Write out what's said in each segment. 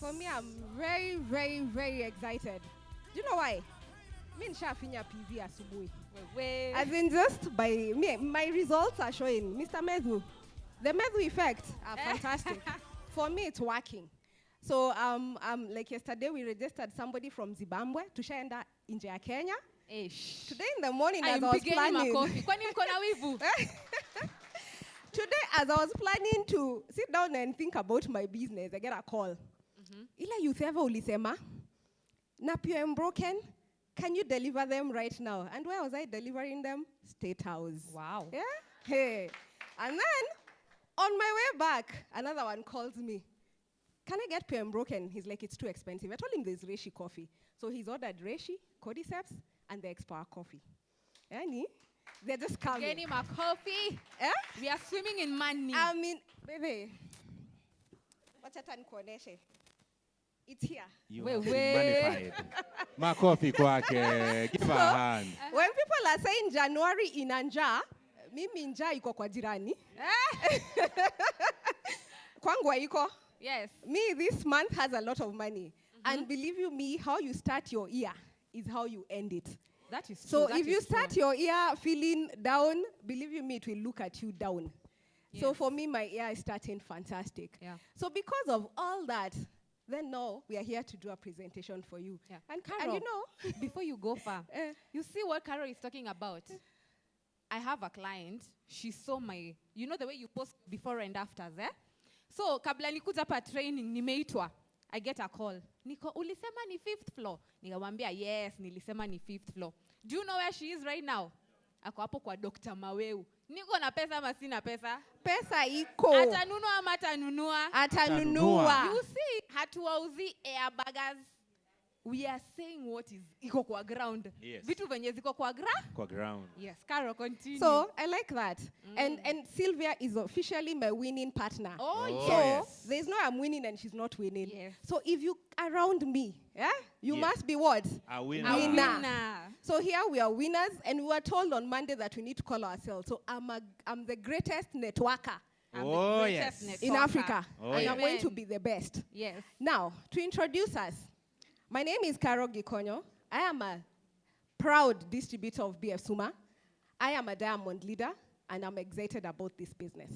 For me, I'm very, very, very excited. Do you know why? Me nishafinya PV asubuhi. As in just by me, my results are showing. Mr. Medhu, the Medhu effect are fantastic. For me, it's working. So, like yesterday, we registered somebody from Zimbabwe to share in Kenya. Today in the morning, as I was planning. Today, as I was planning to sit down and think about my business, I get a call. Ila youth ever ulisema, Napio broken. Can you deliver them right now? And where was I delivering them? State House. Wow. Yeah? Hey. And then, on my way back, another one calls me. Can I get PM broken? He's like, it's too expensive. I told him there's Reishi coffee. So he's ordered Reishi, Cordyceps, and the Expire coffee. Yani, they're just coming. Get him a coffee. Eh? We are swimming in money. I mean, baby. What's that one? It's here. You have been magnified. My coffee kwake. Give her a hand. When people are saying January in Anja, mimi nja iko kwa jirani. Kwangu iko. Yes. Me, this month has a lot of money. And believe you me, how you start your year is how you end it. That is true. So if you start your year feeling down, believe you me, it will look at you down. Yes. So for me, my year is starting fantastic. Yeah. So because of all that, then now we are here to do a presentation for you. Yeah. And Carol, you know, before you go far, you see what Carol is talking about? I have a client. She saw my, you know the way you post before and afters, eh? So, kabla nikuja pa training, nimeitwa. I get a call. Niko, ulisema ni 5th floor. Nikamwambia, yes, nilisema ni 5th floor. Do you know where she is right now? Ako hapo kwa Dr. Maweu. Niko na pesa ama sina pesa? Pesa iko. Atanunua ama atanunua? Atanunua. You see, hatuwauzi airbaggers. We are saying what is iko kwa ground. Yes. Vitu venye ziko kwa ground. Yes, Carol, continue. So, I like that. And Sylvia is officially my winning partner. Oh, so, yes. there's no I'm winning and she's not winning. Yes. So, if you around me, yeah, you Yes. must be what? A winner. A winner. winner. So here we are winners, and we were told on Monday that we need to call ourselves. So I'm the greatest networker I'm Oh, the greatest yes. in networker. Africa, Oh, and yes. I'm going to be the best. Yes. Now, to introduce us, my name is Carol Gikonyo. I am a proud distributor of BF Suma. I am a diamond leader, and I'm excited about this business.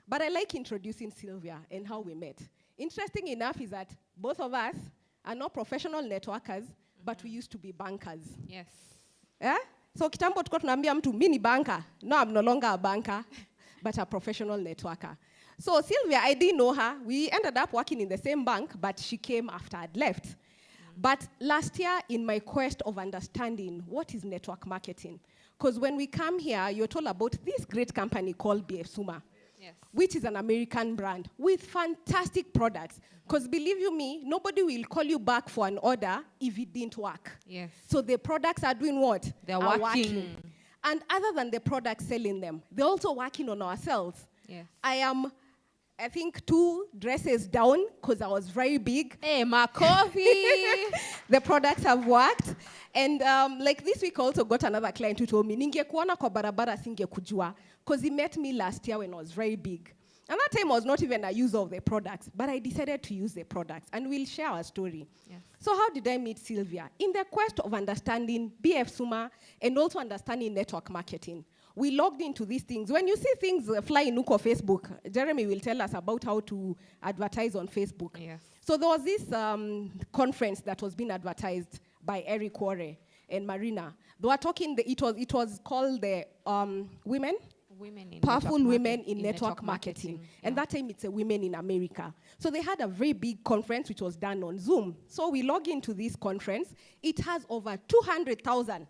But I like introducing Sylvia and how we met. Interesting enough is that both of us are not professional networkers, but we used to be bankers. Yes. Yeah? So kitambo tuko tunaambia mtu mimi ni banker. No, I'm no longer a banker, but a professional networker. So Sylvia, I didn't know her. We ended up working in the same bank, but she came after I'd left. But last year, in my quest of understanding what is network marketing, because when we come here, you're told about this great company called BF Suma, Yes. which is an American brand with fantastic products. Because believe you me, nobody will call you back for an order if it didn't work. Yes. So the products are doing what? They're Are working. And other than the products selling them, they're also working on ourselves. Yes. I think 2 dresses down because I was very big. Hey, my coffee. The products have worked. And like this week I also got another client who told me, ningekuona kwa barabara singekujua, because he met me last year when I was very big. And that time I was not even a user of the products, but I decided to use the products, and we'll share our story. Yes. So how did I meet Sylvia? In the quest of understanding BF Suma and also understanding network marketing, we logged into these things. When you see things fly in Nuko Facebook, Jeremy will tell us about how to advertise on Facebook. Yes. So there was this conference that was being advertised by Eric Warre and Marina. They were talking, it was called the Powerful Women in Network Marketing. And that time it's a Women in America. So they had a very big conference which was done on Zoom. So we log into this conference. It has over 200,000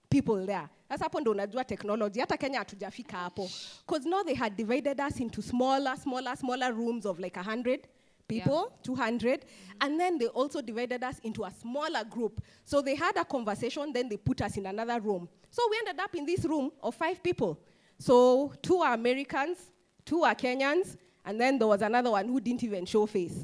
people there. That's hapo ndo unajua technology. Hata Kenya hatujafika hapo. Because now they had divided us into smaller rooms of like 100 people, 200. And then they also divided us into a smaller group. So they had a conversation, then they put us in another room. So we ended up in this room of 5 people. So 2 are Americans, 2 are Kenyans, and then there was another one who didn't even show face.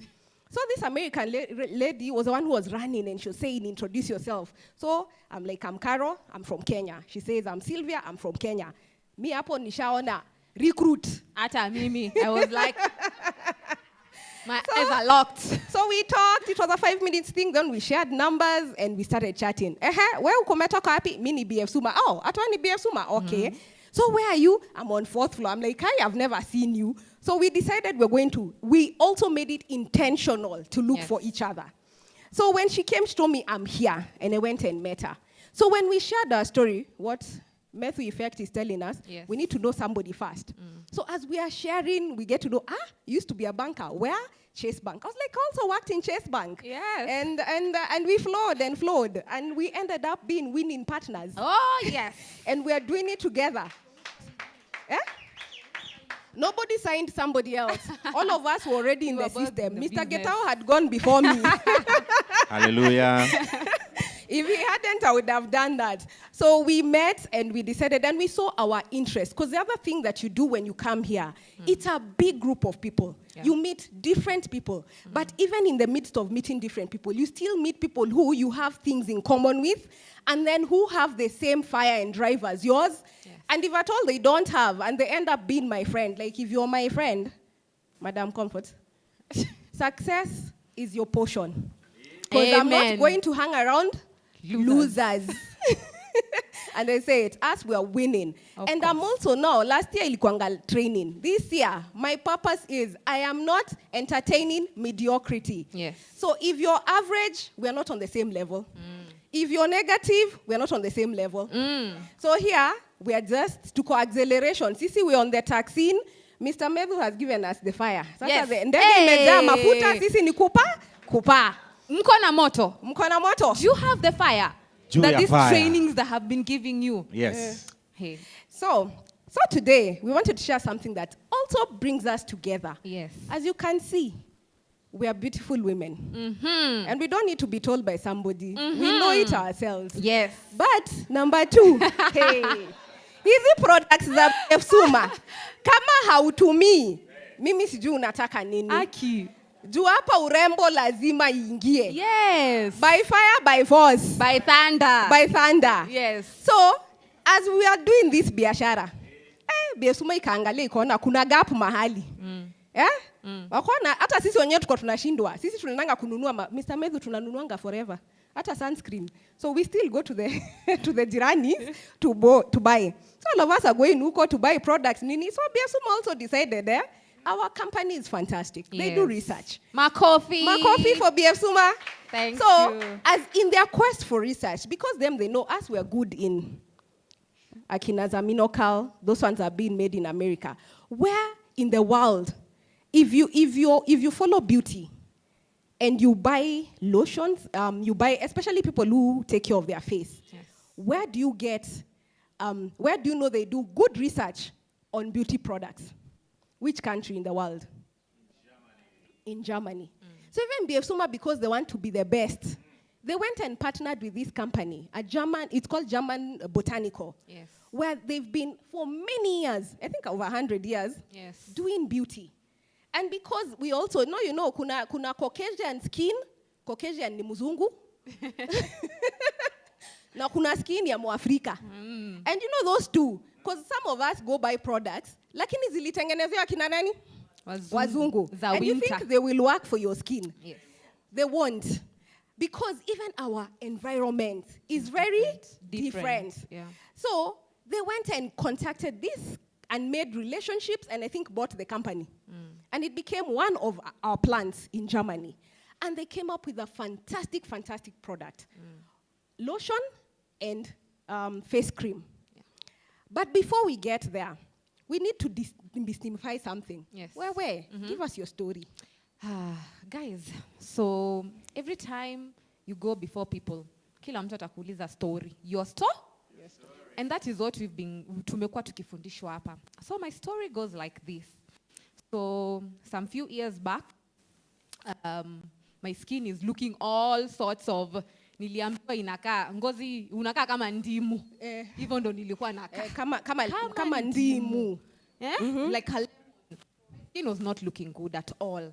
So this American lady was the one who was running, and she was saying, introduce yourself. So I'm like, I'm Carol, I'm from Kenya. She says, I'm Sylvia, I'm from Kenya. Mi hapo nishaona recruit. Ata mimi. I was like, My eyes are locked. So we talked. It was a 5 minutes thing. Then we shared numbers and we started chatting. Where ukometoka happy? Mini BF Suma. Oh, atwani BF Suma. Okay. So where are you? I'm on 4th floor. I'm like, hi, I've never seen you. So we decided we also made it intentional to look for each other. So when she came, she told me, I'm here. And I went and met her. So when we shared our story, what Matthew Effect is telling us, we need to know somebody first. So as we are sharing, we get to know, you used to be a banker. Where? Chase Bank. I was like, also worked in Chase Bank. Yes. And we flowed and flowed. And we ended up being winning partners. Oh, yes. And we are doing it together. Nobody signed somebody else. All of us were already in the system. Mr. Getao had gone before me. Hallelujah. If he hadn't, I would have done that. So we met and we decided, and we saw our interest. Because the other thing that you do when you come here, it's a big group of people. Yeah. You meet different people. But even in the midst of meeting different people, you still meet people who you have things in common with, and then who have the same fire and drive as yours. Yes. And if at all they don't have, and they end up being my friend, like if you're my friend, Madam Comfort, success is your portion. Because I'm not going to hang around losers. And they say it, us, we are winning. And I'm also now, last year, ilikuanga training. This year, my purpose is, I am not entertaining mediocrity. Yes. So if you're average, we are not on the same level. If you're negative, we are not on the same level. So here, we are just to co-acceleration. Sisi, we're on the taxi. Mr. Medu has given us the fire. Yes. Mafuta, sisi ni kupa. Mkona moto. Mkona moto. Do you have the fire? That these trainings that have been giving you. Yes. Hey. So today, we wanted to share something that also brings us together. Yes. As you can see, we are beautiful women. And we don't need to be told by somebody. We know it ourselves. Yes. But, number 2, hey, hizi products za Suma, kama hautumii, mimi sijui unataka nini. Aki. Juu hapa urembo lazima iingie. Yes. By fire, by force. By thunder. By thunder. Yes. So, as we are doing this biashara, Suma ikaangalia ikaona kuna gap mahali. Wakona, hata sisi wenyewe tuko tunashindwa. Sisi tunananga kununua, Mr. Medu tunanunuanga forever. Hata sunscreen. So we still go to the to the jiranis to buy. So all of us are going huko to buy products. Nini. So Suma also decided our company is fantastic. Yes. They do research. Makofi for BF Suma. Thank you. So, as in their quest for research, because they know us, we are good in Akinazaminocal. Those ones are being made in America. Where in the world, if you follow beauty and you buy lotions, you buy, especially people who take care of their face. Yes. Where do you know they do good research on beauty products? Which country in the world? In Germany. So even BF Suma, because they want to be the best, they went and partnered with this company, it's called German Botanical, where they've been for many years, I think over 100 years, doing beauty. And because we also know, kuna Caucasian skin, Caucasian ni muzungu, na kuna skin ya Mwafrika. And you know those two, because some of us go buy products, lakini zilitengenezewa kina nani? Wazungu. And you think they will work for your skin? Yes. They won't. Because even our environment is very different. Yeah. So they went and contacted this and made relationships and I think bought the company. And it became one of our plants in Germany. And they came up with a fantastic, fantastic product. Lotion and face cream. Yeah. But before we get there, we need to demystify something. Yes. Where? Give us your story. Guys, so every time you go before people, kila mtu atakuuliza story. Your story? Yes. And that is what tumekuwa tukifundishwa hapa. So my story goes like this. So some few years back, my skin is looking all sorts of, niliambiwa inakaa, ngozi unakaa kama ndimu. Hivyo ndo nilikuwa nakaa. Kama ndimu. Like her skin was not looking good at all.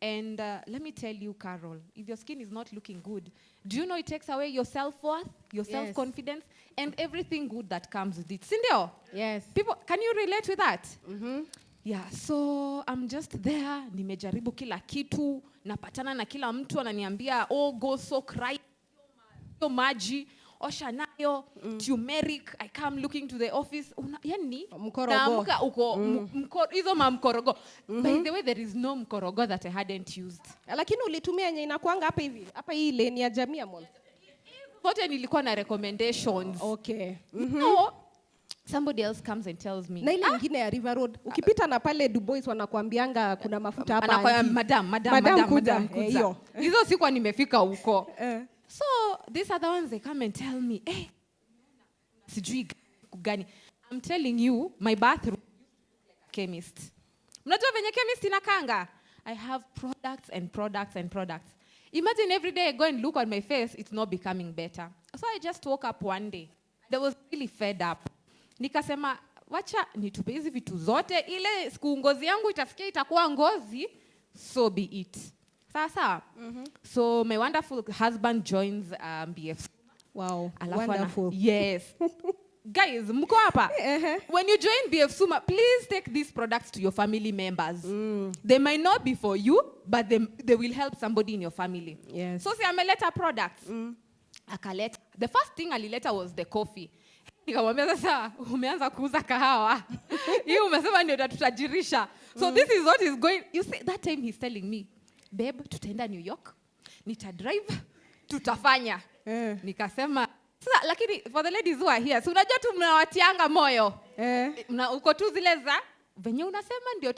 And let me tell you, Carol, if your skin is not looking good, do you know it takes away your self-worth, your self-confidence, and everything good that comes with it? Sindio? Yes. People, can you relate with that? Yeah, so I'm just there, nimejaribu kila kitu, napatana na kila mtu ananiambia, oh, go soak right, yo maji, osha nayo, turmeric. I come looking to the office, yani, Mkorogo. Hizo mkorogo. By the way, there is no mkorogo that I hadn't used. Lakini ulitumia yenye inakuanga hapa hivi, hapa hii lane ya Jamia Mall. Wote nilikuwa na recommendations. Okay. No, somebody else comes and tells me. Na ile nyingine ya River Road, ukipita na pale Dubois wanakuambianga kuna mafuta hapa. Anakuwa madam kuja. Hiyo. Hizo sikuwa nimefika huko. So these are the ones they come and tell me, hey, sijui gani. I'm telling you, my bathroom is like a chemist. Mnajua venye chemist inakanga? I have products and products and products. Imagine every day I go and look on my face, it's not becoming better. So I just woke up one day. I was really fed up. Nikasema, wacha nitupe hizi vitu zote, ile siku ngozi yangu itafikia itakuwa ngozi, so be it. Sasa, so my wonderful husband joins BF. Wow, wonderful. Yes. Guys, mko hapa? When you join BF Suma, please take these products to your family members. They might not be for you, but they will help somebody in your family. Yes. So, ameleta products. Akaleta. The first thing alileta was the coffee. Nikamwambia sasa umeanza kuuza kahawa. Hii umesema ndio tutatajirisha. So this is what is going. You see, that time he's telling me, babe, tutaenda New York. Nitadrive. Tutafanya. Nikasema sasa, lakini for the ladies who are here, so unajua tu mnawatianga moyo. Uko tu zile za venye unasema ndio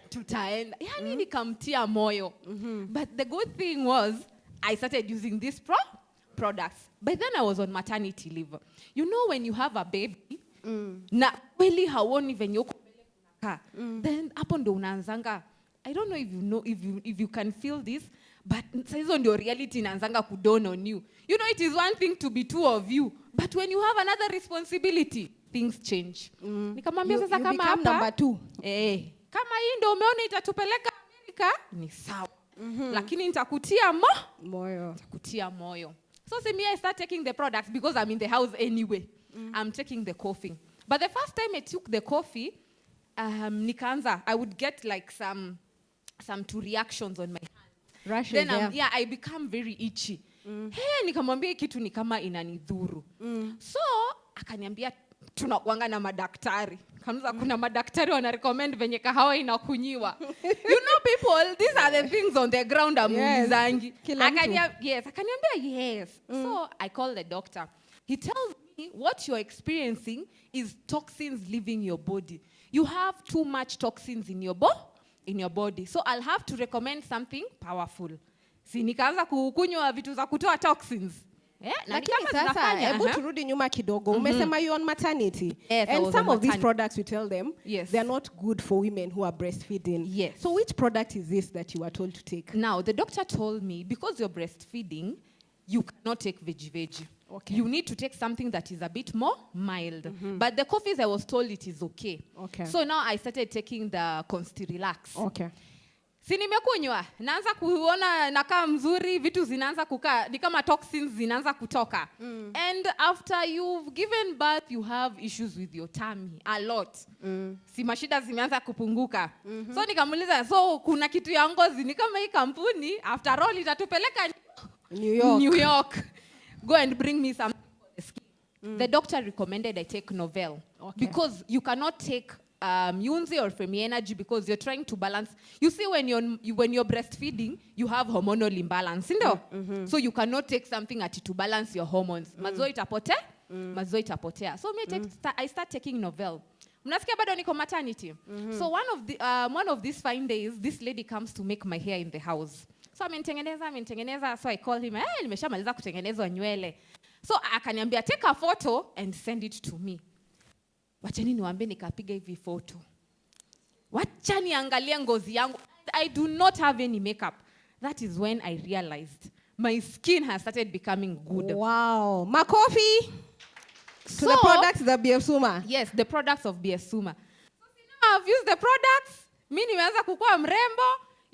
tutaenda. Yani nikamtia moyo. But the good thing was I started using these products. By then I was on maternity leave. You know when you have a baby, na kweli hauoni venye uko mbele kunakaa. Then hapo ndo unaanzanga. I don't know if you know if you can feel this, but saizo ndio reality inaanzanga kudawn on you. You know, it is one thing to be two of you, but when you have another responsibility, things change. Nikamwambia sasa kama hapa number 2. Kama hii ndio umeona itatupeleka Amerika, ni sawa. Lakini nitakutia moyo. Nitakutia moyo. So see me, I start taking the products because I'm in the house anyway. I'm taking the coffee. But the first time I took the coffee, nikaanza, I would get like some two reactions on my hands. Rashes, then I become very itchy. Hey, nikamwambia kitu ni kama inanidhuru. So akaniambia tunakuanga na madaktari. Kamza kuna madaktari wana recommend venye kahawa inakunyiwa. You know people, these are the things on the ground amuulizangi. Akaniambia yes. So I call the doctor. He tells me what you're experiencing is toxins leaving your body. You have too much toxins in your body. So I'll have to recommend something powerful. Si nikaanza kukunywa vitu za kutoa toxins. Lakini sasa hebu turudi nyuma kidogo. Umesema you on maternity. Yes, and some of these products we tell them they're not good for women who are breastfeeding. Yes. So which product is this that you are told to take? Now the doctor told me because you're breastfeeding, you cannot take veggie. Okay. You need to take something that is a bit more mild. But the coffees I was told it is okay. So now I started taking the Consti-Relax. Okay. Si nimekunywa, naanza kuona nakaa mzuri, vitu zinaanza kukaa, ni kama toxins zinaanza kutoka. And after you've given birth, you have issues with your tummy a lot. Si mashida zimeanza kupunguka. So nikamuuliza, so kuna kitu ya ngozi, ni kama hii kampuni, after all itatupeleka New York. Go and bring me some for the skin. The doctor recommended I take Novel. Because you cannot take Yunzi or Femi Energy because you're trying to balance. You see, when you're breastfeeding, you have hormonal imbalance, so you cannot take something to balance your hormones. Mazo itapotea. So I start taking Novel. Mnasikia bado niko maternity. So one of these fine days, this lady comes to make my hair in the house. So amenitengeneza. So I call him, nimeshamaliza kutengenezwa nywele. So akaniambia, take a photo and send it to me. Wachani niwaambie nikapiga hivi photo. Wachani angalia ngozi yangu. I do not have any makeup. That is when I realized my skin has started becoming good. Wow. Makofi to the products of BF Suma. Yes, the products of BF Suma. So now I've used the products. Mimi nimeanza kukua mrembo.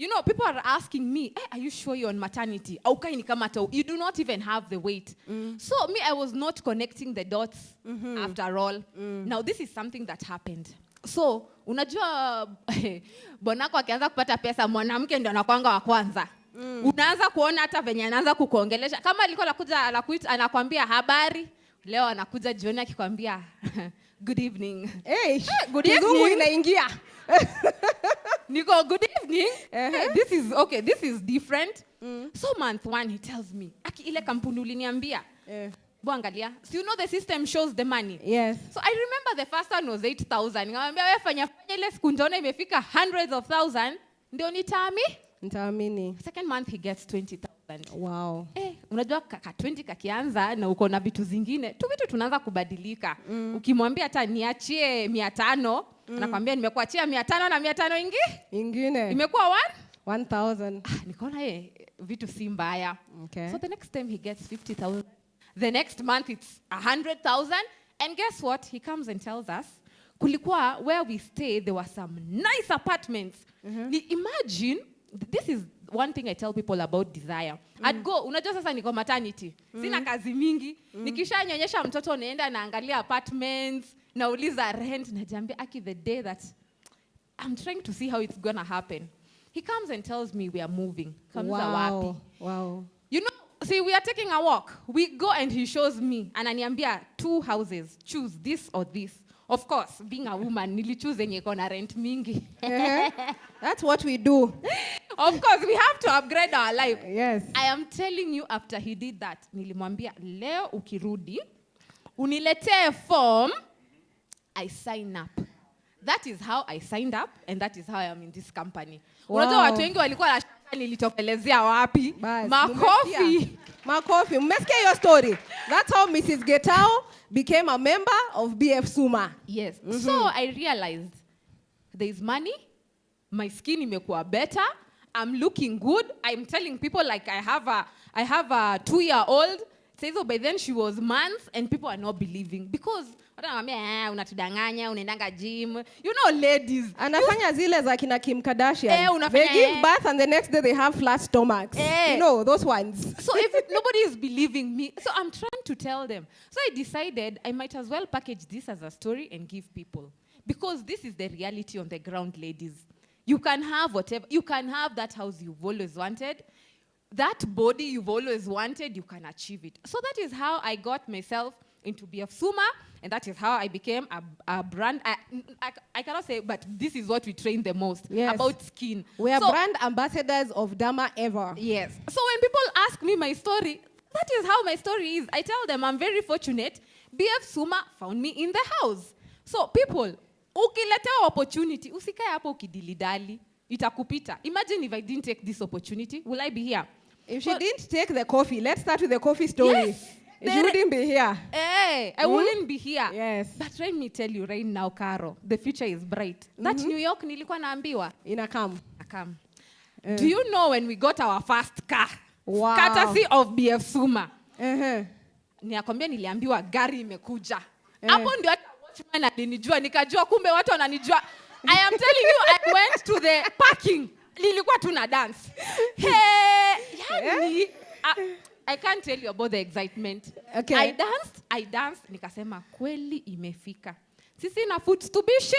You know, people are asking me, hey, are you sure you're on maternity? You do not even have the weight. So me, I was not connecting the dots after all. Now, this is something that happened. So, unajua bonako akianza kupata pesa mwanamke ndio anakuanga wa kwanza. Unaanza kuona hata venye anaanza kukuongelesha. Kama alikuwa anakuambia habari, leo anakuja jioni akikwambia good evening. Good evening inaingia. Niko good evening. This is different. So month 1 he tells me, aki ile kampuni uliniambia. Buangalia. So you know the system shows the money. Yes. So I remember the first one was 8,000. Nikamwambia wewe fanya ile siku ndio imefika hundreds of thousands ndio nitaamini. Second month he gets 20,000. Wow. Unajua ka 20 kakianza na uko na vitu zingine. Vitu tunaanza kubadilika. Ukimwambia hata niachie 500, nakwambia nimekuachia 500 na 500 ingine. Imekuwa 1,000. Nikaona vitu si mbaya. Okay. So the next time he gets 50,000. The next month it's 100,000. And guess what? He comes and tells us, kulikuwa where we stay, there were some nice apartments. Imagine, this is one thing I tell people about desire. I'd go, unajua sasa niko maternity. Sina kazi mingi. Nikishanyonyesha mtoto naenda naangalia apartments, nauliza rent, najiambia aki the day that I'm trying to see how it's gonna happen. He comes and tells me we are moving. Wapi. Wow. You know, see, we are taking a walk. We go and he shows me. Ananiambia 2 houses. Choose this or this. Of course, being a woman, nilichoose yenye kona rent mingi. That's what we do. Of course, we have to upgrade our life. Yes. I am telling you, after he did that, nilimwambia, leo ukirudi, uniletee form, I sign up. That is how I signed up, and that is how I am in this company. Unajua watu wengi walikuwa na nilitokelezea wapi? Makofi. Mmesikia your story. That's how Mrs. Getao became a member of BF Suma. Yes. So I realized there is money, my skin imekuwa better, I'm looking good. I'm telling people like I have a 2-year-old. Says by then she was months and people are not believing because unatudanganya unaendanga gym. You know ladies. Anafanya zile za kina Kim Kardashian. They give birth and the next day they have flat stomachs. You know those ones. So if nobody is believing me, so I'm trying to tell them. So I decided I might as well package this as a story and give people. Because this is the reality on the ground, ladies. You can have whatever. You can have that house you've always wanted. That body you've always wanted, you can achieve it. So that is how I got myself into BF Suma, and that is how I became a brand. I cannot say, but this is what we train the most, about skin. We are brand ambassadors of Dama ever. Yes. So when people ask me my story, that is how my story is. I tell them I'm very fortunate. BF Suma found me in the house. So people, ukiletea opportunity, usikae hapo ukidilidali, itakupita. Imagine if I didn't take this opportunity, will I be here? If she didn't take the coffee, let's start with the coffee story. Yes. She wouldn't be here. I wouldn't be here. Yes. But let me tell you right now, Caro, the future is bright. That New York nilikuwa naambiwa. Inakam. Do you know when we got our first car? Wow. Courtesy of BF Suma. Niakwambia niliambiwa gari imekuja. Hapo ndio hata watchman alinijua, nikajua kumbe watu wananijua. I am telling you, I went to the parking. Nilikuwa tuna dance. I can't tell you about the excitement. Okay. I danced, nikasema kweli imefika. Sisi na foot tubishi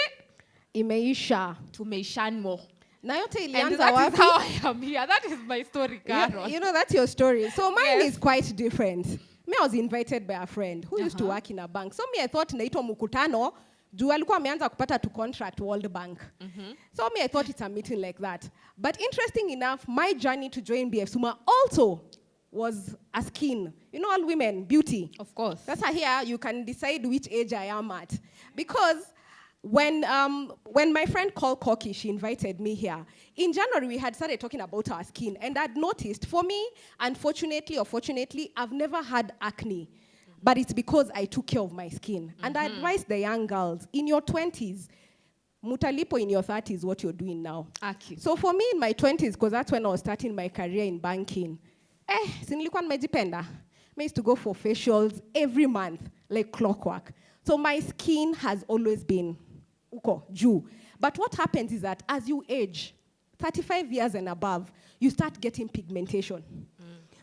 imeisha. Tumeishanmo. Na yote And ilianza that wapi? is how I am here. That is my story, Carol. You know, that's your story. So mine is quite different. Me, I was invited by a friend who used to work in a bank. So me, I thought naitwa mkutano, juu alikuwa ameanza kupata to contract World Bank. So me, I thought it's a meeting like that. But interesting enough, my journey to join BF Suma also was a skin. You know, all women, beauty. Of course. That's how here you can decide which age I am at. Because when my friend called Koki, she invited me here. In January, we had started talking about our skin. And I'd noticed, for me, unfortunately or fortunately, I've never had acne. But it's because I took care of my skin. And I advise the young girls, in your 20s, mutalipo in your 30s, what you're doing now. Aki. So for me, in my 20s, because that's when I was starting my career in banking, sinilikuwa nimejipenda. I used to go for facials every month, like clockwork. So my skin has always been juu. But what happens is that as you age, 35 years and above, you start getting pigmentation.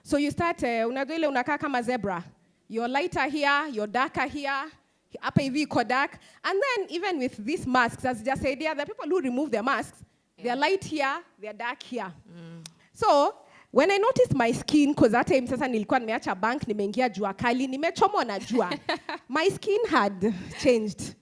So you start, unajua ile unakaa kama zebra. You're lighter here, you're darker here. Hapa hivi iko dark. And then even with these masks, as just said, there are people who remove their masks. They're light here, they're dark here. So when I noticed my skin, because that time sasa nilikuwa nimeacha bank, nimeingia jua kali, nimechomwa na jua. My skin had changed.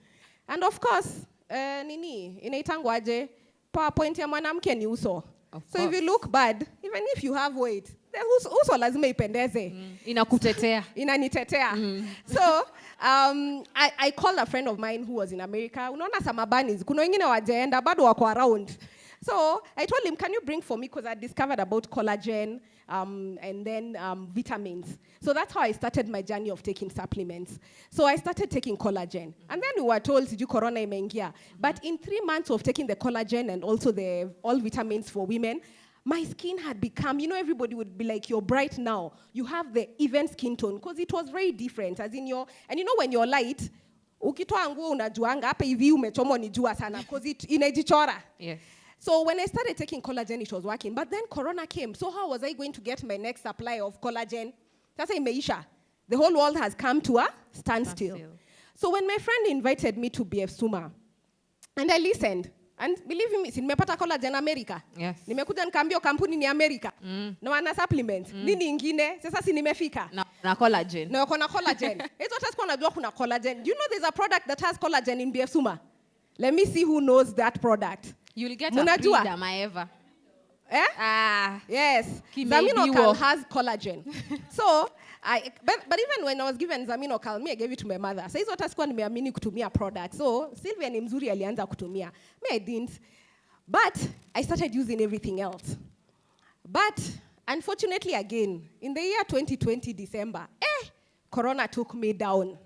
And of course, inaitangwaje, PowerPoint ya mwanamke ni uso. So if you look bad, even if you have weight, the uso lazima ipendeze. Inakutetea. Inanitetea. So I called a friend of mine who was in America. Unaona samabanis, kuna wengine wajaenda bado wako around. So I told him, can you bring for me, because I discovered about collagen and then vitamins. So that's how I started my journey of taking supplements. So I started taking collagen. And then we were told, siju corona imeingia. But in 3 months of taking the collagen and also the all vitamins for women, my skin had become, everybody would be like, you're bright now. You have the even skin tone, because it was very different. As in and when you're light, ukitoa nguo unajuanga, hapa hivi umechomwa ni jua sana, because it inajichora. Yes. So when I started taking collagen, it was working. But then Corona came. So how was I going to get my next supply of collagen? That's imeisha. The whole world has come to a standstill. So when my friend invited me to BF Suma, and I listened, and believe me, nimepata collagen America. Yes. Nimekuja nikaambia kampuni ni America. Na wana supplements. Nini ingine? Sasa si nimefika. Na collagen. Na kuna collagen. Hizo hata sikuwa najua kuna collagen. Do you know there's a product that has collagen in BF Suma? Let me see who knows that product. You'll get a free Damaeva. Eh? Yes. Zaminocal has collagen. So, but even when I was given Zaminocal, I gave it to my mother. So, hizo hata sikuwa nimeamini kutumia product. So, Sylvia ni mzuri alianza kutumia. Me, I didn't. But I started using everything else. But, unfortunately, again, in the year 2020, December, Corona took me down.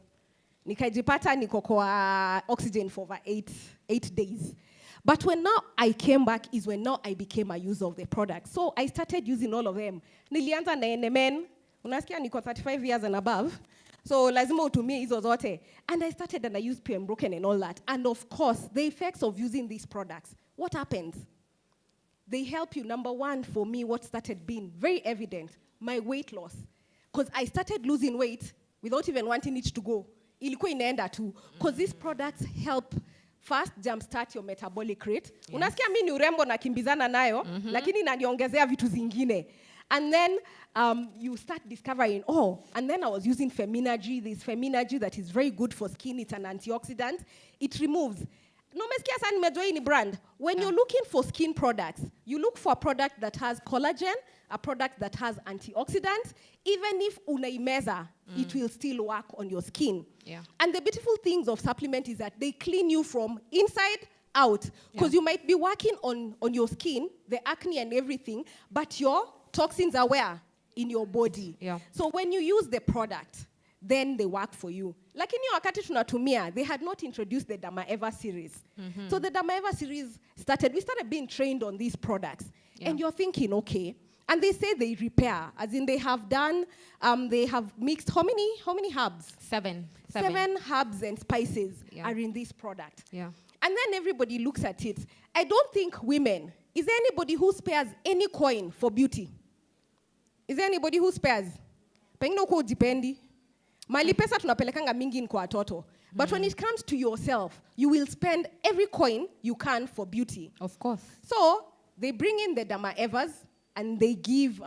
Nikajipata niko kwa oxygen for over 8 days. But when now I came back is when now I became a user of the product. So I started using all of them. Nilianza na NMN. Unasikia niko 35 years and above. So lazima utumie hizo zote. And I started and I used PM Broken and all that. And of course, the effects of using these products. What happens? They help you. Number one, for me, what started being very evident, my weight loss. Because I started losing weight without even wanting it to go. Ilikuwa inaenda tu. Because these products help first jumpstart your metabolic rate. Yes. Unasikia mimi ni urembo na kimbizana nayo, lakini inaniongezea vitu zingine. And then you start discovering, and then I was using Feminagy, this Feminagy that is very good for skin. It's an antioxidant. It removes. No, umesikia sana nimejua hii ni brand. When you're looking for skin products, you look for a product that has collagen, a product that has antioxidants. Even if unaimeza, it will still work on your skin. Yeah. And the beautiful things of supplement is that they clean you from inside out. Because you might be working on your skin, the acne and everything, but your toxins are where? In your body. Yeah. So when you use the product, then they work for you. Lakini wakati tunatumia, they had not introduced the Damaeva series. So the Damaeva series we started being trained on these products. Yeah. And you're thinking, okay. And they say they repair, as in they have done, they have mixed how many herbs? 7. 7 herbs and spices are in this product. Yeah. And then everybody looks at it. I don't think women, is there anybody who spares any coin for beauty? Is there anybody who spares? Pengine uko ujipendi. Mali pesa tunapelekanga mingi kwa watoto. But when it comes to yourself, you will spend every coin you can for beauty. Of course. So they bring in the Damaevas and they give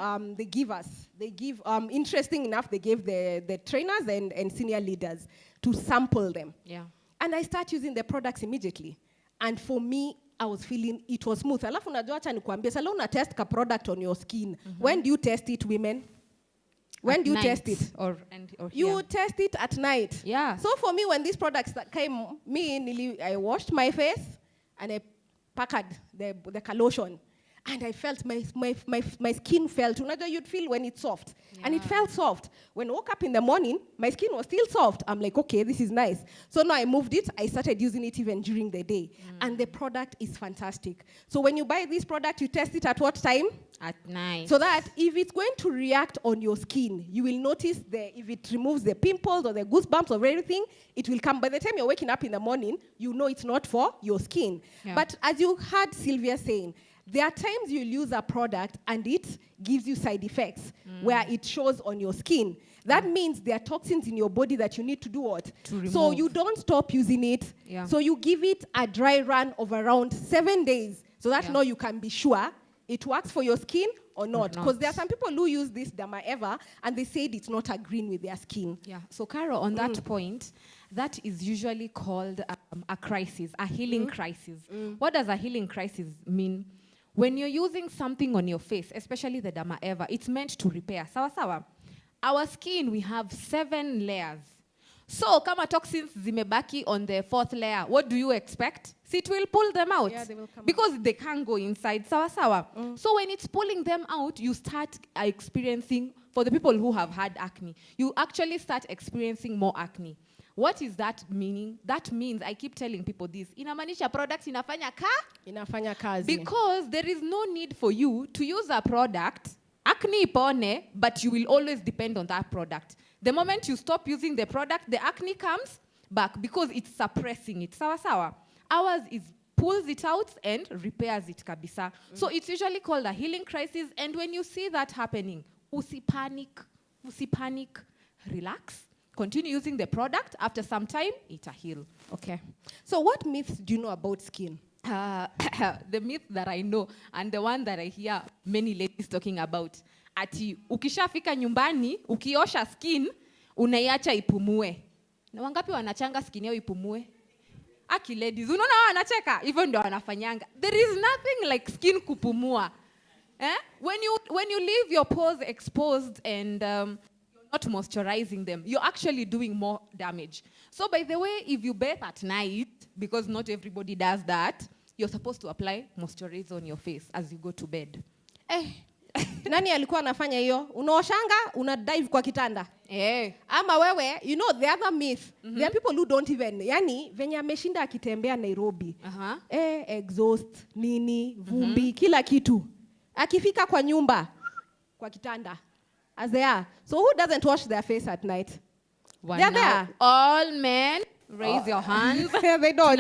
interesting enough, they gave the trainers and senior leaders to sample them. Yeah. And I start using the products immediately. And for me, I was feeling it was smooth. Alafu unajua acha nikuambie, sasa una test ka product on your skin. When do you test it, women? When do you test it? Or you test it at night. Yeah. So for me, when these products that came, I washed my face and I packed the lotion. And I felt my skin felt, you'd feel when it's soft. Yeah. And it felt soft. When I woke up in the morning, my skin was still soft. I'm like, okay, this is nice. So now I moved it. I started using it even during the day. And the product is fantastic. So when you buy this product, you test it at what time? At night. So that if it's going to react on your skin, you will notice if it removes the pimples or the goosebumps or everything, it will come. By the time you're waking up in the morning, you know it's not for your skin. Yeah. But as you heard Sylvia saying, There are times you'll use a product and it gives you side effects where it shows on your skin. That means there are toxins in your body that you need to do what? To remove. So you don't stop using it. Yeah. So you give it a dry run of around 7 days so that now you can be sure it works for your skin or not. Because there are some people who use this Derma Ever and they said it's not agreeing with their skin. Yeah. So, Carol, on that point, that is usually called a crisis, a healing crisis. What does a healing crisis mean? When you're using something on your face, especially the Derma Ever, it's meant to repair. Sawa sawa. Our skin, we have 7 layers. So, kama toxins zimebaki on the 4th layer, what do you expect? See, it will pull them out. Yeah, they will come because they can't go inside. Sawa sawa. So when it's pulling them out, you start experiencing, for the people who have had acne, you actually start experiencing more acne. What is that meaning? That means, I keep telling people this, inamaanisha product Inafanya kazi. because there is no need for you to use a product, acne ipone, but you will always depend on that product. The moment you stop using the product, the acne comes back because it's suppressing it. Sawa sawa. Ours is pulls it out and repairs it kabisa. So it's usually called a healing crisis. And when you see that happening, usi panic, relax. Continue using the product. After some time, it'll heal. Okay. So what myths do you know about skin? The myth that I know and the one that I hear many ladies talking about, ati ukishafika nyumbani, ukiosha skin, unaiacha ipumue. Na wangapi wanachanga skin yao ipumue? Aki ladies, unaona wanacheka, hivyo ndio wanafanyanga. There is nothing like skin kupumua. When you leave your pores exposed and you're not moisturizing them, you're actually doing more damage. So by the way, if you bathe at night, because not everybody does that, you're supposed to apply moisturizer on your face as you go to bed. Nani alikuwa anafanya hiyo? Unaoshanga, una dive kwa kitanda. Ama wewe, you know the other myth. There are people who don't even, yani venye ameshinda akitembea Nairobi. Exhaust, nini, vumbi, kila kitu. Akifika kwa nyumba, kwa kitanda. As they are. So who doesn't wash their face at night? They're there. All men, raise your hands. They don't.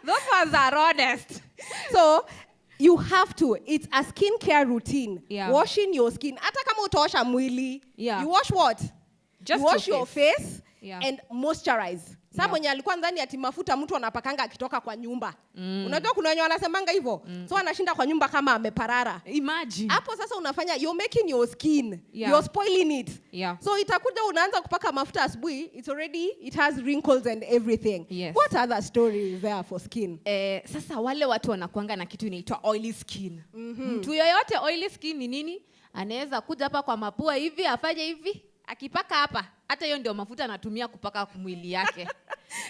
Those ones are honest. So you have to. It's a skincare routine. Yeah. Washing your skin. Hata kama utaosha mwili. Yeah. You wash what? Just you wash your face and moisturize. Sasa mwenye alikuwa ndani ati mafuta mtu anapakanga akitoka kwa nyumba. Unajua kuna wenye wanasemanga hivyo. So anashinda kwa nyumba kama ameparara. Imagine. Hapo sasa unafanya, you're making your skin. Yeah. You're spoiling it. Yeah. So itakuja unaanza kupaka mafuta asubuhi, it has wrinkles and everything. Yes. What other story is there for skin? Sasa wale watu wanakuanga na kitu inaitwa oily skin. Mtu yoyote oily skin ni nini? Anaweza kuja hapa kwa mapua hivi, afanye hivi, akipaka hapa. Hata hiyo ndio mafuta anatumia kupaka mwili yake.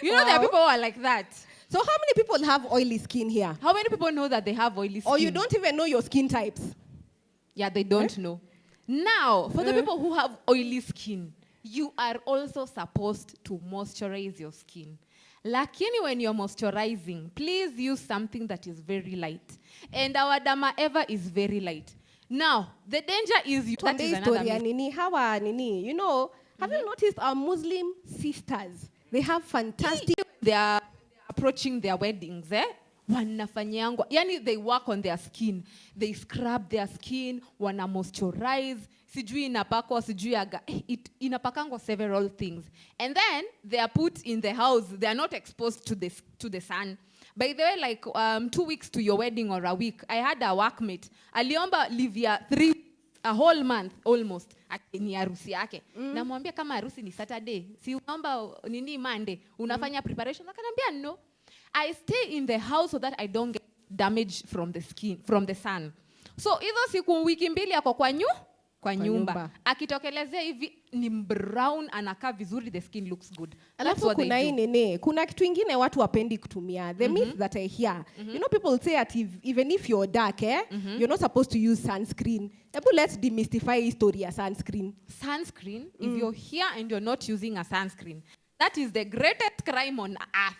You know, there are people who are like that. So how many people have oily skin here? How many people know that they have oily skin? Or you don't even know your skin types? Yeah, they don't know. Now, for the people who have oily skin, you are also supposed to moisturize your skin. Lakini when you're moisturizing, please use something that is very light. And our Derma Ever is very light. Now, the danger is that is another myth. You know, have you noticed our Muslim sisters? They have fantastic... They are approaching their weddings, wanafanyangwa. Yani, they work on their skin. They scrub their skin, wana moisturize, sijui inapakwa, sijui aga. Inapakangwa several things. And then, they are put in the house. They are not exposed to the sun. By the way, like 2 weeks to your wedding or a week, I had a workmate. Aliomba Livia a whole month almost ni harusi yake. Namwambia kama harusi ni Saturday, si unaomba nini Monday, unafanya preparation? Akaniambia no. I stay in the house so that I don't get damage from the skin, from the sun. So hizo siku wiki mbili yako kwa nyumba. Akitokelezea hivi ni brown, anakaa vizuri, the skin looks good. Alafu kuna kitu ingine watu wapendi kutumia. The myth that I hear. You know, people say that even if you're dark, you're not supposed to use sunscreen. Let's demystify history of sunscreen. Sunscreen, if you're here and you're not using a sunscreen, that is the greatest crime on earth.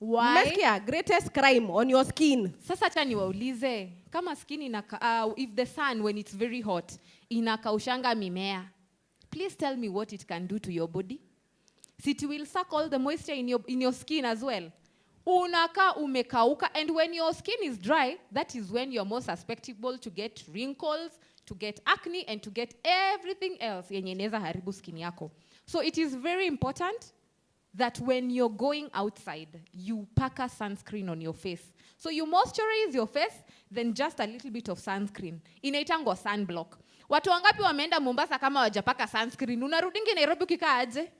Why? Umesikia, greatest crime on your skin. Sasa acha niwaulize, kama skin if the sun when it's very hot inakaushanga mimea, please tell me what it can do to your body. It will suck all the moisture in your skin as well. unaka umekauka, and when your skin is dry, that is when you're more susceptible to get wrinkles, to get acne, and to get everything else yenye inaweza haribu skin yako. So it is very important that when you're going outside, you pack a sunscreen on your face. So you moisturize your face, then just a little bit of sunscreen. Inaitangwa sunblock. Watu wangapi wameenda Mombasa kama wajapaka sunscreen? Unarudingi Nairobi ukikaa aje?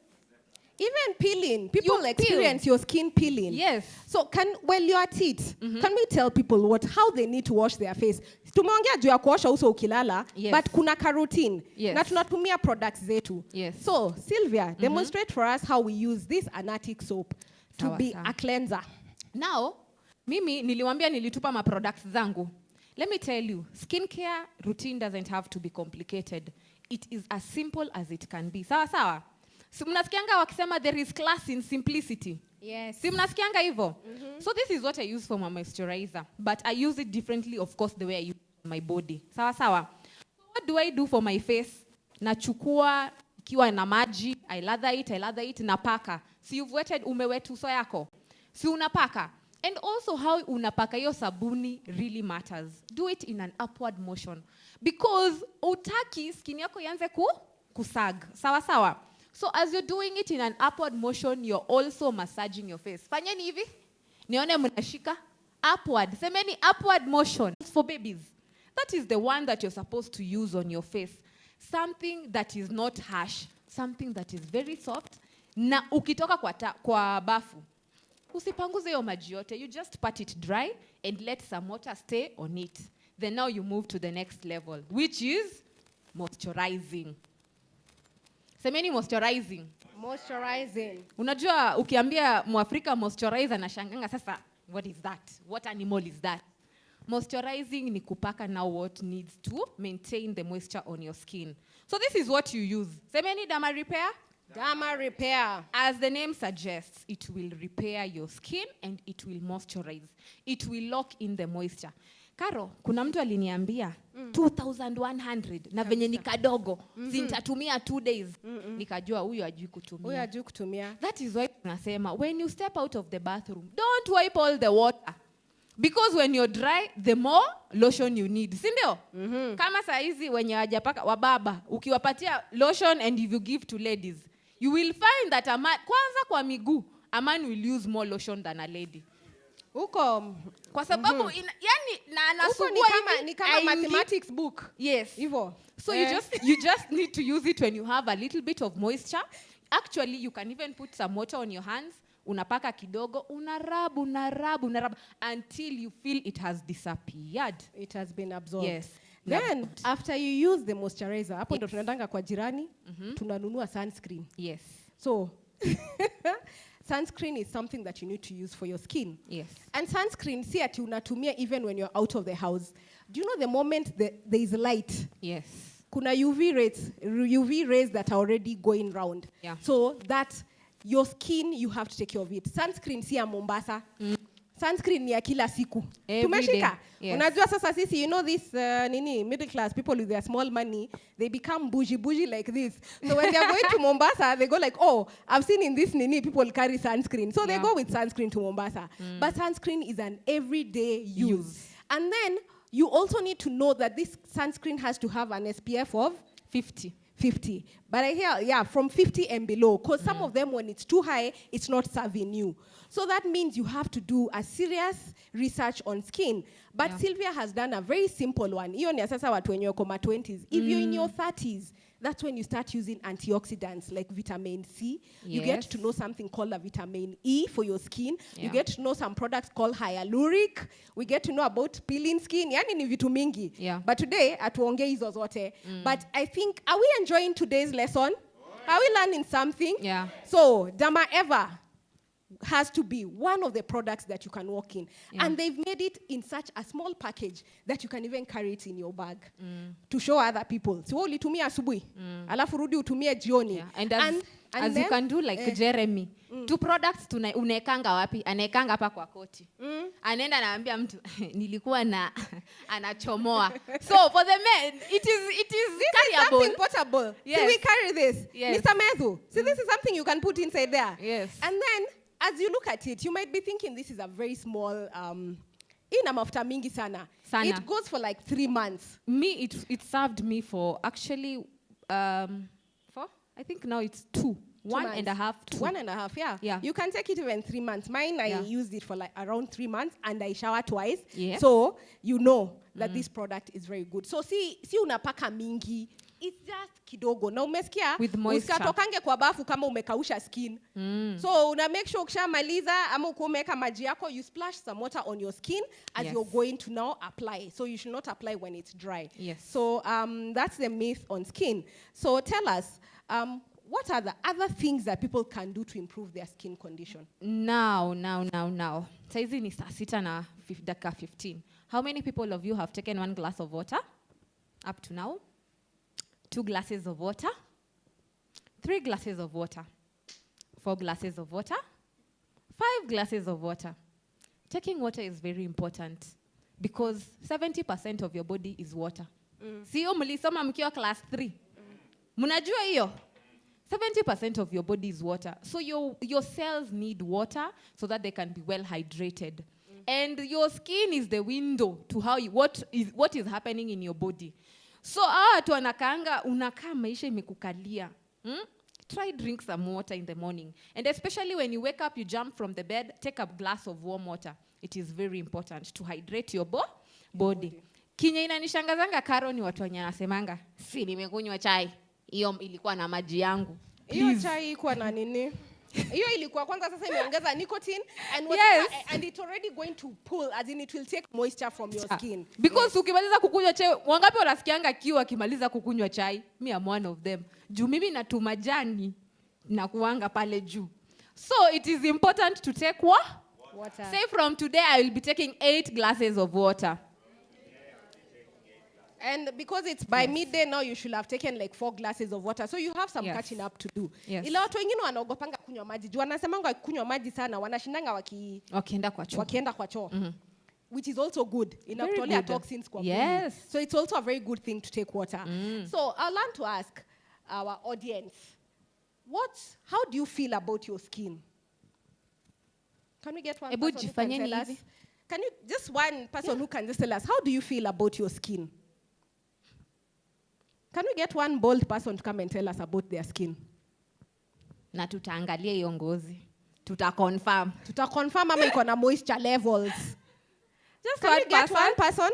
Even peeling. People experience your skin peeling. Yes. So while you're at it, can we tell people how they need to wash their face? Tumeongea juu ya kuosha uso ukilala, but kuna routine. Yes. Na tunatumia products zetu. Yes. So, Sylvia, demonstrate for us how we use this anatic soap to be a cleanser. Now, mimi niliwambia nilitupa ma products zangu. Let me tell you, skincare routine doesn't have to be complicated. It is as simple as it can be. Sawa sawa? Si mnasikianga wakisema there is class in simplicity. Yes. Si mnasikianga hivyo? So this is what I use for my moisturizer, but I use it differently, of course, the way I use it on my body. Sawa sawa? So what do I do for my face? Nachukua ikiwa na maji, I lather it, napaka. Si you've wetted umewet uso yako. Si unapaka. And also how unapaka hiyo sabuni really matters. Do it in an upward motion. Because utaki skin yako ianze kusag. Sawa sawa? So as you're doing it in an upward motion, you're also massaging your face. Fanyeni hivi. Nione mnashika. Upward. Semeni upward motion. For babies. That is the one that you're supposed to use on your face. Something that is not harsh. Something that is very soft. Na ukitoka kwa bafu. Usipanguze hiyo maji yote. You just pat it dry and let some water stay on it. Then now you move to the next level, which is moisturizing. Semeni moisturizing. Moisturizing. Unajua ukiambia Mwafrika moisturize anashanganga sasa, what is that? What animal is that? Moisturizing ni kupaka now what needs to maintain the moisture on your skin. So this is what you use. Semeni Derma Repair. Derma Repair. As the name suggests, it will repair your skin and it will moisturize. It will lock in the moisture. Karo, kuna mtu aliniambia 2,100 na venye ni kadogo, sintatumia 2 days. Nikajua huyu hajui kutumia. That is why tunasema, when you step out of the bathroom, don't wipe all the water. Because when you're dry, the more lotion you need. Sindio? Kama saizi wenye hajapaka wababa, ukiwapatia lotion and if you give to ladies, you will find that kwanza kwa miguu, a man will use more lotion than a lady. Uko kwa sababu yani na anasugua ni kama mathematics book. Yes. Hivyo. So you just need to use it when you have a little bit of moisture. Actually, you can even put some water on your hands. Unapaka kidogo, unarabu until you feel it has disappeared. It has been absorbed. Yes. Then after you use the moisturizer, hapo ndo tunaendanga kwa jirani, tunanunua sunscreen. Yes. So sunscreen is something that you need to use for your skin. Yes. And sunscreen, si ati unatumia even when you're out of the house. Do you know the moment there is light? Yes. Kuna UV rays that are already going round. Yeah. So that your skin, you have to take care of it. Sunscreen si ya Mombasa. Sunscreen ni ya kila siku. Tumeshika. Yes. Unajua sasa sisi, you know this middle class people with their small money, they become bougie like this. So when they're going to Mombasa, they go like, oh, I've seen in this people carry sunscreen. So they go with sunscreen to Mombasa. But sunscreen is an everyday use. And then you also need to know that this sunscreen has to have an SPF of 50. But I hear, from 50 and below, because some of them, when it's too high, it's not serving you. So that means you have to do a serious research on skin. But Sylvia has done a very simple one. Iyo ni sasa watu wenye wako 20s. If you're in your 30s, that's when you start using antioxidants like vitamin C. You get to know something called a vitamin E for your skin. You get to know some products called hyaluronic. We get to know about peeling skin. Yani ni vitu mingi. But today, atuonge hizo zote. But I think, are we enjoying today's lesson? Are we learning something? Yeah. So, Derma Ever has to be one of the products that you can walk in. And they've made it in such a small package that you can even carry it in your bag to show other people. So ulitumia asubuhi, alafu rudi utumie jioni. And as you can do like Jeremy. 2 products unaekanga wapi? Anaekanga hapa kwa koti. Anaenda naambia mtu nilikuwa anachomoa. So for the men, it is carryable. Something portable. Yes. So we carry this. Yes. Mr. Medhu. So this is something you can put inside there. Yes. And then as you look at it, you might be thinking this is a very small, ina mafuta mingi sana. It goes for like 3 months. Me, it served me for actually, I think now it's 2. 1.5, 2. 1.5, yeah. Yeah. You can take it even 3 months. Mine, I used it for like around 3 months, and I shower twice. Yes. So you know that this product is very good. So si unapaka mingi, it's just kidogo. Na umesikia, with moisture. Usikatokange kwa bafu kama umekausha skin. So una make sure ukishamaliza ama ukumeka maji yako, you splash some water on your skin as you're going to now apply. So you should not apply when it's dry. Yes. So that's the myth on skin. So tell us, what are the other things that people can do to improve their skin condition? Now. Saizi ni saa 6 na dakika 15. How many people of you have taken 1 glass of water up to now? 2 glasses of water? 3 glasses of water? 4 glasses of water? 5 glasses of water? Taking water is very important because 70% of your body is water. Sio mlisoma mkiwa class 3. Mnajua hiyo? 70% of your body is water. So your cells need water so that they can be well hydrated. And your skin is the window to what is happening in your body. So watu wanakaanga unakaa maisha imekukalia. Try drink some water in the morning. And especially when you wake up, you jump from the bed, take a glass of warm water. It is very important to hydrate your body. Kinye inanishangazanga Karo ni watu wanasemanga, si nimekunywa chai. Hiyo ilikuwa na maji yangu. Hiyo chai ilikuwa na nini? Hiyo ilikuwa kwanza sasa imeongeza nicotine and it's already going to pull, as in it will take moisture from your skin. Because ukimaliza kukunywa chai, wangapi wanasikianga kiu akimaliza kukunywa chai? Me am one of them. Juu mimi natuma jani na kuanga pale juu. So it is important to take water. Say from today I will be taking 8 glasses of water. And because it's by midday now, you should have taken like 4 glasses of water. So you have some catching up to do. Ila watu wengine wanaogopanga kunywa maji. Juu wanasemanga kunywa maji sana, wanashindanga wakienda kwa choo. Which is also good. Inakutolea toxins kwa mwili. So it's also a very good thing to take water. So I'll learn to ask our audience, how do you feel about your skin? Can we get one person who can tell us? Just one person who can just tell us, how do you feel about your skin? Can we get one bold person to come and tell us about their skin? Na tutaangalia hiyo ngozi. Tutaconfirm ama iko na moisture levels. Just Can we get one person?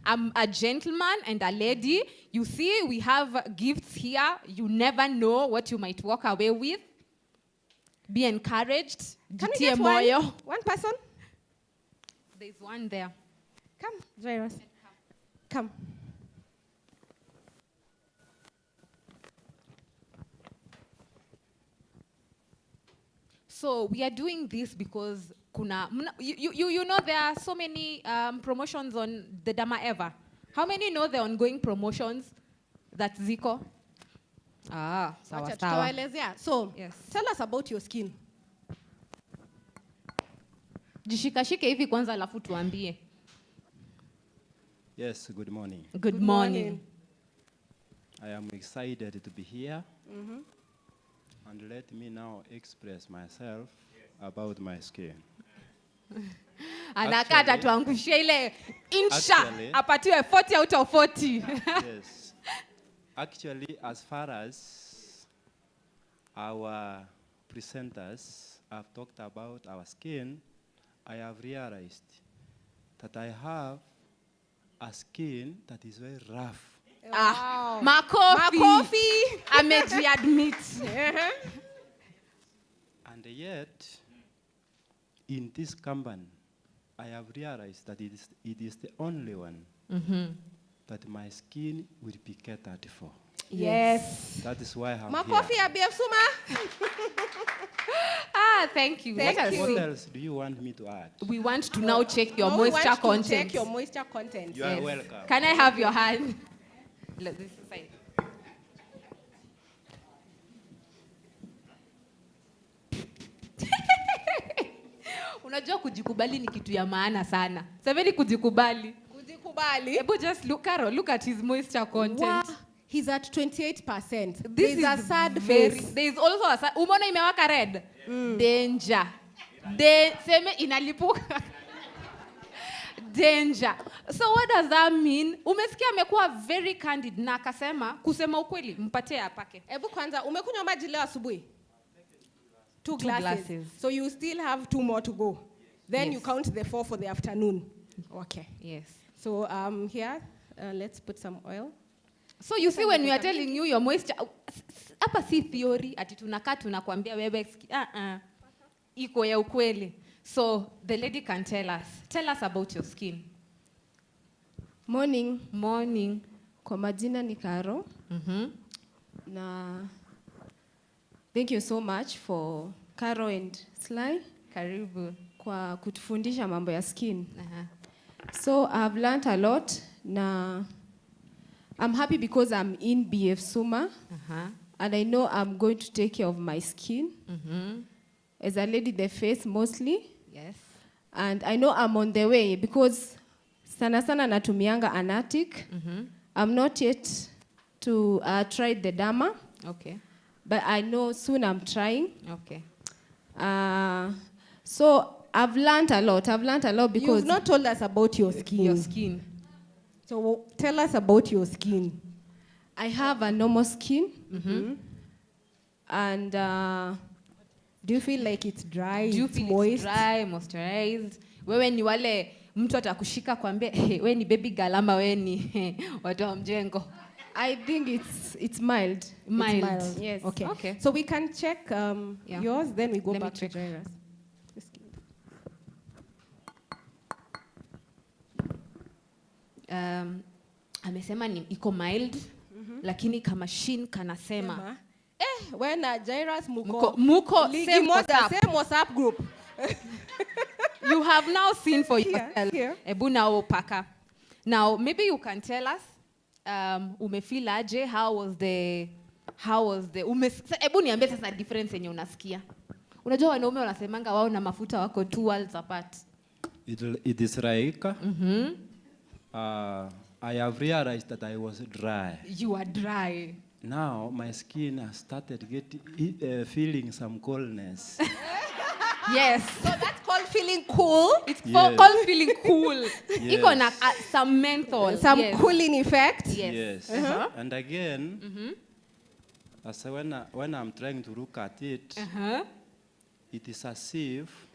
I'm a gentleman and a lady. You see, we have gifts here. You never know what you might walk away with. Be encouraged. Can we get one person? There's one there. Come, Jairus. Come. So we are doing this because you know there are so many promotions on the Dama Eva. How many know the ongoing promotions that Ziko? Sawa. So, tell us about your skin. Jishikashike hivi kwanza alafu tuambie. Yes, good morning. Good morning. I am excited to be here. And let me now express myself about my skin. Anakata tuangushie ile insha apatiwe 40 out of 40. Yes. Actually, as far as our presenters have talked about our skin, I have realized that I have a skin that is very rough. Makofi. Amejiadmit. And yet, in this company, I have realized that it is the only one that my skin will be catered for. Yes. That is why I'm Makofi here. Suma. Thank you. Thank you. What else do you want me to add? We want to now check your moisture content. Check your moisture content. You are welcome. Can I have your hand? Let this side. Unajua kujikubali ni kitu ya maana sana. Semeni kujikubali. Ebu just look at his moisture content. Wow. He's at 28%. This is a sad face. There is also a sad. Umeona imewaka red? Danger. Seme inalipuka. Danger. So what does that mean? Umesikia amekuwa very candid na akasema kusema ukweli mpatie apake. Hebu kwanza umekunywa maji leo asubuhi? 2 glasses. So you still have 2 more to go. Then Yes. you count the 4 for the afternoon. Okay. Yes. So here, let's put some oil. So you see when we are telling you your moisture, hapa si theory ati tunakaa tunakwambia wewe iko ya ukweli. So the lady can tell us about your skin. Morning. Kwa majina ni Karo. Na thank you so much for Karo and Sly. Karibu. Kwa kutufundisha mambo ya skin. So I've learned a lot. Na I'm happy because I'm in BF Suma. And I know I'm going to take care of my skin. As a lady, the face mostly. Yes. And I know I'm on the way because sana natumianga anatic. I'm not yet to try the Dama. Okay. But I know soon I'm trying. Okay. So I've learned a lot because... You've not told us about your skin. Your skin. So tell us about your skin. I have a normal skin. And do you feel like it's dry? Do you it's feel moist? it's dry, moisturized? Wewe ni wale mtu atakushika kwambie wewe ni baby girl ama wewe ni watu wa mjengo. I think it's mild. Mild. It's mild. Yes. Okay. So we can check yours, then we go Let me back to check. Jairus. Amesema ni iko mild, lakini kama shin kanasema. When Jairus Muko ligi same moja, WhatsApp. same WhatsApp group. You have now seen for Here, yourself. here. Ebu nao paka. Now maybe you can tell us umefeel aje, how was the ebu niambie sasa difference yenye unasikia. Unajua wanaume wanasemanga wao na mafuta wako 2 worlds apart. It is like I have realized that I was dry. You are dry. Now my skin has started feeling some coolness. Yes. So that's called feeling cool. It's Yes. called feeling cool. Yes. Iko na some menthol. Some yes. cooling effect. Yes. Yes. And again, as when I'm trying to look at it, it is as if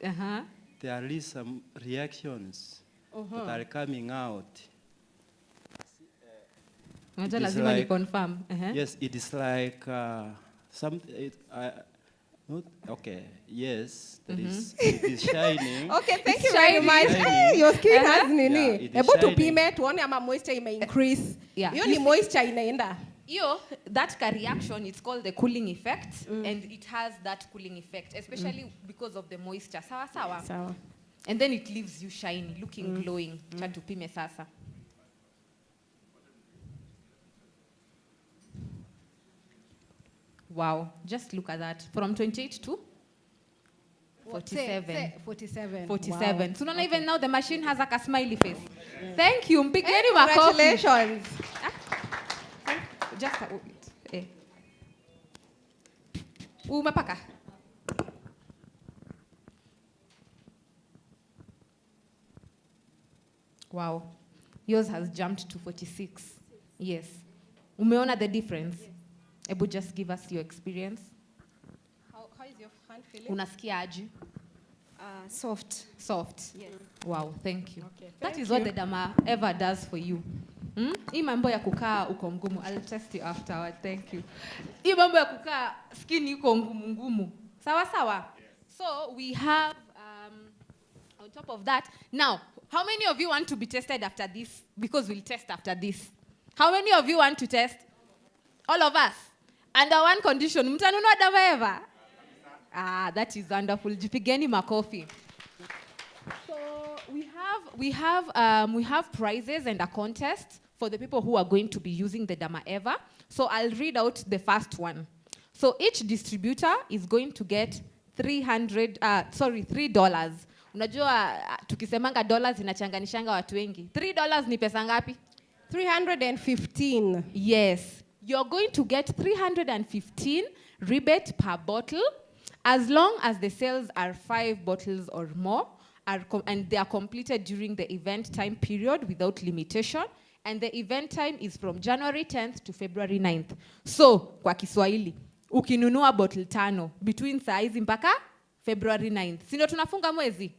there is some reactions that are coming out. Unajua It is lazima ni like- confirm. Yes, it is like okay. Yes, it is shining. Okay, thank It's you very shiny. much. Shiny. Your skin Uh-huh. has nini. Yeah, it is Hebu shiny. tupime tuone ama moisture ime increase. Yeah. Hiyo You ni moisture inaenda. That reaction, it's called the cooling effect, and it has that cooling effect, especially because of the moisture. Sawa sawa. Sawa. And then it leaves you shiny, looking glowing. Cha tupime sasa. Wow, just look at that. From 28 to 47. 47. 47. Wow. So not even now the machine has like a smiley face. Thank you. Mpigeni makofi. Congratulations. Just umepaka. Wow. Yours has jumped to 46. Yes. Umeona the difference? Ebu just give us your experience. How is your hand feeling? Unasikia aje? Soft. Soft. Yes. Wow, thank you. Okay, That thank is what you. the Dama ever does for you. Hii mambo ya kukaa uko ngumu. I'll test you afterward. Thank you. Hii mambo ya kukaa skin iko ngumu ngumu. Sawa sawa. So we have on top of that. Now, how many of you want to be tested after this? Because we'll test after this. How many of you want to test? All of us. Under one condition. Mtanunua dawa ever? That is wonderful. Jipigeni makofi. So we have prizes and a contest for the people who are going to be using the Dama Eva. So I'll read out the first one. So each distributor is going to get $3. Unajua tukisemanga dollars inachanganishanga watu wengi. $3 ni pesa ngapi? 315. Yes. You're going to get 315 rebate per bottle. As long as the sales are 5 bottles or more, and they are completed during the event time period without limitation, and the event time is from January 10th to February 9th. So, kwa Kiswahili, ukinunua bottle 5 between saa hizi mpaka February 9th. Si ndio tunafunga mwezi? Yes.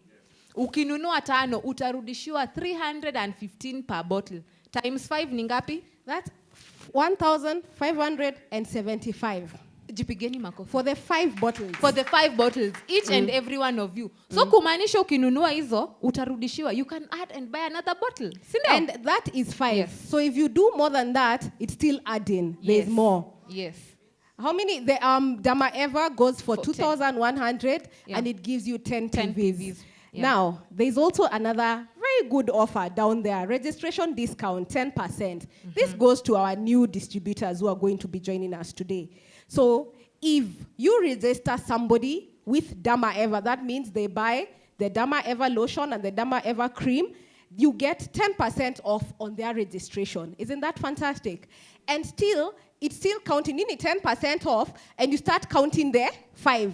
Ukinunua 5 utarudishiwa 315 per bottle. Times 5 ni ngapi? That's 1,575. Jipigeni makofi. For the 5 bottles. For the 5 bottles, each and every one of you. So kumaanisha ukinunua hizo utarudishiwa. You can add and buy another bottle. Sindio? And that is 5. Yes. So if you do more than that, it's still adding. There's more. Yes. How many? The Dama Eva goes for 2,100 Yeah. and it gives you 10 10 PVs. PVs. Yeah. Now, there's also another very good offer down there. Registration discount, 10%. This goes to our new distributors who are going to be joining us today. So if you register somebody with Dama Eva, that means they buy the Dama Eva lotion and the Dama Eva cream, you get 10% off on their registration. Isn't that fantastic? And still, it's still counting in 10% off, and you start counting the 5.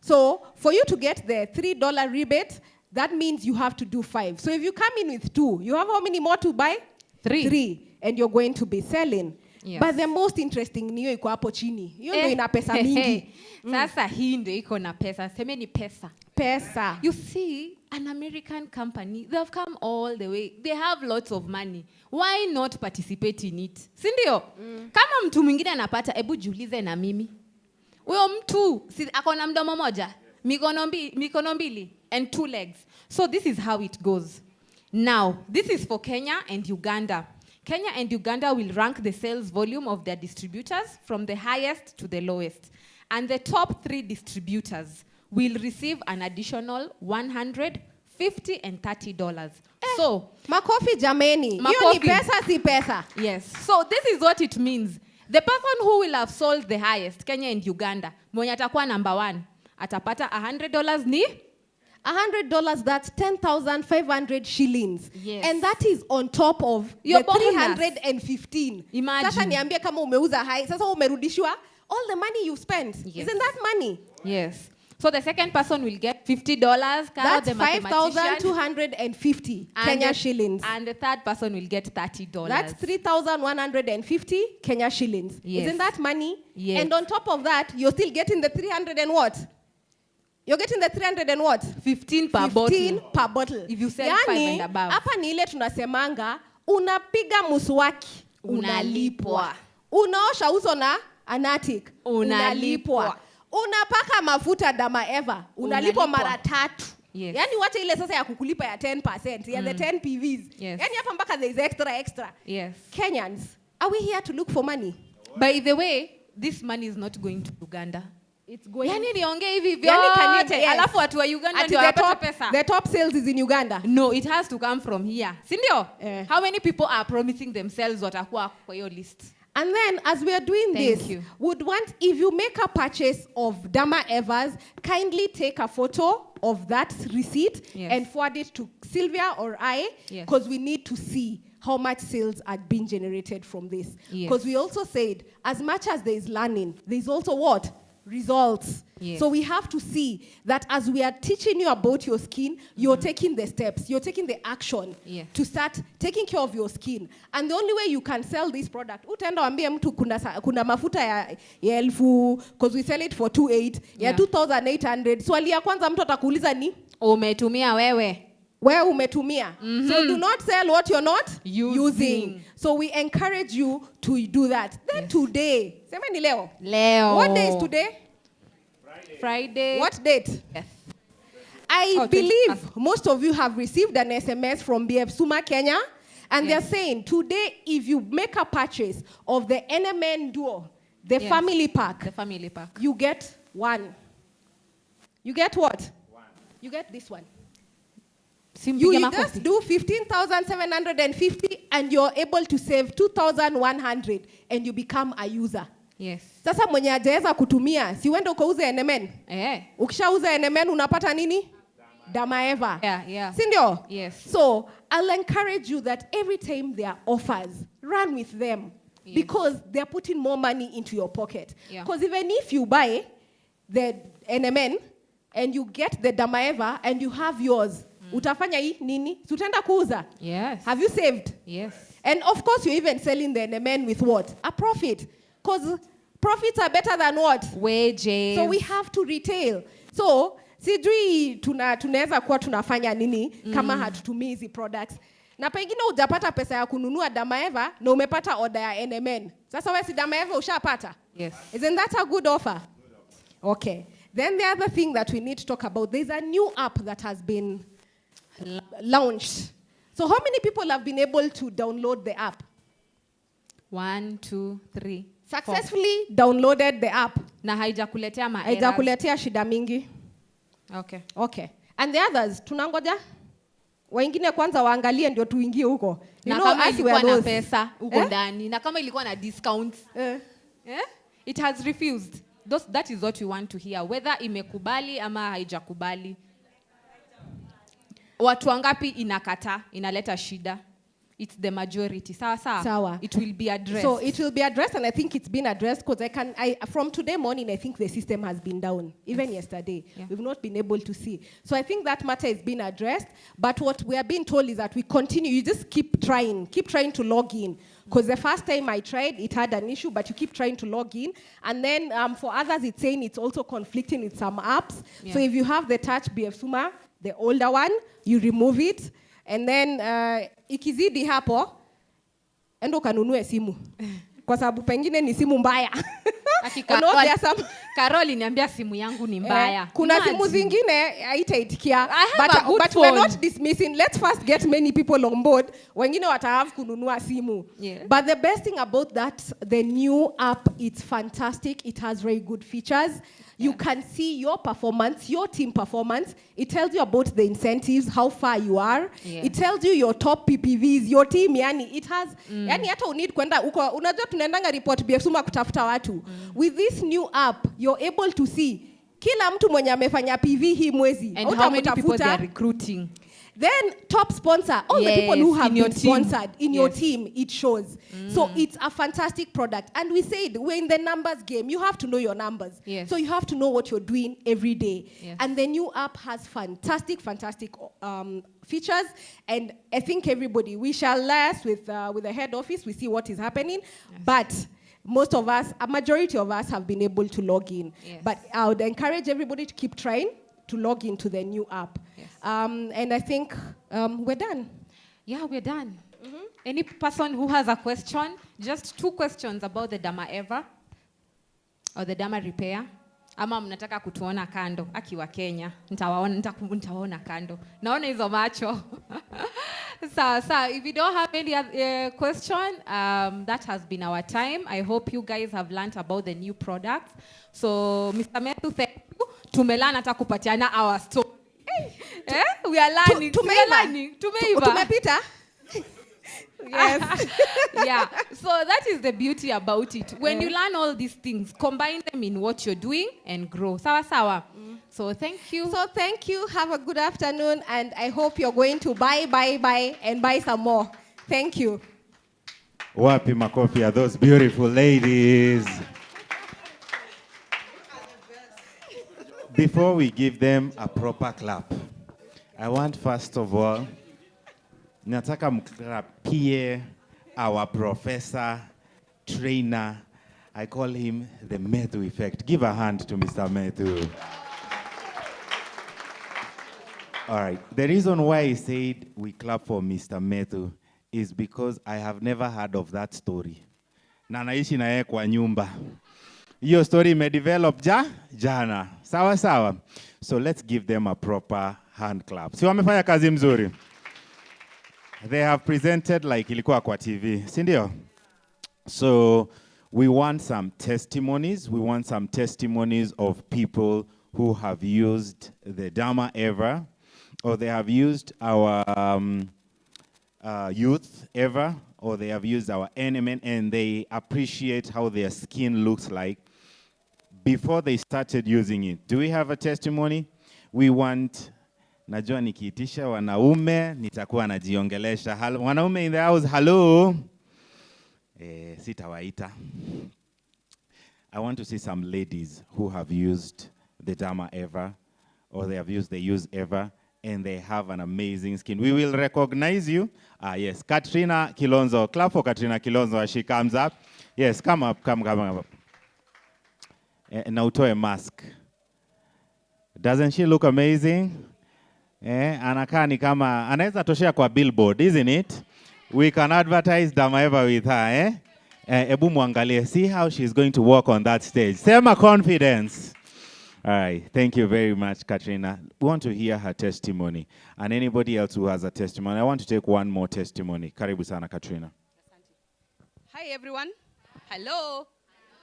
So for you to get the $3 rebate, that means you have to do 5. So if you come in with 2, you have how many more to buy? 3. 3. And you're going to be selling. Yes. But the most interesting niyo iko hapo chini. Hiyo ndio ina pesa mingi. Sasa hii ndio iko na pesa. Semeni pesa. Pesa. You see, an American company, they've come all the way. They have lots of money. Why not participate in it? Sindio? Kama mtu mwingine anapata, ebu jiulize na mimi. Huyo mtu, ako na mdomo moja, mikono mbili, and 2 legs. So this is how it goes. Now, this is for Kenya and Uganda. Kenya and Uganda will rank the sales volume of their distributors from the highest to the lowest. And the top 3 distributors will receive an additional $100, $50, and $30. So, Makofi jameni. Hiyo ni Makofi. pesa si pesa. yes. So this is what it means. The person who will have sold the highest, Kenya and Uganda, mwenye atakuwa number 1, atapata $100 ni? $100, that's 10,500 shillings. Yes. And that is on top of Your the bonus. 315. Imagine. Sasa niambie kama umeuza high, sasa umerudishwa all the money you spent. Yes. Isn't that money? Yes. So the second person will get $50. That's the mathematician. 5,250 And Kenya the- shillings. And the third person will get $30. That's 3,150 Kenya shillings. Yes. Isn't that money? Yes. And on top of that, you're still getting the 300 and what? You're getting the 300 and what? 15 per 15 bottle. per bottle. If you sell 5 and above. Hapa ni ile tunasemanga, unapiga muswaki, unalipwa. Unaosha uso na anatic, Unalipwa. Unapaka mafuta Dama Eva, unalipwa mara 3. Yes. Yani wacha ile sasa ya kukulipa ya 10%, ya the 10 PVs. Yes. Yani hapa mpaka there is extra. Yes. Kenyans, are we here to look for money? By the way, this money is not going to Uganda. It's going. Yani niongee hivi Yani can you- vyote, yes. alafu watu wa Uganda Ati ndio wapate pesa. the top sales is in Uganda. No, it has to come from here. Sindio? Eh. How many people are promising themselves watakuwa kwa hiyo list? And then, as we are doing Thank this, you. would want, if you make a purchase of Dama Evas, kindly take a photo of that receipt Yes. and forward it to Sylvia or I, Yes. because we need to see how much sales are being generated from this. Yes. Because we also said, as much as there is learning, there is also what? Results. Yes. So we have to see that as we are teaching you about your skin, you're taking the steps, you're taking the action Yes. to start taking care of your skin. And the only way you can sell this product, utaenda wambie mtu kuna mafuta ya elfu, because we sell it for 2,800, ya Yeah. 2,800. Swali ya kwanza mtu atakuuliza ni, Umetumia wewe. where umetumia. So do not sell what you're not Using. So we encourage you to do that. Then today, sema ni leo. Leo. What day is today? Friday. What date? Yes. I Oh, believe 21st. most of you have received an SMS from BF Suma Kenya, and Yes. they're saying today, if you make a purchase of the NMN Duo, the Yes. family pack, The family pack. you get one. You get what? One. You get this one. You just do 15,750 and you're able to save 2,100 and you become a user. Yes. Sasa mwenye hajaweza kutumia, si uende ukauze NMN. Ukishauza NMN unapata nini? Dama Eva. Yeah. Si ndio? Yes. So, I'll encourage you that every time there are offers, run with them. Yes. Because they're putting more money into your pocket. Yeah. Because even if you buy the NMN and you get the Damaeva and you have yours, utafanya hii nini? Utaenda kuuza? Yes. Have you saved? Yes. And of course, you're even selling the NMN with what? A profit. Because profits are better than what? Wages. So we have to retail. So, sijui tunaweza kuwa tunafanya nini kama hatutumii hizi products. Na pengine hujapata pesa ya kununua Damaeva na umepata order ya NMN. Sasa wewe si Damaeva ushapata? Yes. Isn't that a good offer? Okay. Then the other thing that we need to talk about, there's a new app that has been launched. So how many people have been able to download the app? 1, 2, 3. Successfully downloaded the app. Na haijakuletea ma errors. Haijakuletea shida mingi. Okay. Okay. And the others, tunangoja? Wengine kwanza waangalie ndio tuingie huko. Na kama ilikuwa na pesa huko ndani. Na kama ilikuwa na discounts. It has refused. That is what we want to hear. Whether imekubali ama haijakubali. Watu wangapi inakata, inaleta shida. It's the majority. Sawa. It will be addressed. So it will be addressed, and I think it's been addressed because from today morning, I think the system has been down. Even yesterday, we've not been able to see. So I think that matter is being addressed. But what we are being told is that we continue. You just keep trying to log in. Because the first time I tried, it had an issue, but you keep trying to log in. And then for others, it's saying it's also conflicting with some apps. Yeah. So if you have the Touch BF Suma, the older one, you remove it. And then ikizidi hapo endo kanunue simu kwa sababu pengine ni simu mbaya. Karoli niambia simu yangu ni mbaya. Kuna simu zingine haitaitikia, but we're not dismissing. Let's first get many people on board. Wengine watahave kununua simu. Yeah. But the best thing about that, the new app, it's fantastic. It has very good features. You can see your performance, your team performance. It tells you about the incentives, how far you are. Yeah. It tells you your top PPVs, your team, yani. It has, yani hata unid kwenda uko, unajua tunaendanga report BF Suma kutafuta watu. With this new app, you're able to see kila mtu mwenye amefanya PV hii mwezi. And how many people they are recruiting. Then top sponsor, all the people who have been sponsored in your team, it shows. So it's a fantastic product. And we said, we're in the numbers game. You have to know your numbers. Yes. So you have to know what you're doing every day. Yes. And the new app has fantastic features. And I think everybody, we shall liaise with the head office. We see what is happening. Yes. But most of us, a majority of us have been able to log in. Yes. But I would encourage everybody to keep trying to log into the new app. Yes. And I think we're done. Yeah, we're done. Any person who has a question, just 2 questions about the Damaeva or the Dama repair. Ama mnataka kutuona kando, akiwa Kenya. Nitawaona kando. Naona hizo macho. So if you don't have any question, that has been our time. I hope you guys have learned about the new products. So, Mr. Methu, thank you. Tumelana hata kupatiana our story. We are learning. Tumepita. Yes. Yeah. So that is the beauty about it. When you learn all these things, combine them in what you're doing and grow. Sawa. So thank you. So thank you. Have a good afternoon, and I hope you're going to buy, and buy some more. Thank you. Wapi makofi are those beautiful ladies. Before we give them a proper clap, I want first of all, nataka mklapie our professor, trainer. I call him the Methu effect. Give a hand to Mr. Methu. All right. The reason why I said we clap for Mr. Methu is because I have never heard of that story. Na naishi na yeye kwa nyumba. Hiyo story imedevelop jana. Sawa. So let's give them a proper hand clap. Si wamefanya kazi mzuri. They have presented like ilikuwa kwa TV. Si ndio? So we want some testimonies. We want some testimonies of people who have used the Damaeva, or they have used our youth ever, or they have used our NMN, and they appreciate how their skin looks like before they started using it. Do we have a testimony? We want, najua nikiitisha wanaume, nitakuwa najiongelesha. Wanaume in the house, hello. Sitawaita. I want to see some ladies who have used the Dama Eva, or they have used the Use Eva, and they have an amazing skin. We will recognize you. Yes, Katrina Kilonzo. Clap for Katrina Kilonzo as she comes up. Yes, come up, come up. Na utoe mask. Doesn't she look amazing? Anakaa ni kama, anaweza toshea kwa billboard, isn't it? We can advertise Dama Eva with her, Ebu muangalie, see how she's going to walk on that stage. Sema confidence. All right, thank you very much, Katrina. We want to hear her testimony. And anybody else who has a testimony, I want to take one more testimony. Karibu sana, Katrina. Hi, everyone. Hello.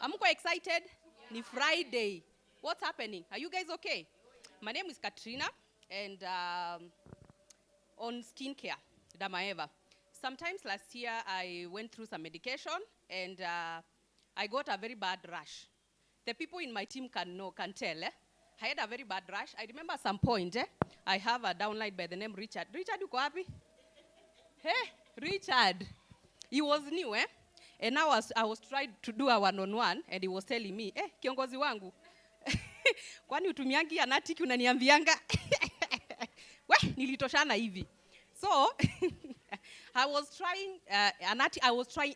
I'm quite excited. Ni Friday. What's happening? Are you guys okay? My name is Katrina, and on skincare, Dama Eva. Sometimes last year, I went through some medication, and I got a very bad rash. The people in my team can tell. I had a very bad rash. I remember at some point, I have a downline by the name Richard. Richard, uko wapi? Hey, Richard. He was new, And now I was trying to do a one-on-one, and he was telling me, kiongozi wangu, kwani utumiangi anatiki unaniambianga? Nilitoshana hivi. So, I was trying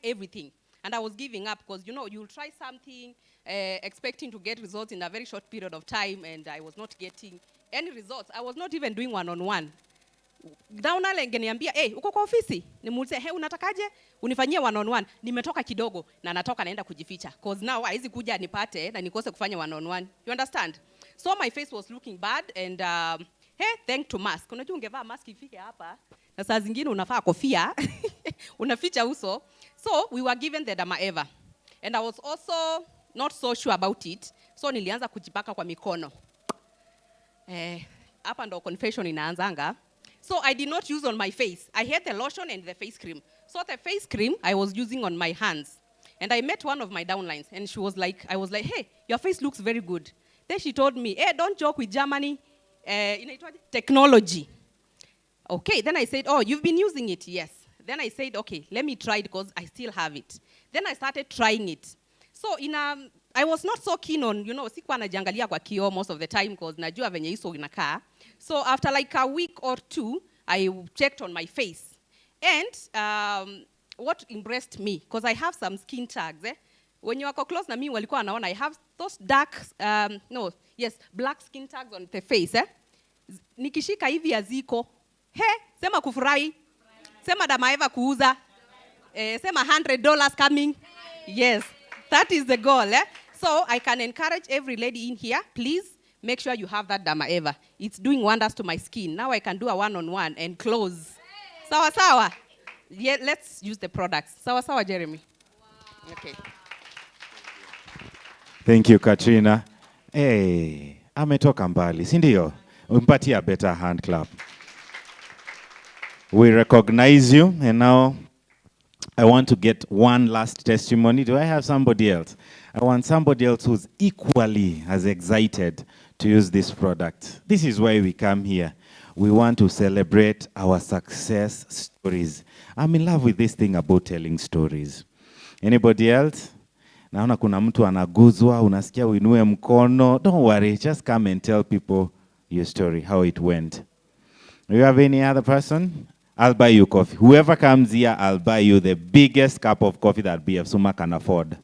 everything, and I was giving up because, you'll try something, expecting to get results in a very short period of time, and I was not getting any results. I was not even doing one-on-one. Dauna ngeniambia, uko kwa ofisi? Nimuulize, unatakaje? Unifanyie one-on-one. Nimetoka kidogo na natoka naenda kujificha. Because now haizi kuja nipate na nikose kufanya one-on-one. You understand? So my face was looking bad, and thanks to mask. Unajua ungevaa mask ifike hapa na saa zingine unafaa kofia unaficha uso. So we were given the Dama Eva, and I was also not so sure about it. So nilianza kujipaka kwa mikono. Hapa ndo confession inaanzanga. So I did not use on my face. I had the lotion and the face cream. So the face cream I was using on my hands. And I met one of my downlines, and I was like, hey, your face looks very good. Then she told me, don't joke with Germany technology. Okay, then I said, you've been using it? Yes. Then I said, okay, let me try it because I still have it. Then I started trying it. So I was not so keen on, sikuwa najiangalia kwa kioo most of the time because najua venye iso inakaa. So after like a week or two, I checked on my face. And what impressed me, because I have some skin tags. When you are close na me, walikuwa wanaona, I have those dark, black skin tags on the face. Nikishika hivi yaziko. Sema kufurahi. Sema Dama Eva kuuza. Sema $100 coming. Yes, that is the goal. So I can encourage every lady in here, please make sure you have that Dama Eva. It's doing wonders to my skin. Now I can do a one-on-one and close. Sawa sawa. Yeah, let's use the products. Sawa sawa, Jeremy. Wow. Okay. Thank you, Katrina. Hey, ametoka mbali, si ndio? Umpatie a better hand clap. We recognize you, and now I want to get one last testimony. Do I have somebody else? I want somebody else who's equally as excited to use this product. This is why we come here. We want to celebrate our success stories. I'm in love with this thing about telling stories. Anybody else? Naona kuna mtu anaguzwa, unasikia uinue mkono. Don't worry, just come and tell people your story, how it went. Do you have any other person? I'll buy you coffee. Whoever comes here, I'll buy you the biggest cup of coffee that BF Suma can afford.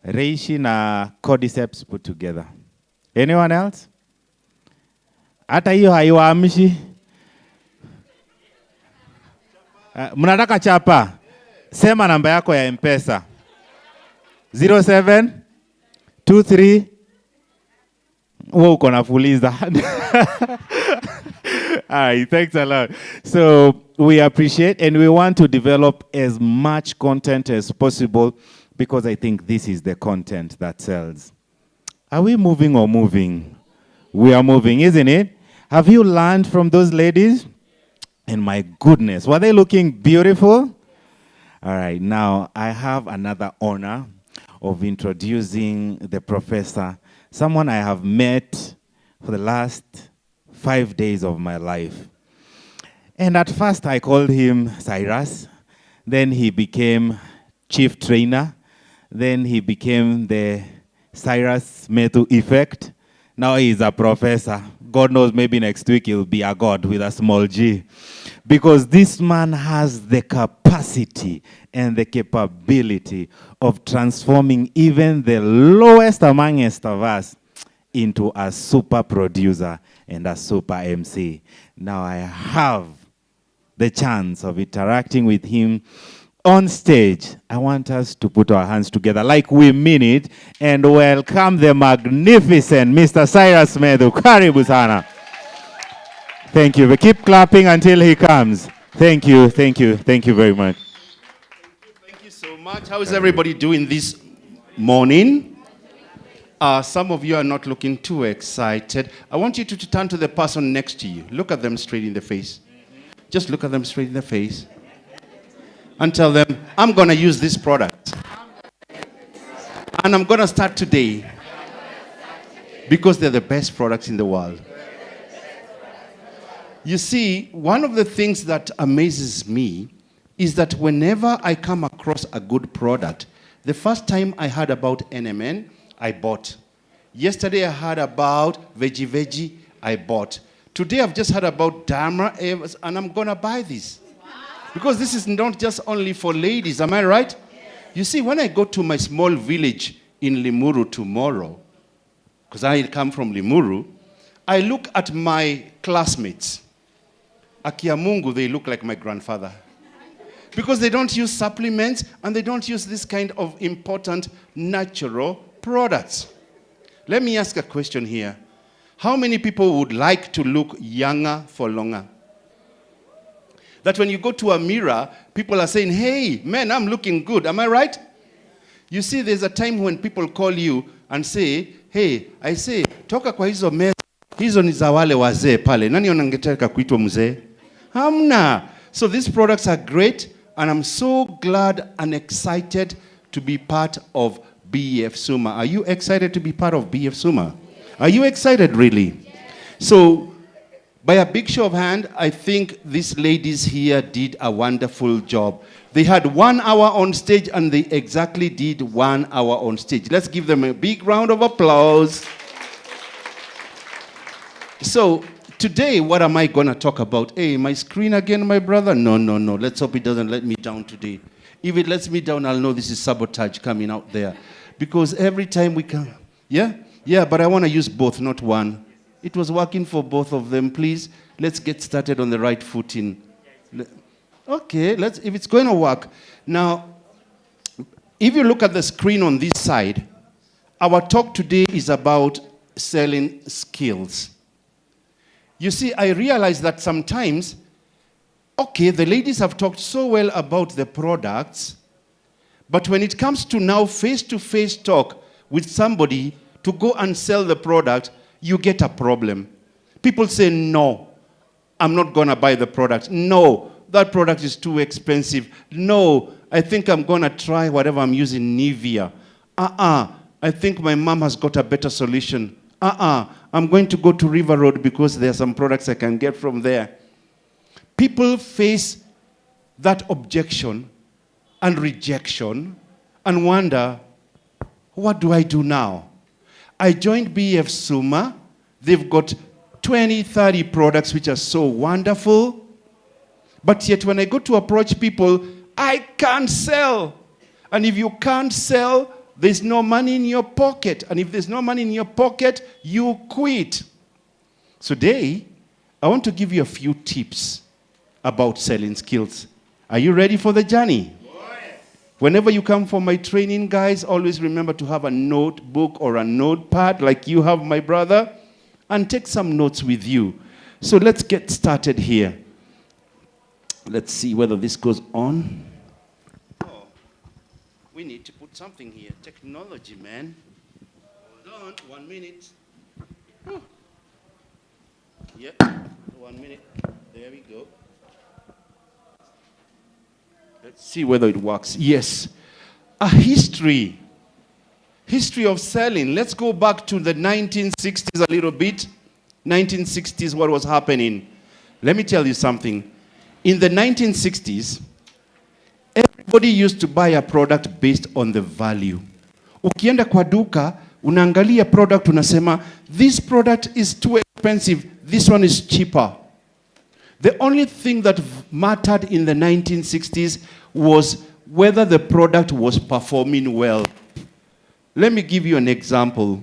Reishi na cordyceps put together. Anyone else? Hata hiyo haiwaamshi. Mnataka chapa? Sema namba yako ya M-Pesa. 0723 uko nafuliza. All right, thanks a lot. So we appreciate and we want to develop as much content as possible because I think this is the content that sells. Are we moving or moving? We are moving, isn't it? Have you learned from those ladies? And my goodness, were they looking beautiful? All right, now I have another honor of introducing the professor, someone I have met for the last 5 days of my life. And at first I called him Cyrus, then he became chief trainer, then he became the Cyrus Metu effect, Now he's a professor. God knows, maybe next week he'll be a god with a small g. Because this man has the capacity and the capability of transforming even the lowest amongst of us into a super producer and a super MC. Now I have the chance of interacting with him on stage. I want us to put our hands together like we mean it and welcome the magnificent Mr. Cyrus Medhu. Karibu sana. Thank you. We keep clapping until he comes. Thank you, thank you, thank you very much. Thank you so much. How is everybody doing this morning? Some of you are not looking too excited. I want you to turn to the person next to you. Look at them straight in the face. Just look at them straight in the face. And tell them, I'm going to use this product. And I'm going to start today. Because they're the best products in the world. You see, one of the things that amazes me is that whenever I come across a good product, the first time I heard about NMN, I bought. Yesterday I heard about Veggie, I bought. Today I've just heard about Dharma, and I'm going to buy this. Because this is not just only for ladies, am I right? You see, when I go to my small village in Limuru tomorrow, because I come from Limuru, I look at my classmates. Akia Mungu, they look like my grandfather. Because they don't use supplements and they don't use this kind of important natural products. Let me ask a question here. How many people would like to look younger for longer? That when you go to a mirror, people are saying, hey, man, I'm looking good. Am I right? You see, there's a time when people call you and say, hey, I say, toka kwa hizo meza, hizo ni za wale wazee pale. Nani wanangetaka kuitwa mzee? Hamna. So these products are great, and I'm so glad and excited to be part of BF Suma. Are you excited to be part of BF Suma? Are you excited, really? So, by a big show of hand, I think these ladies here did a wonderful job. They had 1 hour on stage, and they exactly did 1 hour on stage. Let's give them a big round of applause. So, today, what am I going to talk about? Hey, my screen again, my brother? No. Let's hope it doesn't let me down today. If it lets me down, I'll know this is sabotage coming out there. Because every time we come... Yeah, but I want to use both, not one. It was working for both of them. Please, let's get started on the right footing. Okay, if it's going to work. Now, if you look at the screen on this side, our talk today is about selling skills. You see, I realize that sometimes, okay, the ladies have talked so well about the products, but when it comes to now face-to-face talk with somebody to go and sell the product, you get a problem. People say, no, I'm not going to buy the product. No, that product is too expensive. No, I think I'm going to try whatever I'm using, Nivea. I think my mom has got a better solution. I'm going to go to River Road because there are some products I can get from there. People face that objection and rejection and wonder, what do I do now? I joined BF Suma. They've got 20, 30 products which are so wonderful. But yet when I go to approach people, I can't sell. And if you can't sell, there's no money in your pocket. And if there's no money in your pocket, you quit. So today, I want to give you a few tips about selling skills. Are you ready for the journey? Whenever you come for my training, guys, always remember to have a notebook or a notepad like you have, my brother, and take some notes with you. So let's get started here. Let's see whether this goes on. Oh, we need to put something here. Technology, man. Hold on, 1 minute. Oh. Yep, 1 minute. There we go. Let's see whether it works. Yes. A history of selling. Let's go back to the 1960s a little bit. 1960s, what was happening? Let me tell you something. In the 1960s, everybody used to buy a product based on the value. Ukienda kwa duka, Unaangalia product unasema, this product is too expensive, this one is cheaper. The only thing that mattered in the 1960s was whether the product was performing well. Let me give you an example.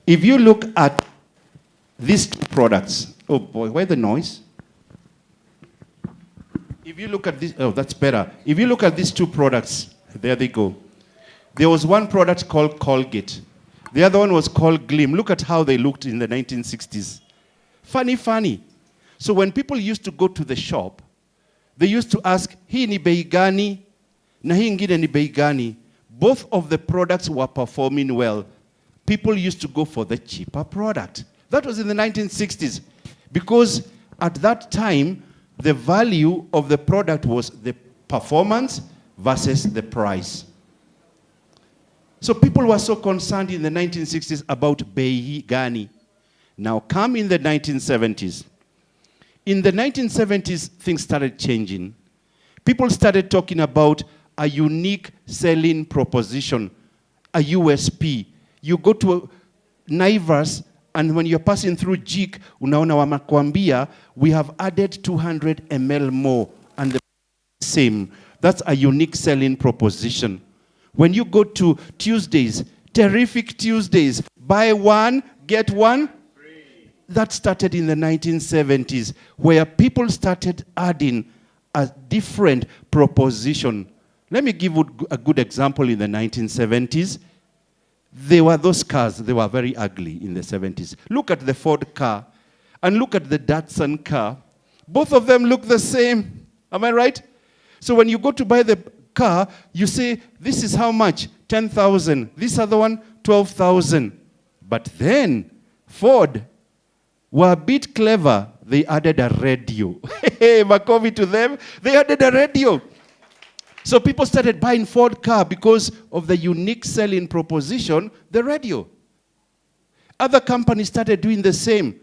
If you look at these two products, oh boy, why the noise? If you look at this, oh, that's better. If you look at these two products, there they go. There was one product called Colgate. The other one was called Glim. Look at how they looked in the 1960s. Funny, funny. So when people used to go to the shop, they used to ask, hii ni bei gani? Na hii ingine ni bei gani? Both of the products were performing well. People used to go for the cheaper product. That was in the 1960s. Because at that time, the value of the product was the performance versus the price. So people were so concerned in the 1960s about bei gani. Now come in the 1970s. In the 1970s, things started changing. People started talking about a unique selling proposition, a USP. You go to Naivas, and when you're passing through Jik, unaona wamakwambia, we have added 200 ml more, and the same. That's a unique selling proposition. When you go to Tuesdays, terrific Tuesdays, buy one, get one. That started in the 1970s, where people started adding a different proposition. Let me give you a good example in the 1970s. There were those cars, they were very ugly in the 70s. Look at the Ford car and look at the Datsun car. Both of them look the same. Am I right? So when you go to buy the car, you say, this is how much? 10,000. This other one, 12,000. But then, Ford were a bit clever. They added a radio. Hey, Makovi to them. They added a radio. So people started buying Ford car because of the unique selling proposition, the radio. Other companies started doing the same.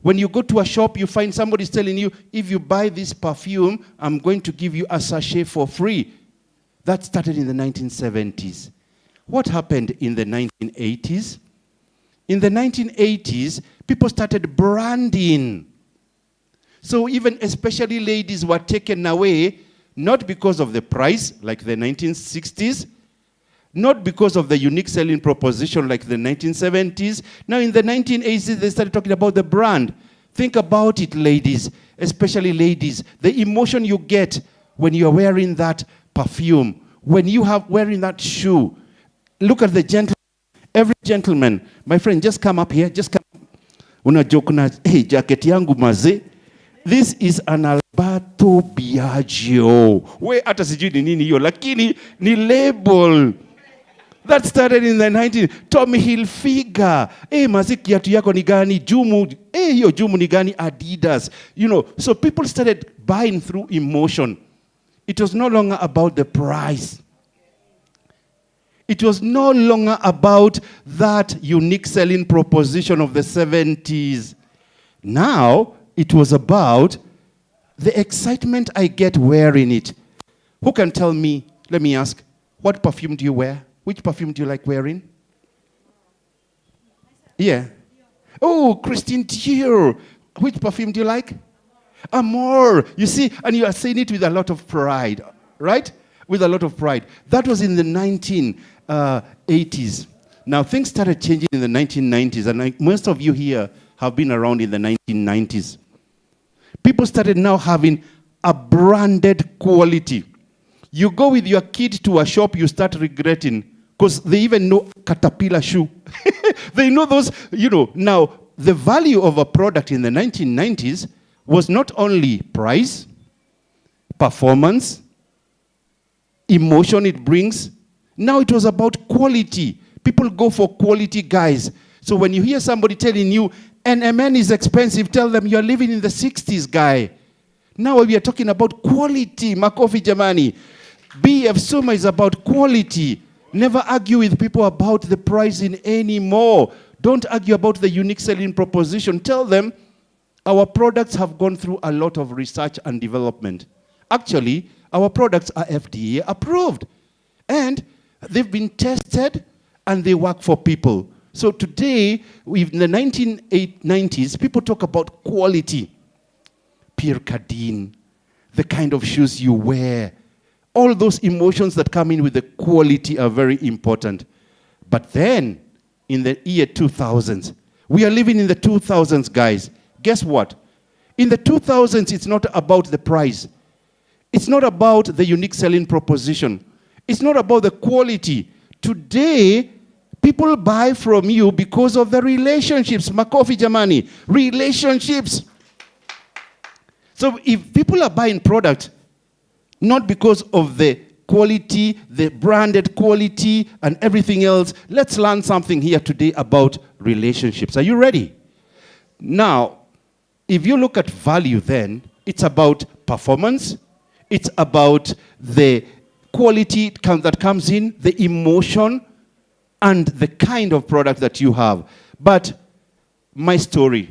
When you go to a shop, you find somebody telling you, if you buy this perfume, I'm going to give you a sachet for free. That started in the 1970s. What happened in the 1980s? In the 1980s, people started branding. So even especially ladies were taken away, not because of the price, like the 1960s, not because of the unique selling proposition like the 1970s. Now in the 1980s, they started talking about the brand. Think about it, ladies, especially ladies. The emotion you get when you're wearing that perfume, when you have wearing that shoe. Look at the gentleman. Every gentleman, my friend, just come up here. Just come. Una joke na, hey, jacket yangu maze. This is an Alberto Biagio. We hata sijui ni nini hiyo, lakini ni label. That started in the 19. Tommy Hilfiger. Hey, mazi kiatu yako ni gani? Jumu. Hey, hiyo Jumu ni gani? Adidas. You know, so people started buying through emotion. It was no longer about the price. It was no longer about that unique selling proposition of the 70s. Now, it was about the excitement I get wearing it. Who can tell me, let me ask, what perfume do you wear? Which perfume do you like wearing? Yeah. Oh, Christine Dior. Which perfume do you like? Amor. You see, and you are saying it with a lot of pride, right? With a lot of pride. That was in the 1980s. Now, things started changing in the 1990s, and most of you here have been around in the 1990s. People started now having a branded quality. You go with your kid to a shop, you start regretting, because they even know Caterpillar shoe. They know those, you know. Now, the value of a product in the 1990s was not only price, performance, emotion it brings. Now it was about quality. People go for quality guys. So when you hear somebody telling you, NMN is expensive, tell them you're living in the 60s, guy. Now we are talking about quality. Makofi Jamani. BF Suma is about quality. Never argue with people about the pricing anymore. Don't argue about the unique selling proposition. Tell them our products have gone through a lot of research and development. Actually, our products are FDA approved. And they've been tested and they work for people. So today, in the 1990s, people talk about quality. Pierre Cardin, the kind of shoes you wear. All those emotions that come in with the quality are very important. But then, in the year 2000s, we are living in the 2000s, guys. Guess what? In the 2000s, it's not about the price. It's not about the unique selling proposition. It's not about the quality. Today, people buy from you because of the relationships. Makofi jamani, relationships. So if people are buying product, not because of the quality, the branded quality, and everything else, let's learn something here today about relationships. Are you ready? Now, if you look at value then, it's about performance, it's about the quality that comes in, the emotion, and the kind of product that you have. But my story,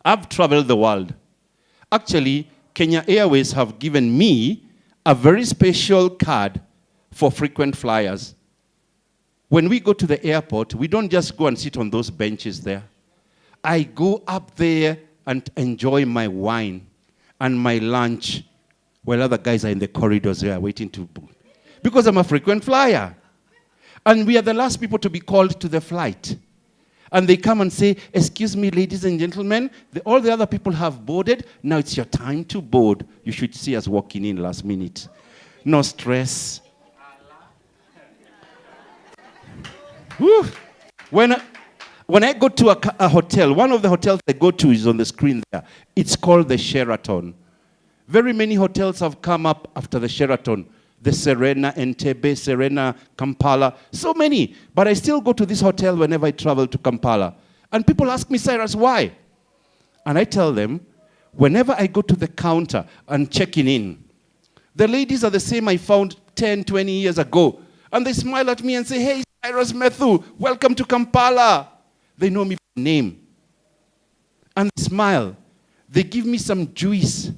I've traveled the world. Actually, Kenya Airways have given me a very special card for frequent flyers. When we go to the airport, we don't just go and sit on those benches there. I go up there and enjoy my wine and my lunch while other guys are in the corridors there waiting to book. Because I'm a frequent flyer. And we are the last people to be called to the flight. And they come and say, excuse me, ladies and gentlemen, all the other people have boarded. Now it's your time to board. You should see us walking in last minute. No stress. Whew. When I go to a hotel, one of the hotels I go to is on the screen there. It's called the Sheraton. Very many hotels have come up after the Sheraton. The Serena Entebbe, Serena Kampala, so many. But I still go to this hotel whenever I travel to Kampala. And people ask me, Cyrus, why? And I tell them, whenever I go to the counter and checking in, the ladies are the same I found 10, 20 years ago. And they smile at me and say, hey, Cyrus Methu, welcome to Kampala. They know me by name. And they smile. They give me some juice.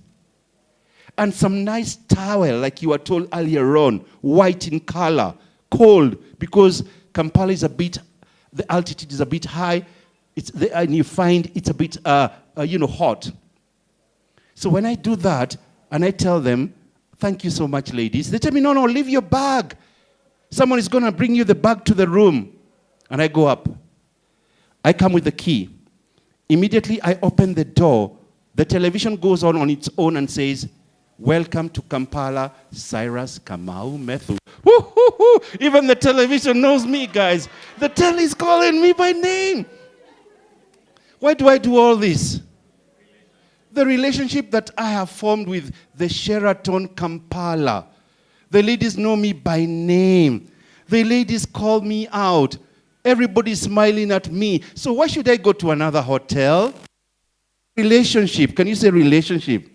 And some nice towel, like you were told earlier on, white in color, cold, because Kampala is a bit, the altitude is a bit high, and you find it's a bit, hot. So when I do that, and I tell them, thank you so much, ladies, they tell me, no, leave your bag. Someone is going to bring you the bag to the room. And I go up. I come with the key. Immediately, I open the door. The television goes on its own and says, welcome to Kampala, Cyrus Kamau Methu. Woo-hoo-hoo. Even the television knows me, guys. The telly is calling me by name. Why do I do all this? The relationship that I have formed with the Sheraton Kampala. The ladies know me by name. The ladies call me out. Everybody's smiling at me. So why should I go to another hotel? Relationship. Can you say relationship?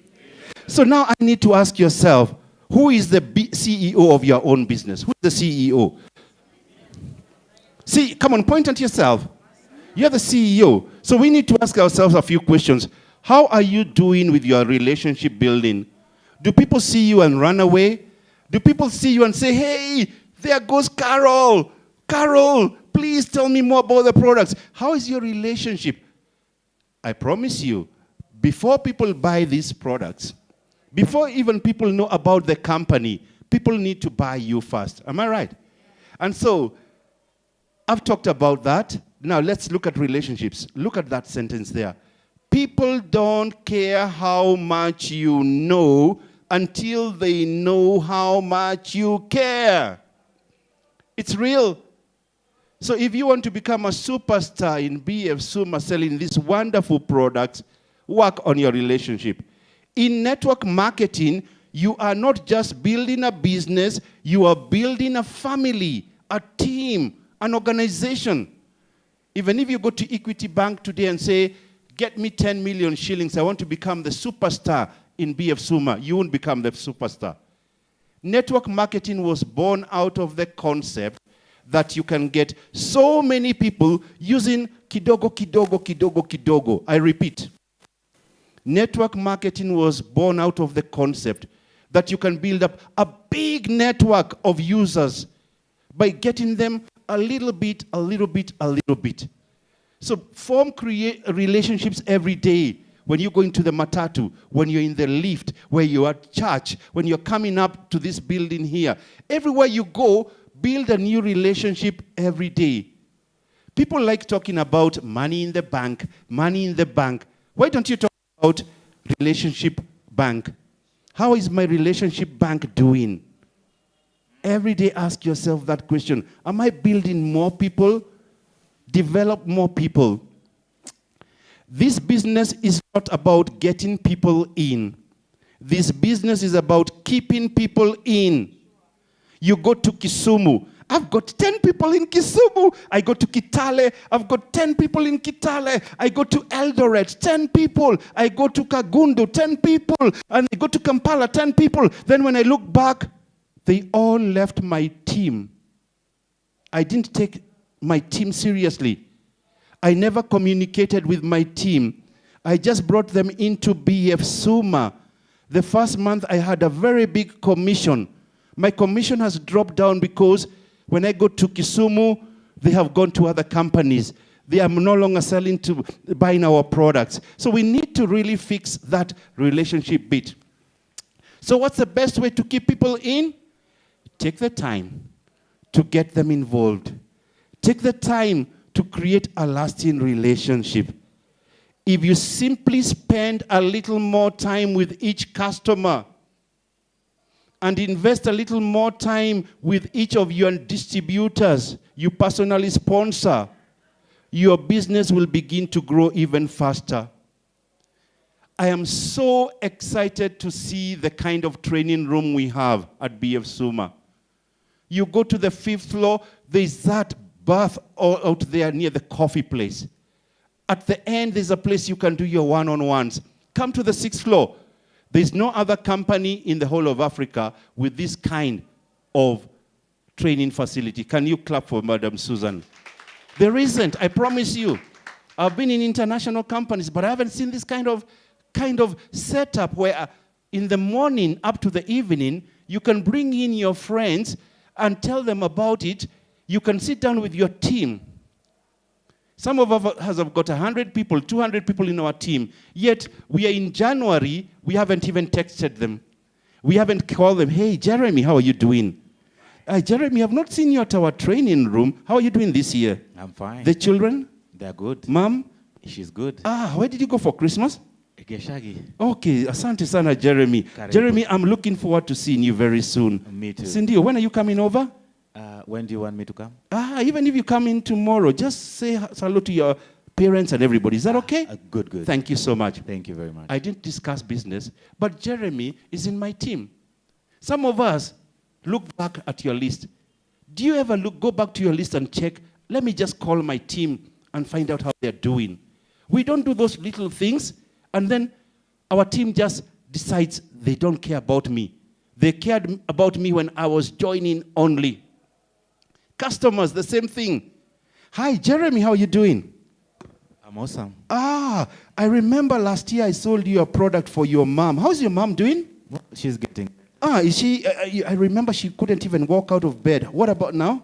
So now I need to ask yourself, who is the CEO of your own business? Who is the CEO? See, come on, point at yourself. You're the CEO. So we need to ask ourselves a few questions. How are you doing with your relationship building? Do people see you and run away? Do people see you and say, hey, there goes Carol. Carol, please tell me more about the products. How is your relationship? I promise you, before people buy these products, before even people know about the company, people need to buy you first. Am I right? And so, I've talked about that. Now, let's look at relationships. Look at that sentence there. People don't care how much you know until they know how much you care. It's real. So if you want to become a superstar in BF Suma selling these wonderful products, work on your relationship. In network marketing, you are not just building a business, you are building a family, a team, an organization. Even if you go to Equity Bank today and say, get me 10 million shillings, I want to become the superstar in BF Suma, you won't become the superstar. Network marketing was born out of the concept that you can get so many people using kidogo, kidogo, kidogo, kidogo. I repeat. Network marketing was born out of the concept that you can build up a big network of users by getting them a little bit, a little bit, a little bit. So create relationships every day. When you go into the matatu, when you're in the lift, where you're at church, when you're coming up to this building here. Everywhere you go, build a new relationship every day. People like talking about money in the bank, money in the bank. Why don't you talk about relationship bank? How is my relationship bank doing? Every day ask yourself that question. Am I building more people? Develop more people. This business is not about getting people in. This business is about keeping people in. You go to Kisumu. I've got 10 people in Kisumu. I go to Kitale. I've got 10 people in Kitale. I go to Eldoret, 10 people. I go to Kagundu, 10 people. And I go to Kampala, 10 people. Then when I look back, they all left my team. I didn't take my team seriously. I never communicated with my team. I just brought them into BF Suma. The first month I had a very big commission. My commission has dropped down because when I go to Kisumu, they have gone to other companies. They are no longer buying our products. So we need to really fix that relationship bit. So what's the best way to keep people in? Take the time to get them involved. Take the time to create a lasting relationship. If you simply spend a little more time with each customer and invest a little more time with each of your distributors you personally sponsor, your business will begin to grow even faster. I am so excited to see the kind of training room we have at BF Suma. You go to the 5th floor, there's that bath out there near the coffee place. At the end, there's a place you can do your one-on-ones. Come to the 6th floor. There's no other company in the whole of Africa with this kind of training facility. Can you clap for Madam Susan? There isn't, I promise you. I've been in international companies, but I haven't seen this kind of setup where in the morning up to the evening, you can bring in your friends and tell them about it. You can sit down with your team. Some of us have got 100 people, 200 people in our team. Yet, we are in January, we haven't even texted them. We haven't called them, hey, Jeremy, how are you doing? Jeremy, I've not seen you at our training room. How are you doing this year? I'm fine. The children? They're good. Mom? She's good. Where did you go for Christmas? Geshagi. Okay, asante sana, Jeremy. Karibu. Jeremy, I'm looking forward to seeing you very soon. Me too. Cindy, when are you coming over? When do you want me to come? Even if you come in tomorrow, just say hello to your parents and everybody. Is that okay? Good. Thank you so much. Thank you very much. I didn't discuss business, but Jeremy is in my team. Some of us look back at your list. Do you ever go back to your list and check, let me just call my team and find out how they're doing? We don't do those little things, and then our team just decides they don't care about me. They cared about me when I was joining only. Customers, the same thing. Hi, Jeremy, how are you doing? I'm awesome. I remember last year I sold you a product for your mom. How's your mom doing? She's getting... Is she? I remember she couldn't even walk out of bed. What about now?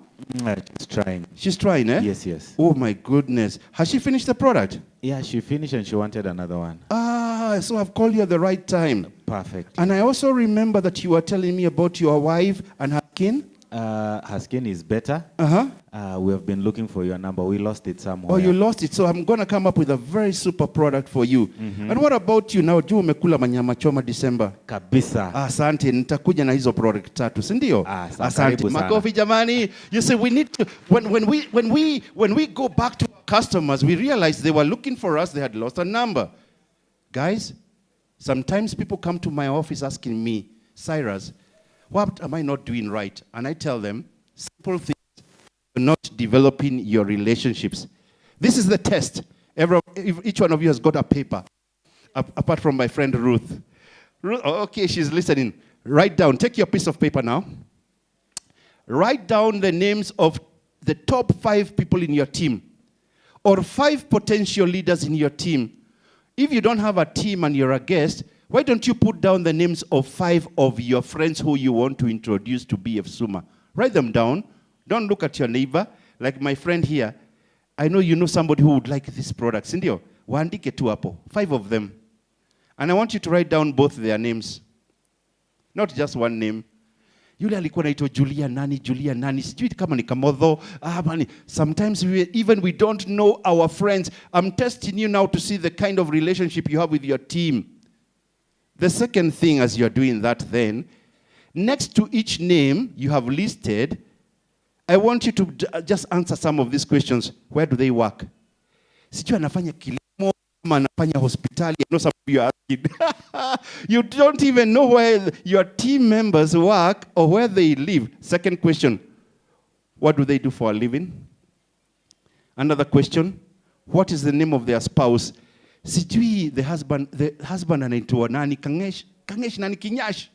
She's trying. She's trying, eh? Yes. Oh, my goodness. Has she finished the product? Yeah, she finished and she wanted another one. So I've called you at the right time. Perfect. And I also remember that you were telling me about your wife and her skin. Her skin is better. We have been looking for your number. We lost it somewhere. Oh, you lost it. So I'm going to come up with a very super product for you. And what about you now? Juu umekula manyama choma December. Kabisa. Asante, nitakuja na hizo product tatu, si ndio? Asante. Makofi jamani. You see, we need to, when we go back to customers, we realize they were looking for us, they had lost a number. Guys, sometimes people come to my office asking me, Cyrus, what am I not doing right? And I tell them, simple things. You're not developing your relationships. This is the test. Each one of you has got a paper, apart from my friend Ruth. Okay, she's listening. Write down. Take your piece of paper now. Write down the names of the top 5 people in your team, or 5 potential leaders in your team. If you don't have a team and you're a guest, why don't you put down the names of 5 of your friends who you want to introduce to BF Suma? Write them down. Don't look at your neighbor. Like my friend here, I know you know somebody who would like this product. Sindio, waandike tu hapo, 5 of them. And I want you to write down both their names. Not just one name. Yule alikuwa naitwa Julia nani, sijui kama ni Kamodho. Sometimes we don't know our friends. I'm testing you now to see the kind of relationship you have with your team. The second thing as you're doing that then, next to each name you have listed, I want you to just answer some of these questions. Where do they work? Sijui anafanya kilimo, ama anafanya hospitali. I know some of you are asking. You don't even know where your team members work or where they live. Second question, what do they do for a living? Another question, what is the name of their spouse? Sijui the husband anaitwa nani, Kangesh nani Kinyash.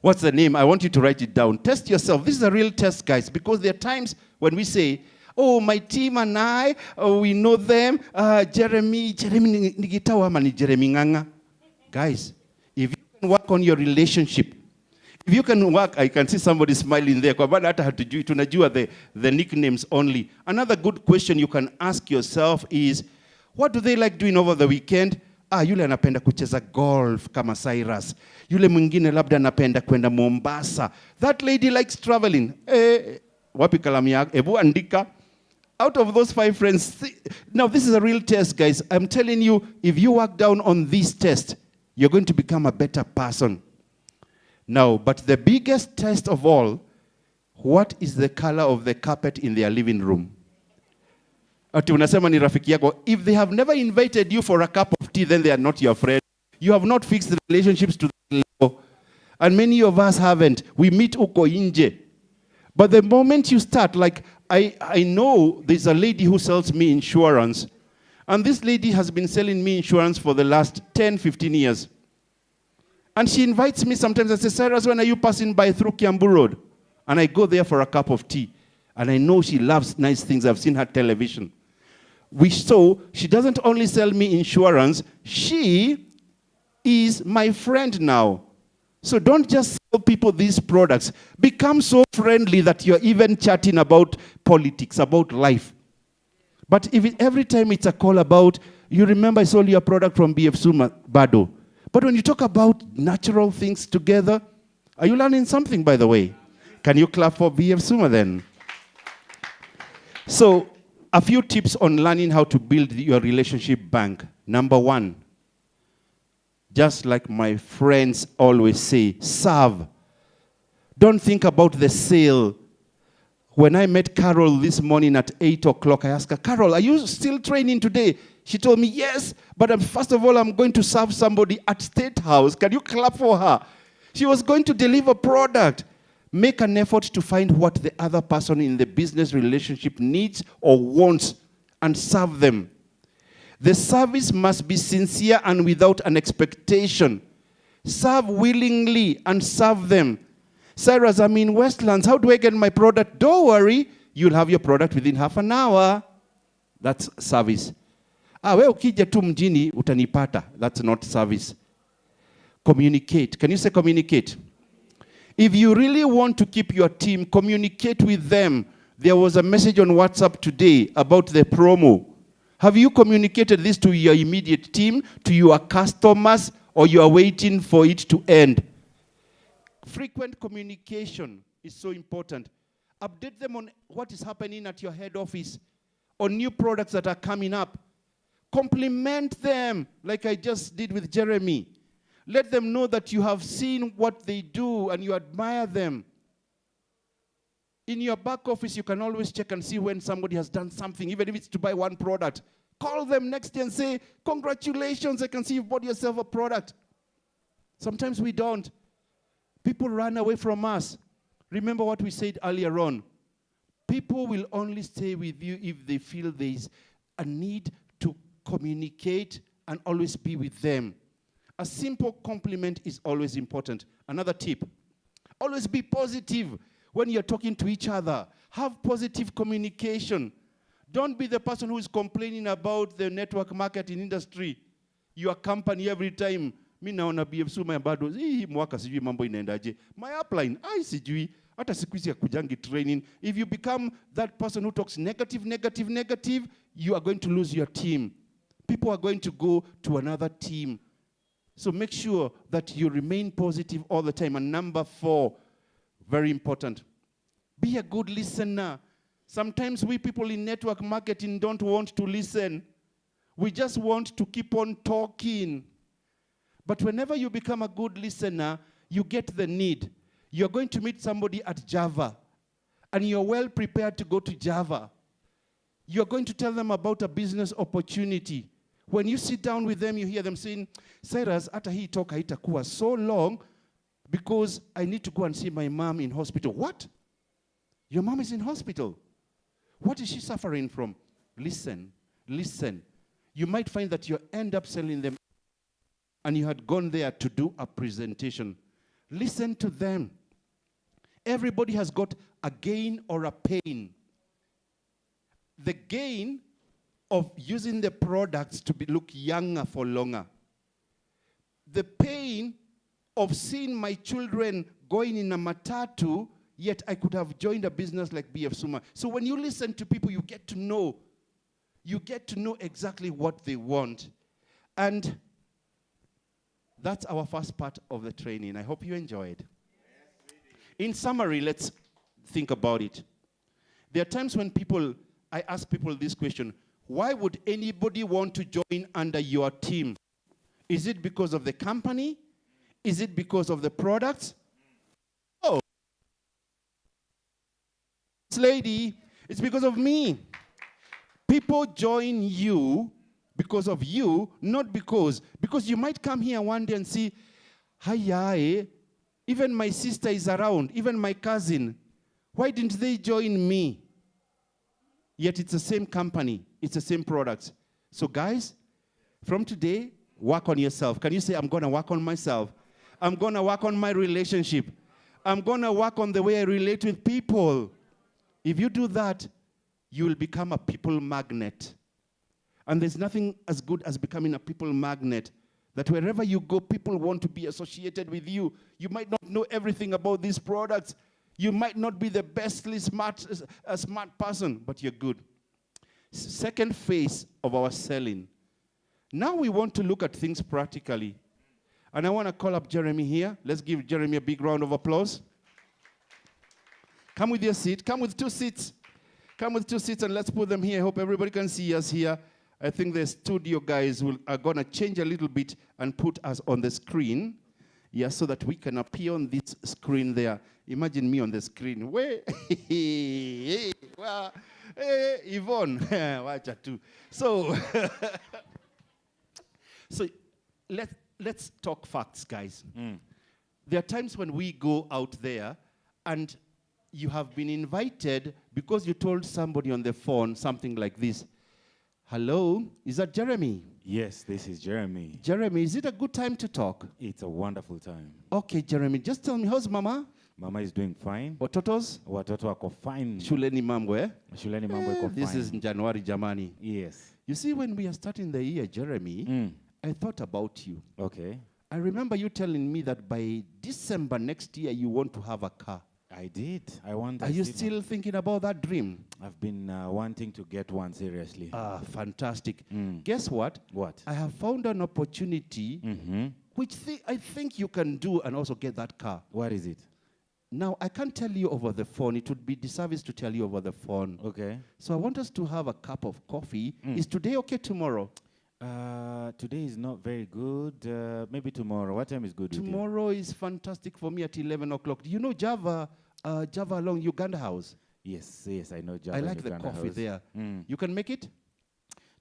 What's the name? I want you to write it down. Test yourself. This is a real test, guys, because there are times when we say, oh, my team and I, we know them. Jeremy Nigitawa ama ni Jeremy Nganga. Guys, if you can work on your relationship, if you can work, I can see somebody smiling there. Kwa maana hata hatujui, tunajua the nicknames only. Another good question you can ask yourself is, what do they like doing over the weekend? Yule anapenda kucheza golf kama Cyrus. Yule mwingine labda anapenda kwenda Mombasa. That lady likes traveling. Wapi kalamu yako? Ebu andika. Out of those 5 friends, now this is a real test, guys. I'm telling you, if you work down on this test, you're going to become a better person. Now, but the biggest test of all, what is the color of the carpet in their living room? Ati unasema ni rafiki yako. If they have never invited you for a cup of tea, then they are not your friend. You have not fixed the relationships to the level. And many of us haven't. We meet uko inje. But the moment you start, like I know there's a lady who sells me insurance. And this lady has been selling me insurance for the last 10, 15 years. And she invites me sometimes and says, Cyrus, when are you passing by through Kiambu Road? And I go there for a cup of tea. And I know she loves nice things. I've seen her television. So she doesn't only sell me insurance, she is my friend now. So don't just sell people these products. Become so friendly that you're even chatting about politics, about life. But if every time it's a call about, you remember I sold you a product from BF Suma, Bado. But when you talk about natural things together, are you learning something, by the way? Can you clap for BF Suma then? So, a few tips on learning how to build your relationship bank. Number 1, just like my friends always say, serve. Don't think about the sale. When I met Carol this morning at 8 o'clock, I asked her, Carol, are you still training today? She told me, yes, but first of all, I'm going to serve somebody at State House. Can you clap for her? She was going to deliver product. Make an effort to find what the other person in the business relationship needs or wants and serve them. The service must be sincere and without an expectation. Serve willingly and serve them. Cyrus, I'm in Westlands. How do I get my product? Don't worry. You'll have your product within half an hour. That's service. We ukija tu mjini utanipata. That's not service. Communicate. Can you say communicate? If you really want to keep your team, communicate with them. There was a message on WhatsApp today about the promo. Have you communicated this to your immediate team, to your customers, or you are waiting for it to end? Frequent communication is so important. Update them on what is happening at your head office, on new products that are coming up. Compliment them, like I just did with Jeremy. Let them know that you have seen what they do and you admire them. In your back office, you can always check and see when somebody has done something, even if it's to buy one product. Call them next day and say, congratulations, I can see you've bought yourself a product. Sometimes we don't. People run away from us. Remember what we said earlier on. People will only stay with you if they feel there is a need to communicate and always be with them. A simple compliment is always important. Another tip, always be positive when you're talking to each other. Have positive communication. Don't be the person who is complaining about the network marketing industry, your company every time. Mi naona BF Suma bado, mwaka sijui mambo inaendaje. My upline, sijui. Hata siku hizi hakujangi training. If you become that person who talks negative, you are going to lose your team. People are going to go to another team. So make sure that you remain positive all the time. And number 4, very important, be a good listener. Sometimes we people in network marketing don't want to listen. We just want to keep on talking. But whenever you become a good listener, you get the need. You're going to meet somebody at Java, and you're well prepared to go to Java. You're going to tell them about a business opportunity. When you sit down with them, you hear them saying, Cyrus, hata hii talk haitakuwa so long because I need to go and see my mom in hospital. What? Your mom is in hospital. What is she suffering from? Listen. You might find that you end up selling them, and you had gone there to do a presentation. Listen to them. Everybody has got a gain or a pain. The gain of using the products to look younger for longer. The pain of seeing my children going in a matatu, yet I could have joined a business like BF Suma. So when you listen to people, you get to know. You get to know exactly what they want. And that's our first part of the training. I hope you enjoyed. In summary, let's think about it. There are times when I ask people this question, why would anybody want to join under your team? Is it because of the company? Is it because of the products? Oh, this lady, it's because of me. People join you because of you, not because you might come here one day and see, hiya, even my sister is around, even my cousin. Why didn't they join me? Yet it's the same company, it's the same products. So guys, from today, work on yourself. Can you say, I'm going to work on myself? I'm going to work on my relationship. I'm going to work on the way I relate with people. If you do that, you will become a people magnet. And there's nothing as good as becoming a people magnet, that wherever you go, people want to be associated with you. You might not know everything about these products. You might not be the bestly smart person, but you're good. Second phase of our selling. Now we want to look at things practically. And I want to call up Jeremy here. Let's give Jeremy a big round of applause. Come with your seat. Come with 2 seats. Come with 2 seats and let's put them here. I hope everybody can see us here. I think the studio guys are going to change a little bit and put us on the screen. Yeah, so that we can appear on this screen there. Imagine me on the screen. Hey, Yvonne. Watch that too. So, let's talk facts, guys. There are times when we go out there and you have been invited because you told somebody on the phone something like this. Hello, is that Jeremy? Yes, this is Jeremy. Jeremy, is it a good time to talk? It's a wonderful time. Okay, Jeremy, just tell me, how's Mama? Mama is doing fine. Watotos? Watoto wako fine. Shuleni mambo, eh? Shuleni mambo iko fine. This is in January, Jamani. Yes. You see, when we are starting the year, Jeremy, I thought about you. Okay. I remember you telling me that by December next year, you want to have a car. I did. Are you still thinking about that dream? I've been wanting to get one seriously. Fantastic. Guess what? What? I have found an opportunity which I think you can do and also get that car. What is it? Now, I can't tell you over the phone. It would be disservice to tell you over the phone. Okay. So I want us to have a cup of coffee. Is today okay tomorrow? Today is not very good. Maybe tomorrow. What time is good? Tomorrow is fantastic for me at 11 o'clock. Do you know Java along Uganda House? Yes, I know Java. I like Uganda the coffee House. there. You can make it?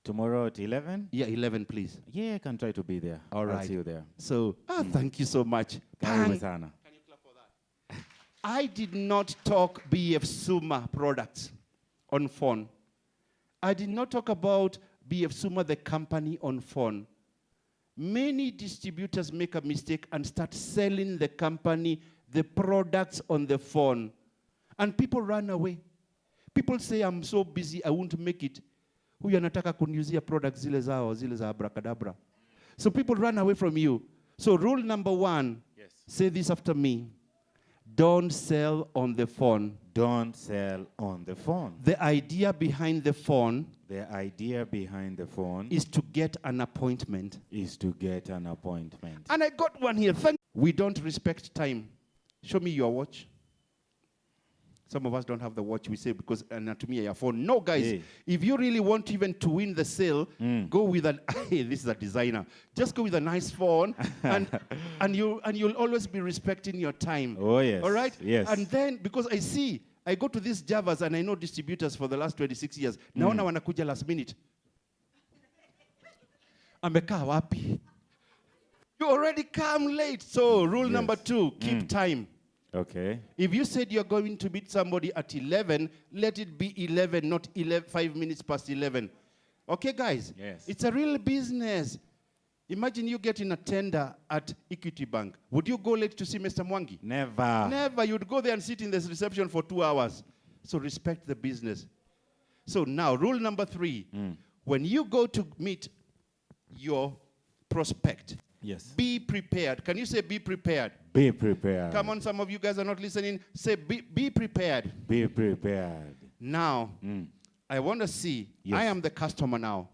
Tomorrow at 11? Yeah, 11, please. Yeah, I can try to be there. All right. I'll see you there. So, thank you so much. Karibu sana. Can you clap for that? I did not talk BF Suma products on phone. I did not talk about BF Suma, the company, on phone. Many distributors make a mistake and start selling the company, the products on the phone. And people run away. People say, I'm so busy, I won't make it. Huyu anataka kuniuzia products zile za abracadabra. So people run away from you. So rule number 1, say this after me. Don't sell on the phone. Don't sell on the phone. The idea behind the phone The idea behind the phone is to get an appointment. appointment. And I got one here. We don't respect time. Show me your watch. Some of us don't have the watch. We say because anatomy your phone. No, guys. Hey. If you really want even to win the sale, go with an. Hey, this is a designer. Just go with a nice phone, and you'll always be respecting your time. Oh yes. All right. Yes. And then because I go to these Javas and I know distributors for the last 26 years. Naona wanakuja last minute. Amekaa wapi? You already come late. So rule number 2, keep time. Okay. If you said you're going to meet somebody at 11, let it be 11, not 5 minutes past 11. Okay, guys? Yes. It's a real business. Imagine you getting a tender at Equity Bank. Would you go late to see Mr. Mwangi? Never. Never. You'd go there and sit in this reception for 2 hours. So respect the business. So now, rule number 3. When you go to meet your prospect, Yes. be prepared. Can you say be prepared? Be prepared. Come on, some of you guys are not listening. Say be prepared. Be prepared. Now, I want to see. Yes. I am the customer now.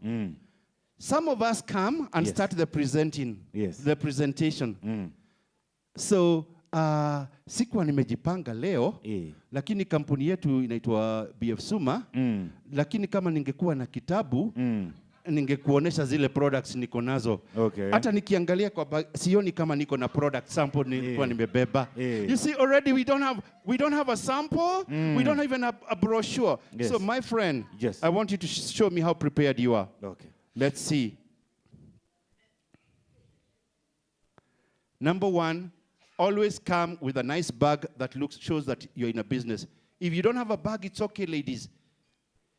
Some of us come and Yes. start the presenting. Yes. The presentation. So, sikuwa nimejipanga leo, lakini kampuni yetu inaitwa BF Suma, lakini kama ningekuwa na kitabu, ningekuonesha zile products niko nazo. Okay. Hata nikiangalia kwa sioni kama niko na product sample nilikuwa nimebeba. You see already we don't have a sample, we don't have even a brochure. Yes. So my friend, Yes. I want you to show me how prepared you are. Okay. Let's see. Number 1, always come with a nice bag that shows that you're in a business. If you don't have a bag, it's okay, ladies.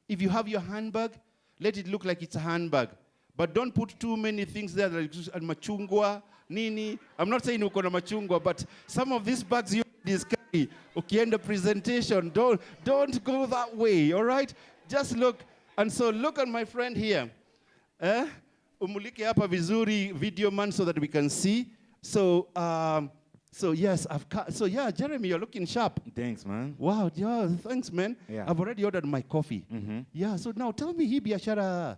If you have your handbag, let it look like it's a handbag. But don't put too many things there like machungwa, nini. I'm not saying uko na machungwa, but some of these bags you carry. Ukienda presentation, don't go that way, all right? Just look. And so look at my friend here. Umulike hapa vizuri, video man, so that we can see. So, yes, Jeremy, you're looking sharp. Thanks, man. Wow, yeah, thanks, man. Yeah. I've already ordered my coffee. Yeah, so now tell me, biashara.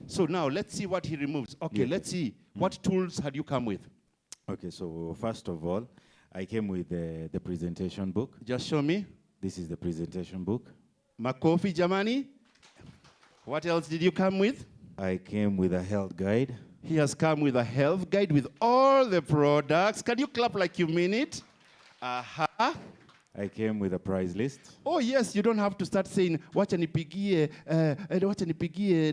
So now let's see what he removes. Okay, Yeah. let's see. What tools had you come with? Okay, so first of all, I came with the presentation book. Just show me. This is the presentation book. Makofi, jamani. What else did you come with? I came with a health guide. He has come with a health guide with all the products. Can you clap like you mean it? Aha. I came with a price list. Oh yes, you don't have to start saying wacha nipigie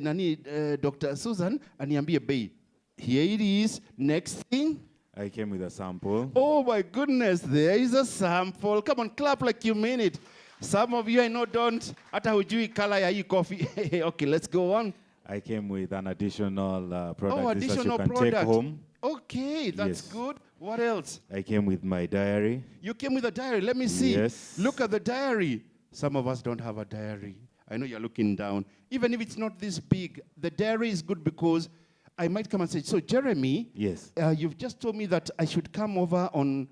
nani Dr. Susan aniambie bei. Here it is. Next thing. I came with a sample. Oh my goodness, there is a sample. Come on, clap like you mean it. Some of you I know don't. Hata hujui color ya hii coffee. Okay, let's go on. I came with an additional product Oh, that you additional can product. take home. Okay, that's Yes. good. What else? I came with my diary. You came with a diary. Let me see. Yes. Look at the diary. Some of us don't have a diary. I know you're looking down. Even if it's not this big, the diary is good because I might come and say, so Jeremy, Yes. You've just told me that I should come over on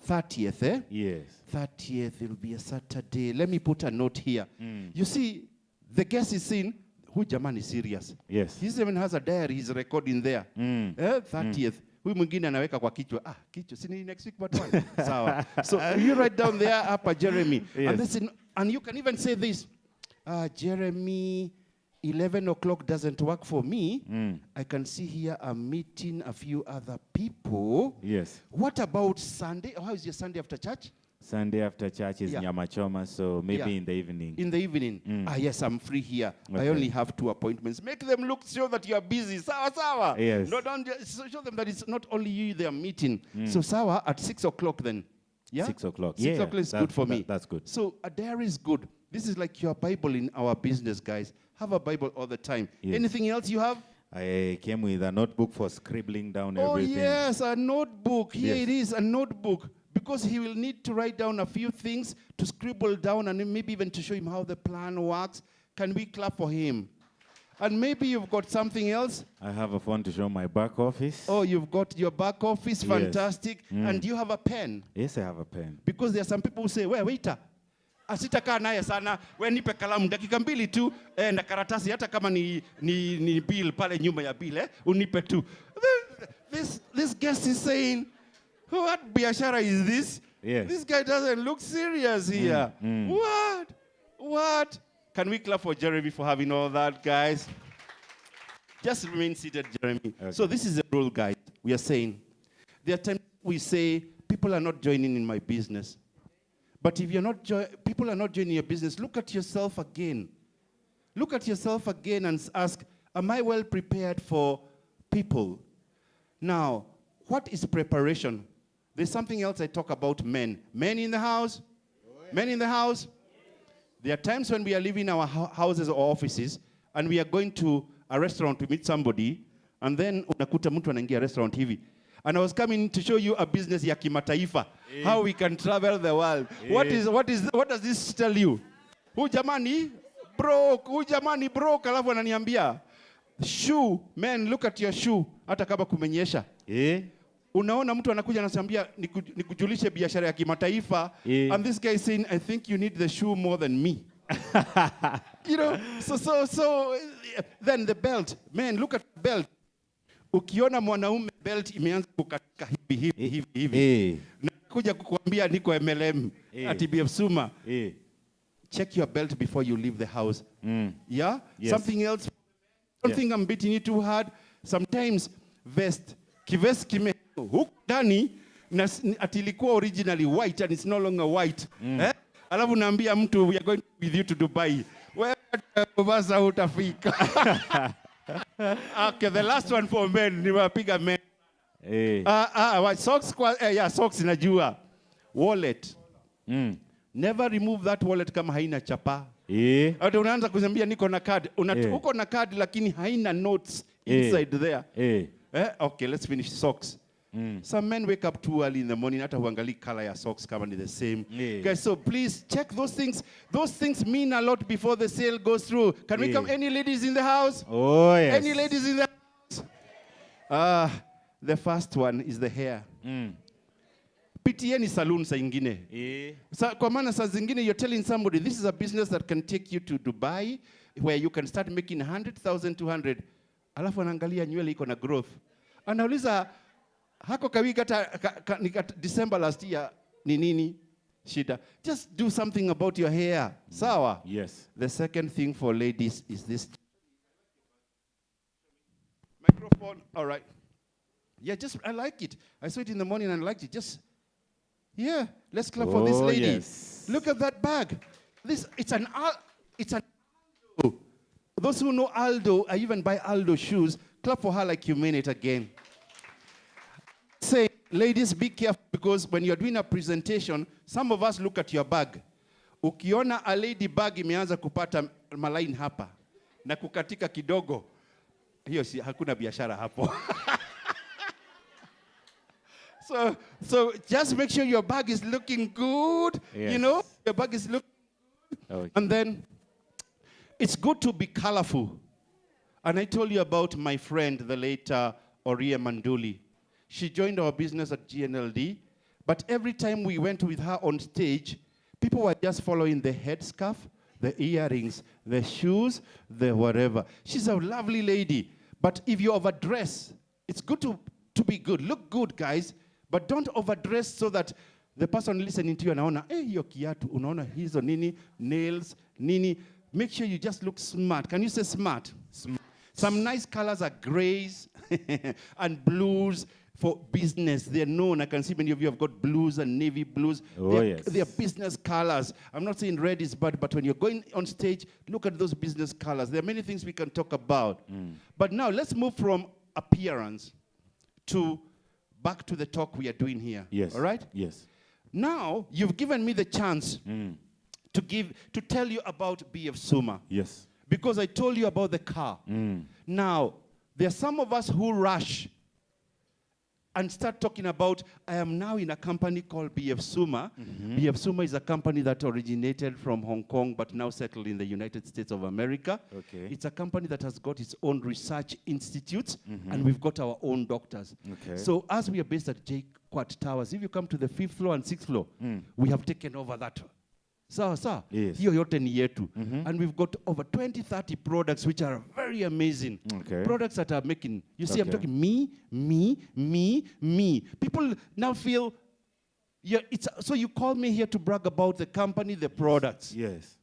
30th, eh? Yes. 30th, it'll be a Saturday. Let me put a note here. You see, the guest is saying, who Jaman is serious. Yes. He even has a diary, he's recording there. 30th. Huyu mwingine anaweka kwa kichwa. Kichwa, sini next week but one. Sawa. So you write down there, hapa Jeremy. Yes. And you can even say this. Jeremy, 11 o'clock doesn't work for me. I can see here I'm meeting a few other people. Yes. What about Sunday? How is your Sunday after church? Sunday after church is Yeah. nyama choma, so maybe Yeah. in the evening. In the evening. Yes, I'm free here. I Okay. only have 2 appointments. Make them show that you are busy. Sawa, sawa. Yes. No, don't show them that it's not only you they are meeting. So sawa, at 6 o'clock then. Yeah? 6 o'clock. 6 Yeah, o'clock is that- good for me. that's good. So a diary is good. This is like your Bible in our business, guys. Have a Bible all the time. Yes. Anything else you have? I came with a notebook for scribbling down Oh, everything. yes, a notebook. Here Yes. it is, a notebook. Because he will need to write down a few things to scribble down and maybe even to show him how the plan works. Can we clap for him? And maybe you've got something else. I have a phone to show my back office. Oh, you've got your back office. Yes. Fantastic. And do you have a pen? Yes, I have a pen. Because there are some people who say, waiter, asitakaa naye sana, we nipe kalamu dakika mbili tu na karatasi hata kama ni bill pale nyuma ya bill unipe tu. This guest is saying, what biashara is this? Yes. This guy doesn't look serious here. What? Can we clap for Jeremy for having all that, guys? Just remain seated, Jeremy. Okay. So this is the rule, guys. We are saying, there are times we say, people are not joining in my business. But if you're not people are not joining your business, look at yourself again. Look at yourself again and ask, am I well prepared for people? Now, what is preparation? There's something else I talk about men. Men in the house? Men in the house? There are times when we are leaving our houses or offices and we are going to a restaurant to meet somebody, and then unakuta mtu anaingia restaurant hivi. And I was coming to show you a business ya kimataifa, how we can travel the world. What does this tell you? Huyu jamani broke, alafu ananiambia shoe, man, look at your shoe, hata kama kumenyesha. Unaona mtu anakuja anasambia nikujulishe biashara ya kimataifa, and this guy is saying, I think you need the shoe more than me. You know, so then the belt, man, look at the belt. Ukiona mwanaume belt imeanza kukatika hivi. Nakuja kukuambia niko MLM at BF Suma. Check your belt before you leave the house. Yeah? Yes. Something else. Don't think I'm beating you too hard. Sometimes vest. Kivest kime huku ndani atilikuwa originally white and it's no longer white. Alafu naambia mtu we are going with you to Dubai. Wewe basa utafika. Okay, the last one for men, niwapiga men. Socks socks najua. Wallet. Never remove that wallet kama haina chapa. Hata unaanza kuzambia niko na card. Uko na card lakini haina notes inside there. Okay, let's finish socks. Some men wake up too early in the morning, hata huangalii color ya socks kama ni the same. Guys, so please check those things. Those things mean a lot before the sale goes through. Can we come? Any ladies in the house? Oh, yes. Any ladies in the house? The first one is the hair. PTN is saloon sa ingine. Kwa maana sa zingine you're telling somebody this is a business that can take you to Dubai where you can start making 100,000, 200. Alafu anaangalia nywele iko na growth. Anauliza hako kawiki hata December last year ni nini shida? Just do something about your hair. Sawa? Yes. The second thing for ladies is this. Microphone. All right. Yeah, I like it. I saw it in the morning and I liked it. Let's clap for this lady. Yes. Look at that bag. It's an Aldo. Those who know Aldo, I even buy Aldo shoes. Clap for her like you mean it again. Say, ladies, be careful because when you're doing a presentation, some of us look at your bag. Ukiona a lady bag imeanza kupata malaini hapa na kukatika kidogo, hiyo hakuna biashara hapo. So just make sure your bag is looking good. Yes. You know, your bag is looking good. Okay. And then it's good to be colorful. And I told you about my friend, the late Oria Manduli. She joined our business at GNLD, but every time we went with her on stage, people were just following the headscarf, the earrings, the shoes, the whatever. She's a lovely lady, but if you overdress, it's good to be good. Look good, guys, but don't overdress so that the person listening to you anaona, hiyo kiatu, unaona hizo nini, nails, nini. Make sure you just look smart. Can you say smart? Some nice colors are grays and blues for business. They're known. I can see many of you have got blues and navy blues. They're business colors. I'm not saying red is bad, but when you're going on stage, look at those business colors. There are many things we can talk about. But now let's move from appearance to back to the talk we are doing here. Yes. All right? Yes. Now, you've given me the chance to tell you about BF Suma. Yes. Because I told you about the car. Now, there are some of us who rush and start talking about, I am now in a company called BF Suma. BF Suma is a company that originated from Hong Kong but now settled in the United States of America. Okay. It's a company that has got its own research institutes, and we've got our own doctors. Okay. So as we are based at J Quat Towers, if you come to the 5th floor and 6th floor, we have taken over that. Sir, Yes. hiyo yote ni yetu. And we've got over 20, 30 products which are very amazing. Okay. Products that are making, you see, I'm Okay. talking me. People now feel, yeah, so you call me here to brag about the company, the products. Yes.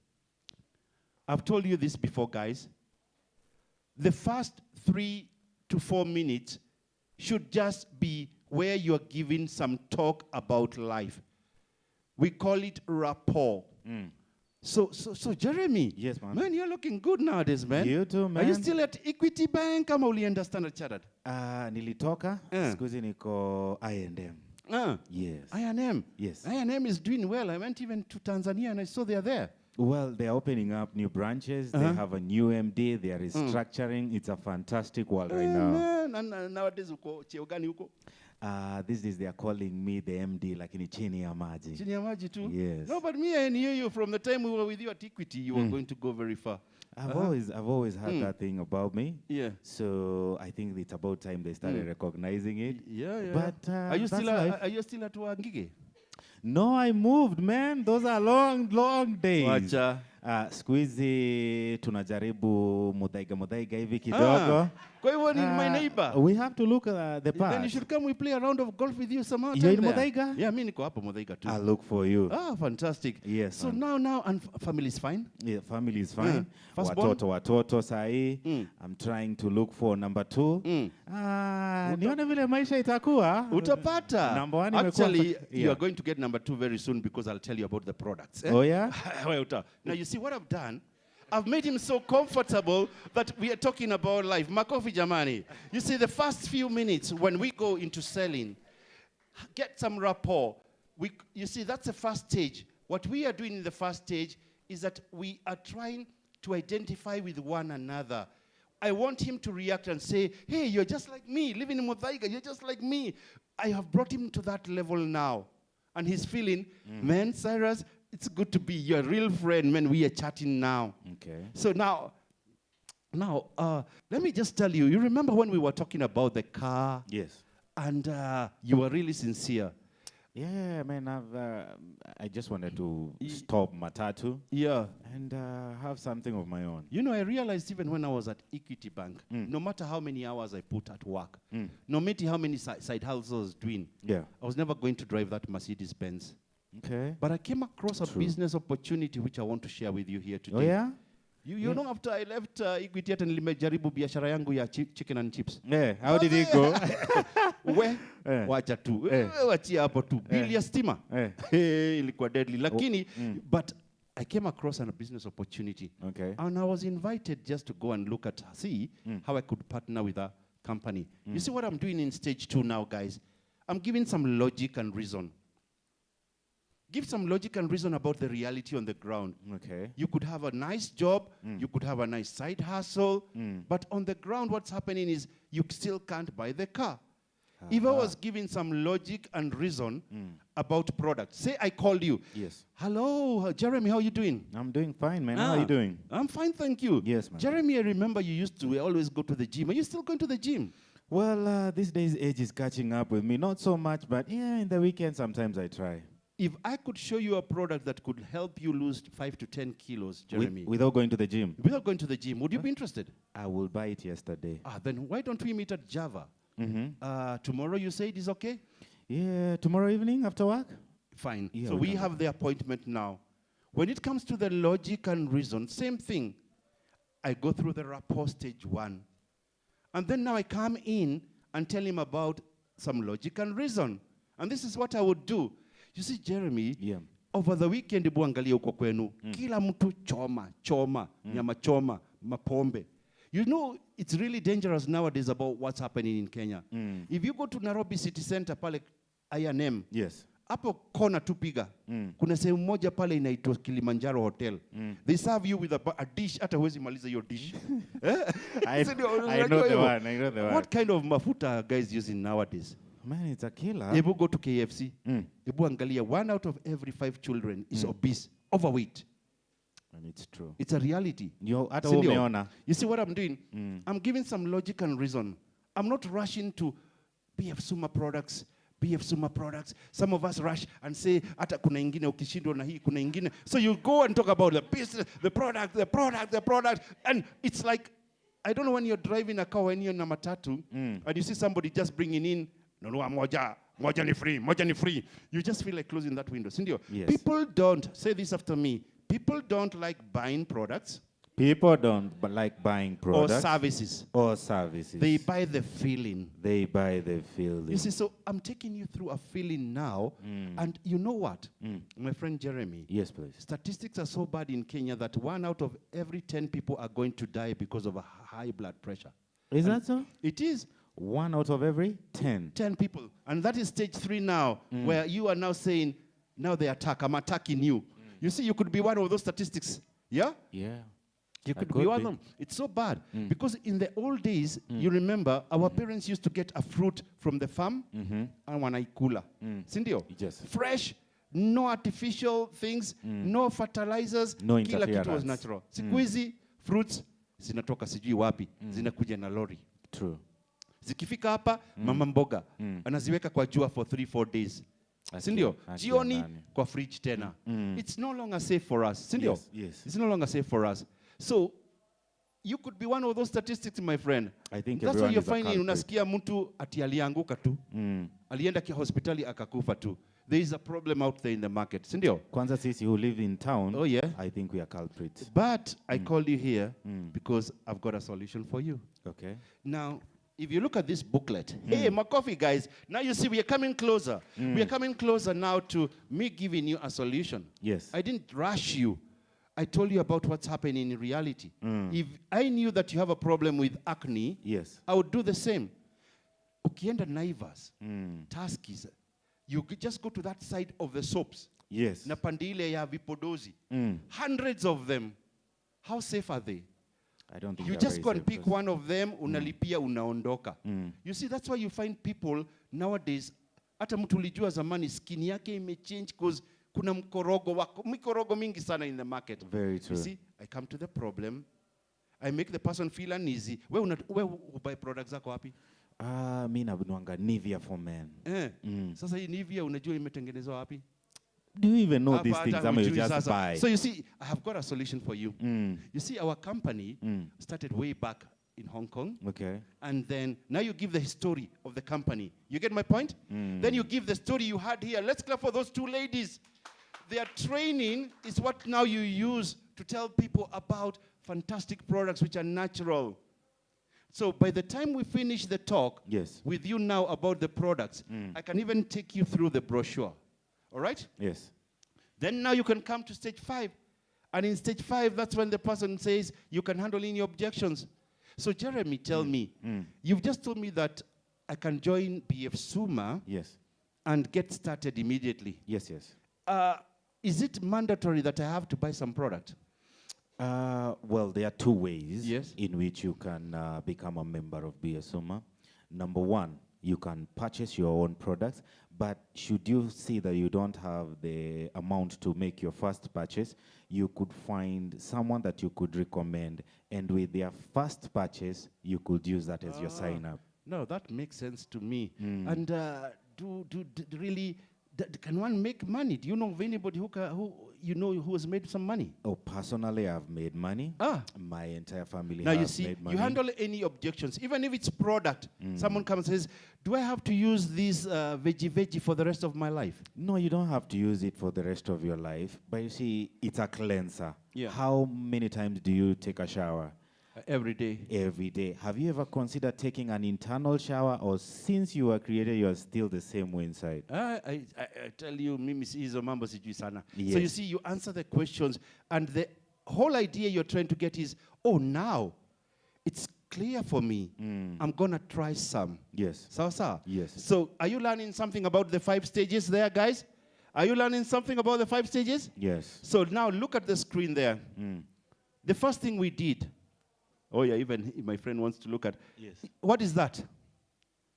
I've told you this before, guys. The first 3 to 4 minutes should just be where you're giving some talk about life. We call it rapport. So Jeremy. Yes, man. Man, you're looking good nowadays, man. You too, man. Are you still at Equity Bank ama ulienda Standard Chartered? Nilitoka, siku hizi niko I&M. Yes. I&M. Yes. I&M is doing well. I went even to Tanzania and I saw they are there. Well, they're opening up new branches. They have a new MD. They are restructuring. It's a fantastic world right now. Man, and nowadays uko cheo gani huko? These days they are calling me the MD, like in chini ya maji. Chini ya maji too? Yes. No, but me, I knew you from the time we were with you at Equity. You were going to go very far. I've always had that thing about me. Yeah. So I think it's about time they started recognizing it. Yeah. But are you that's still life. are you still at Wangige? No, I moved, man. Those are long days. Wacha. Siku hizi tunajaribu mudhaiga hivi kidogo. Kwa hivyo ni my neighbor. We have to look at the past. Then you should come, we play a round of golf with you some other You're time in there. Muthaiga? Yeah, mimi niko hapo Muthaiga too. I'll look for you. Fantastic. Yes, So man. now, and family is fine? Yeah, family is fine. Firstborn? Watoto sahi. I'm trying to look for number 2. Nione vile maisha itakuwa. Utapata. Number 1 Actually, imekuwa. you are going to get number 2 very soon because I'll tell you about the products. Oh, yeah? Now, you see what I've done? I've made him so comfortable that we are talking about life. Makofi jamani. You see, the first few minutes when we go into selling, get some rapport. You see, that's the first stage. What we are doing in the first stage is that we are trying to identify with one another. I want him to react and say, hey, you're just like me, living in Muthaiga, you're just like me. I have brought him to that level now. And he's feeling, man, Cyrus, it's good to be your real friend, man. We are chatting now. Okay. So now, let me just tell you, you remember when we were talking about the car? Yes. And you were really sincere. Yeah, man, I just wanted to stop Matatu. Yeah. And have something of my own. You know, I realized even when I was at Equity Bank, no matter how many hours I put at work, no matter how many side hustles I was doing, Yeah. I was never going to drive that Mercedes Benz. Okay. But I came across a business opportunity which I want to share with you here today. Oh, yeah? You know, after I left Equity, hata nilimejaribu biashara yangu ya chicken and chips. Yeah, how did it go? Wacha tu. Wachia hapo tu. Bili ya stima. Ilikuwa deadly. Lakini, but I came across a business opportunity. Okay. And I was invited just to go and look at, how I could partner with a company. You see what I'm doing in stage 2 now, guys? I'm giving some logic and reason. Give some logic and reason about the reality on the ground. Okay. You could have a nice job, you could have a nice side hustle, but on the ground what's happening is you still can't buy the car. If I was giving some logic and reason about products, say I called you. Yes. Hello, Jeremy, how are you doing? I'm doing fine, man. How are you doing? I'm fine, thank you. Yes, man. Jeremy, I remember you used to always go to the gym. Are you still going to the gym? Well, these days age is catching up with me. Not so much, but yeah, in the weekend sometimes I try. If I could show you a product that could help you lose 5 to 10 kilos, Jeremy. Without going to the gym? Without going to the gym, would you be interested? I will buy it yesterday. Then why don't we meet at Java? Tomorrow you say it is okay? Yeah, tomorrow evening after work? Fine. Yeah, so we have the appointment now. When it comes to the logic and reason, same thing. I go through the rapport stage 1. And then now I come in and tell him about some logic and reason. And this is what I would do. You see, Jeremy, over the weekend, buangalia uko kwenu, kila mtu choma, nyama choma, mapombe. You know, it's really dangerous nowadays about what's happening in Kenya. If you go to Nairobi City Center, pale I&M, yes. Hapo kona tu piga. Kuna sehemu moja pale inaitwa Kilimanjaro Hotel. They serve you with a dish, hata huwezi maliza your dish. I know the one. What kind of mafuta are guys using nowadays? Man, it's a killer. Ebu go to KFC. Mm. Ebu angalia, 1 out of every 5 children is obese, overweight. And it's true. It's a reality. Hata Sindio? umeona. You see what I'm doing? I'm giving some logic and reason. I'm not rushing to BF Suma products. BF Suma products. Some of us rush and say, ata kuna ingine ukishindwa na hii kuna ingine. So you go and talk about the business, the product. And it's like, I don't know when you're driving a car, when you're in a matatu, and you see somebody just bringing in, no, moja ni free. You just feel like closing that window. Sindio? Yes. People don't, say this after me, people don't like buying products. People don't like buying products. Or services. They buy the feeling. They buy the feeling. You see, so I'm taking you through a feeling now. And you know what? My friend Jeremy. Yes, please. Statistics are so bad in Kenya that 1 out of every 10 people are going to die because of a high blood pressure. Is that so? It is. 1 out of every 10. 10 people. And that is stage 3 now, where you are now saying, now they attack. I'm attacking you. You see, you could be one of those statistics. Yeah? Yeah. You could be one of them. It's so bad. Because in the old days, you remember, our parents used to get a fruit from the farm and wanaikula. Sindio? Yes. Fresh, no artificial things, no fertilizers. No Kila kitu was interference. natural. Siku hizi, fruits, zinatoka sijui wapi, zinakuja na lori. True. Zikifika hapa, mama mboga, anaziweka kwa jua for 3-4 days. Sindio? Jioni, kwa fridge tena. It's no longer safe for us. Sindio? Yes. It's no longer safe for us. So, you could be one of those statistics, my friend. I think that's why you're finding, culprit. unasikia mtu ati alianguka tu. Alienda hospitali akakufa tu. There is a problem out there in the market. Sindio? Kwanza sisi who live in town, oh, yeah? I think we are culprits. But I called you here because I've got a solution for you. Okay. Now, if you look at this booklet, hey, my coffee guys, now you see we are coming closer. We are coming closer now to me giving you a solution. Yes. I didn't rush you. I told you about what's happening in reality. If I knew that you have a problem with acne, Yes. I would do the same. Ukienda Naivas, Tuskies, you just go to that side of the soaps. Yes. Na pandile ya vipodozi. Hundreds of them. How safe are they? I don't think You they're just very go and safe pick because- one of them, unalipia, unaondoka. You see, that's why you find people nowadays, hata mtu ulijua zamani, skin yake imechange because kuna mikorogo mingi sana in the market. Very true. You see, I come to the problem. I make the person feel uneasy. We buy products zako wapi? Mi nanuanga Nivea for men. Sasa hii Nivea unajua imetengenezwa wapi? Do you even know these Hapa things? hata I mean, you hujui just sasa. buy. So you see, I have got a solution for you. You see, our company started way back in Hong Kong. Okay. And then now you give the story of the company. You get my point? Then you give the story you had here. Let's clap for those two ladies. Their training is what now you use to tell people about fantastic products which are natural. So by the time we finish the talk Yes. with you now about the products, I can even take you through the brochure. All right? Yes. Then now you can come to stage 5. And in stage 5, that's when the person says you can handle any objections. So Jeremy, tell me, you've just told me that I can join BF Suma Yes. and get started immediately. Yes, yes. Is it mandatory that I have to buy some product? Well, there are 2 ways Yes. in which you can become a member of BSUMA. Number 1, you can purchase your own products, but should you see that you don't have the amount to make your first purchase, you could find someone that you could recommend, and with their first purchase, you could use that as your sign-up. No, that makes sense to me. And can one make money? Do you know of anybody who has made some money? Oh, personally, I've made money. My entire family Now has you see, made money. you handle any objections, even if it's product. Someone comes and says, do I have to use this veggie for the rest of my life? No, you don't have to use it for the rest of your life. But you see, it's a cleanser. Yeah. How many times do you take a shower? Every day. Every day. Have you ever considered taking an internal shower, or since you were created, you are still the same way inside? I tell you, mimi si hizo mambo sijui sana. Yes. So you see, you answer the questions, and the whole idea you're trying to get is, oh, now it's clear for me. I'm going to try some. Yes. Sawa? Yes. So are you learning something about the 5 stages there, guys? Are you learning something about the 5 stages? Yes. So now look at the screen there. The first thing we did, oh yeah, even my friend wants to look at. Yes. What is that?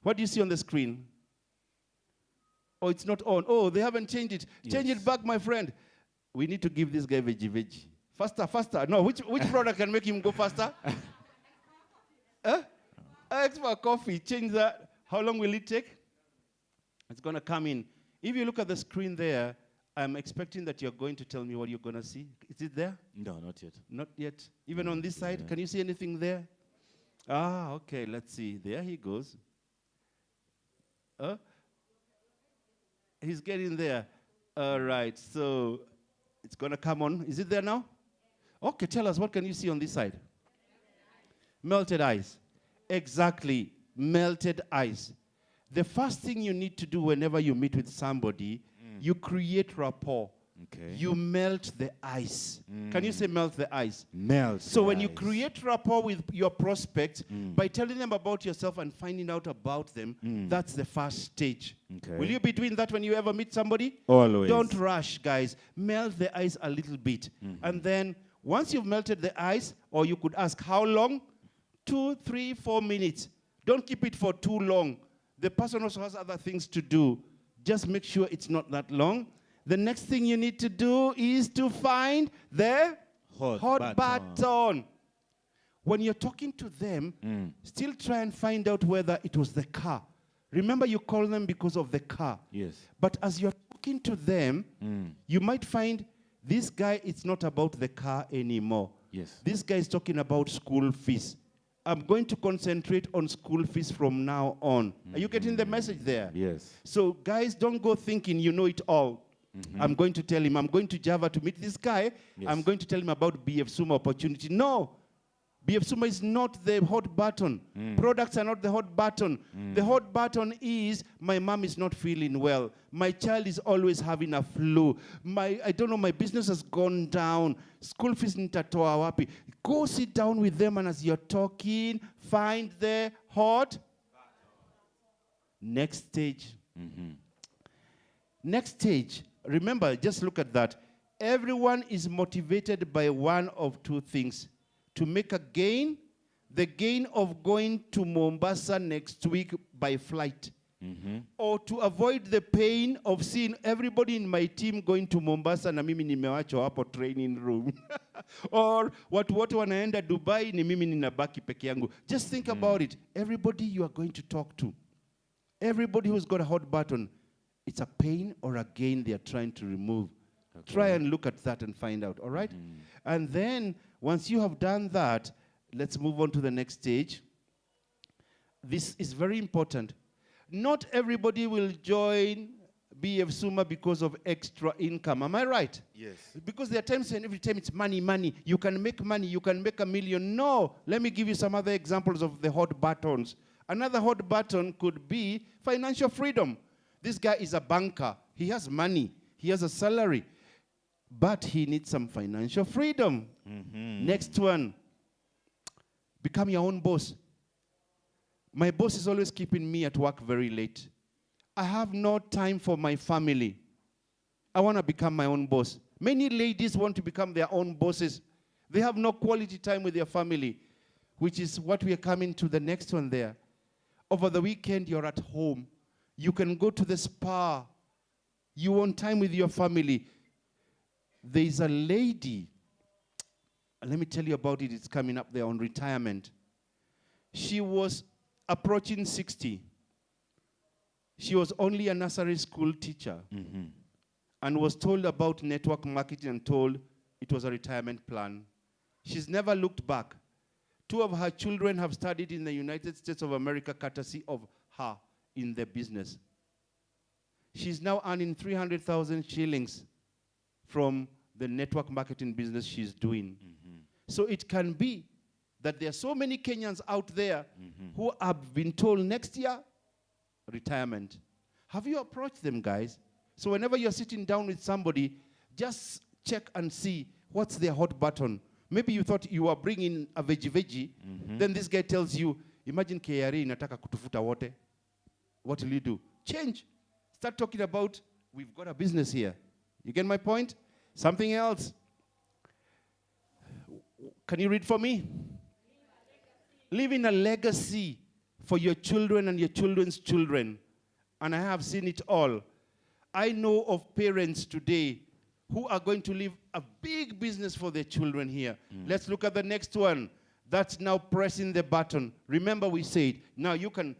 What do you see on the screen? Oh, it's not on. Oh, they haven't changed it. Change Yes. it back, my friend. We need to give this guy veggie. Faster, faster. No, which product can make him go faster? Extra coffee. Change that. How long will it take? It's going to come in. If you look at the screen there, I'm expecting that you're going to tell me what you're going to see. Is it there? No, not yet. Not yet. Even on this side, can you see anything there? Ah, okay, let's see. There he goes. He's getting there. All right, so it's going to come on. Is it there now? Okay, tell us, what can you see on this side? Melted ice. Exactly, melted ice. The first thing you need to do whenever you meet with somebody, you create rapport. Okay. You melt the ice. Can you say melt the ice? Melt. So the when you ice. create rapport with your prospect, by telling them about yourself and finding out about them, that's the first stage. Okay. Will you be doing that when you ever meet somebody? Always. Don't rush, guys. Melt the ice a little bit. And then once you've melted the ice, or you could ask how long? 2, 3, 4 minutes. Don't keep it for too long. The person also has other things to do. Just make sure it's not that long. The next thing you need to do is to find the hot button. When you're talking to them, still try and find out whether it was the car. Remember, you call them because of the car. Yes. But as you're talking to them, you might find this guy, it's not about the car anymore. Yes. This guy is talking about school fees. I'm going to concentrate on school fees from now on. Are you getting the message there? Yes. So guys, don't go thinking you know it all. I'm going to tell him, I'm going to Java to meet this guy. Yes. I'm going to tell him about BF Suma opportunity. No. BF Suma is not the hot button. Products are not the hot button. The hot button is, my mom is not feeling well. My child is always having a flu. I don't know, my business has gone down. School fees nitatoa wapi. Go sit down with them, and as you're talking, find the hot next stage. Next stage. Remember, just look at that. Everyone is motivated by one of two things. To make a gain, the gain of going to Mombasa next week by flight. Or to avoid the pain of seeing everybody in my team going to Mombasa na mimi nimewachwa hapo training room. Or watu wote wanaenda Dubai ni mimi ninabaki peke yangu. Just think about it. Everybody you are going to talk to, everybody who's got a hot button, it's a pain or a gain they are trying to remove. Okay. Try and look at that and find out, all right? And then, once you have done that, let's move on to the next stage. This is very important. Not everybody will join BF Suma because of extra income. Am I right? Yes. Because there are times when every time it's money, money. You can make money, you can make $1 million. No. Let me give you some other examples of the hot buttons. Another hot button could be financial freedom. This guy is a banker. He has money. He has a salary. But he needs some financial freedom. Next one. Become your own boss. My boss is always keeping me at work very late. I have no time for my family. I want to become my own boss. Many ladies want to become their own bosses. They have no quality time with their family, which is what we are coming to the next one there. Over the weekend, you're at home. You can go to the spa. You want time with your family. There is a lady, let me tell you about it, it's coming up there on retirement. She was approaching 60. She was only a nursery school teacher and was told about network marketing and told it was a retirement plan. She's never looked back. 2 of her children have studied in the United States of America courtesy of her in the business. She's now earning 300,000 shillings from the network marketing business she's doing. So it can be that there are so many Kenyans out there who have been told next year, retirement. Have you approached them, guys? So whenever you're sitting down with somebody, just check and see what's their hot button. Maybe you thought you were bringing a veggie. Then this guy tells you, imagine KRA inataka kutufuta wote. What will you do? Change. Start talking about, we've got a business here. You get my point? Something else. Can you read for me? Leaving a legacy for your children and your children's children. And I have seen it all. I know of parents today who are going to leave a big business for their children here. Let's look at the next one. That's now pressing the button. Remember we said, now you can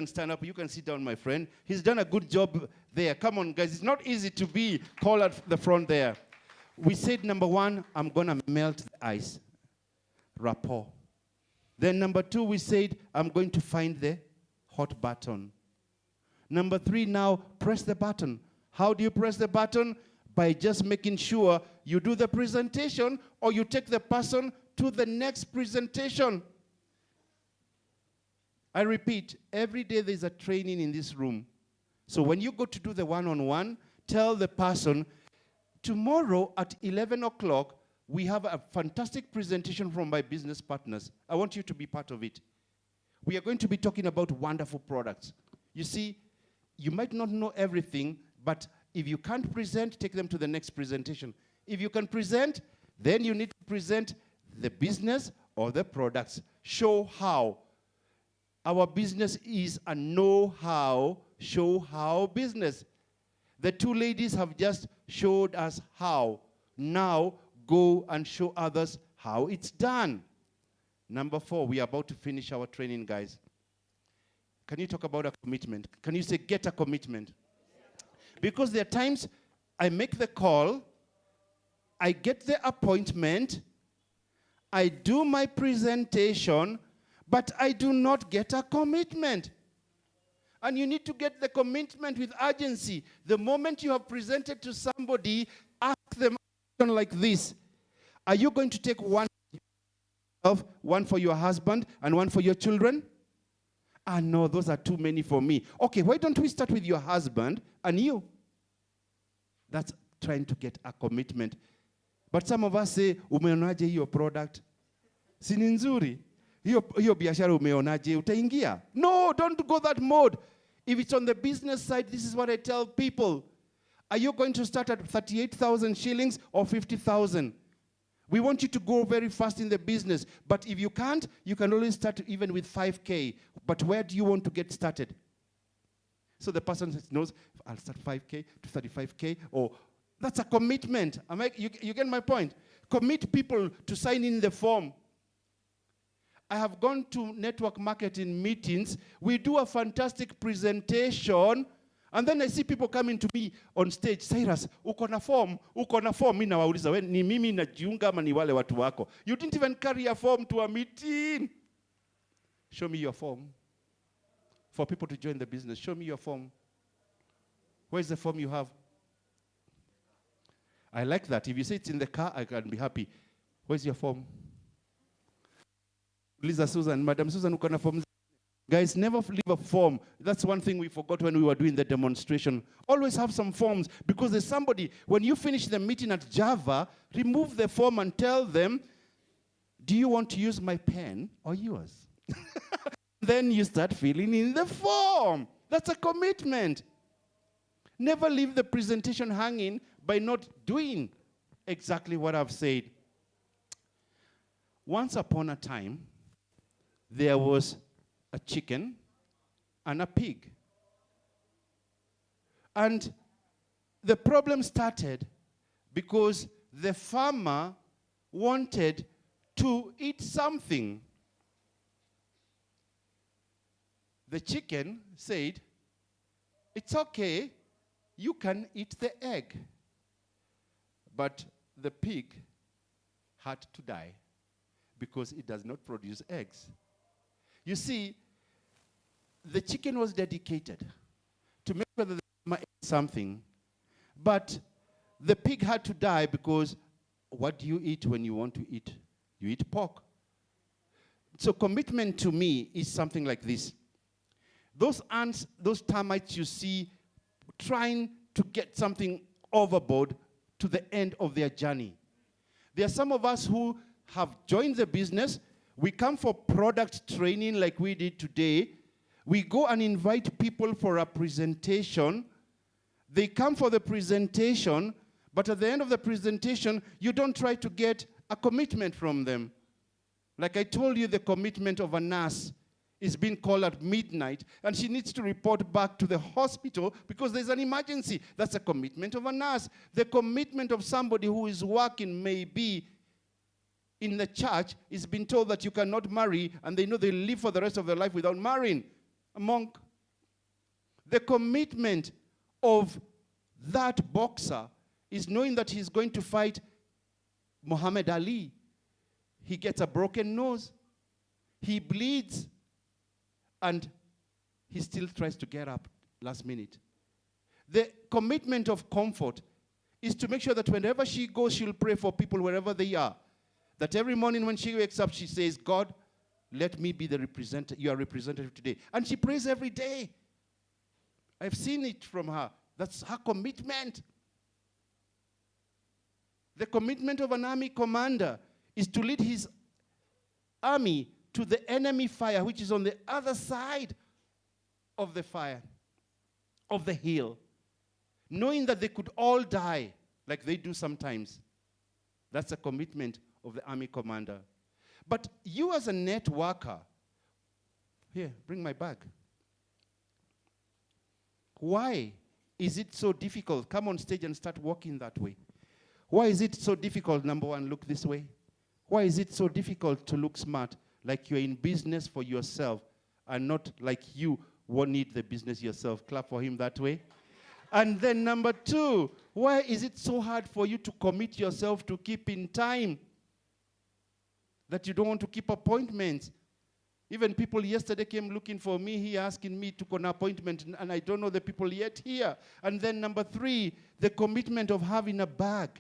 stand up, you can sit down, my friend. He's done a good job there. Come on, guys. It's not easy to be called at the front there. We said, number one, I'm going to melt the ice. Rapport. Then number two, we said, I'm going to find the hot button. Number three, now, press the button. How do you press the button? By just making sure you do the presentation or you take the person to the next presentation. I repeat, every day there's a training in this room. So when you go to do the one-on-one, tell the person, tomorrow at 11 o'clock, we have a fantastic presentation from my business partners. I want you to be part of it. We are going to be talking about wonderful products. You see, you might not know everything, but if you can't present, take them to the next presentation. If you can present, then you need to present the business or the products. Show how. Our business is a know-how, show-how business. The two ladies have just showed us how. Now, go and show others how it's done. Number 4, we are about to finish our training, guys. Can you talk about a commitment? Can you say, get a commitment? Because there are times I make the call, I get the appointment, I do my presentation, but I do not get a commitment. And you need to get the commitment with urgency. The moment you have presented to somebody, ask them like this. Are you going to take one for your husband and one for your children? Ah, no, those are too many for me. Okay, why don't we start with your husband and you? That's trying to get a commitment. But some of us say, umeonaje hiyo product? Si ni nzuri? Hiyo biashara umeonaje? Utaingia? No, don't go that mode. If it's on the business side, this is what I tell people. Are you going to start at 38,000 shillings or 50,000? We want you to go very fast in the business. But if you can't, you can always start even with 5K. But where do you want to get started? So the person knows, I'll start 5K to 35K. Or that's a commitment. You get my point? Commit people to sign in the form. I have gone to network marketing meetings. We do a fantastic presentation. And then I see people coming to me on stage, Cyrus, uko na form, mimi nawauliza, we ni mimi najiunga ama ni wale watu wako? You didn't even carry a form to a meeting. Show me your form. For people to join the business, show me your form. Where's the form you have? I like that. If you say it's in the car, I can be happy. Where's your form? Lisa Susan, Madam Susan, uko na form? Guys, never leave a form. That's one thing we forgot when we were doing the demonstration. Always have some forms, because there's somebody, when you finish the meeting at Java, remove the form and tell them, do you want to use my pen or yours? Then you start filling in the form. That's a commitment. Never leave the presentation hanging by not doing exactly what I've said. Once upon a time, there was a chicken and a pig. And the problem started because the farmer wanted to eat something. The chicken said, it's okay, you can eat the egg. But the pig had to die because it does not produce eggs. You see, the chicken was dedicated to make sure that the farmer ate something, but the pig had to die because what do you eat when you want to eat? You eat pork. So commitment to me is something like this. Those ants, those termites you see trying to get something overboard to the end of their journey. There are some of us who have joined the business. We come for product training like we did today. We go and invite people for a presentation. They come for the presentation, but at the end of the presentation, you don't try to get a commitment from them. Like I told you, the commitment of a nurse is being called at midnight, and she needs to report back to the hospital because there's an emergency. That's a commitment of a nurse. The commitment of somebody who is working maybe in the church is being told that you cannot marry, and they know they live for the rest of their life without marrying. A monk. The commitment of that boxer is knowing that he's going to fight Muhammad Ali. He gets a broken nose. He bleeds. And he still tries to get up last minute. The commitment of comfort is to make sure that whenever she goes, she'll pray for people wherever they are. That every morning when she wakes up, she says, God, let me be your representative today. And she prays every day. I've seen it from her. That's her commitment. The commitment of an army commander is to lead his army to the enemy fire, which is on the other side of the fire, of the hill, knowing that they could all die, like they do sometimes. That's a commitment of the army commander. But you as a networker, here, bring my bag. Why is it so difficult? Come on stage and start walking that way. Why is it so difficult, number one, look this way? Why is it so difficult to look smart? Like you're in business for yourself and not like you won't need the business yourself. Clap for him that way. And then number two, why is it so hard for you to commit yourself to keep in time? That you don't want to keep appointments. Even people yesterday came looking for me here, asking me to go an appointment, and I don't know the people yet here. And then number three, the commitment of having a bag.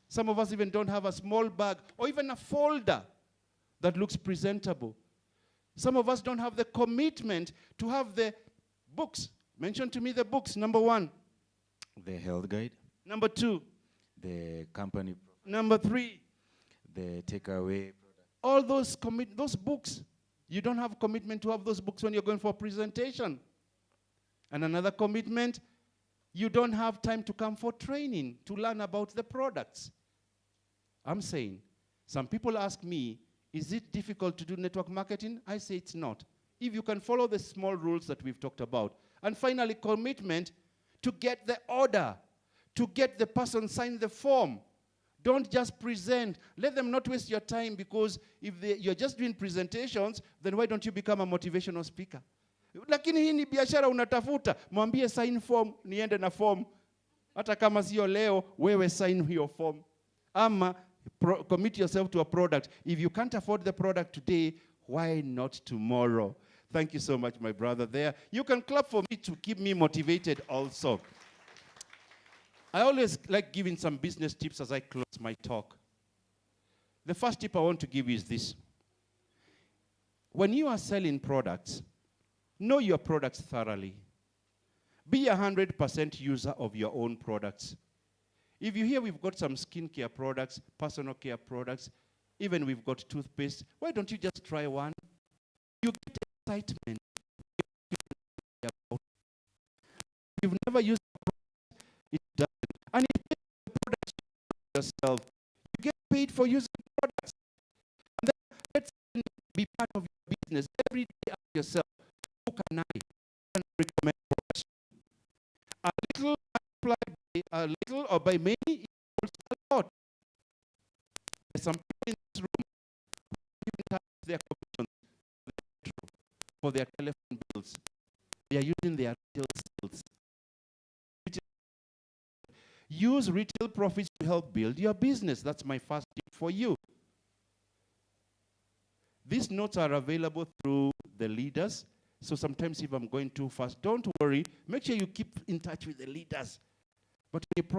Some of us even don't have a small bag or even a folder that looks presentable. Some of us don't have the commitment to have the books. Mention to me the books. Number one. The health guide. Number two. The company. Number three. The takeaway product. All those books. You don't have commitment to have those books when you're going for a presentation. And another commitment, you don't have time to come for training to learn about the products. I'm saying, some people ask me, is it difficult to do network marketing? I say it's not. If you can follow the small rules that we've talked about. And finally, commitment to get the order, to get the person sign the form. Don't just present. Let them not waste your time, because if you're just doing presentations, then why don't you become a motivational speaker? Lakini hii ni biashara unatafuta, mwambie sign form, niende na form. Hata kama sio leo, wewe sign your form. Ama commit yourself to a product. If you can't afford the product today, why not tomorrow? Thank you so much, my brother there. You can clap for me to keep me motivated also. I always like giving some business tips as I close my talk. The first tip I want to give is this. When you are selling products, know your products thoroughly. Be 100% user of your own products. If you hear we've got some skincare products, personal care products, even we've got toothpaste, why don't you just try one? You get excitement. You've never used a product, it doesn't. And if you use the products yourself, you get paid for using products. And then let's be part of your business. Every day ask yourself, who can I recommend products? A little multiplied by a little or by many equals a lot. There's some people in this room who give their commissions for their telephone bills. They are using their retail skills. Use retail profits to help build your business. That's my first tip for you. These notes are available through the leaders. So sometimes if I'm going too fast, don't worry. Make sure you keep in touch with the leaders. But second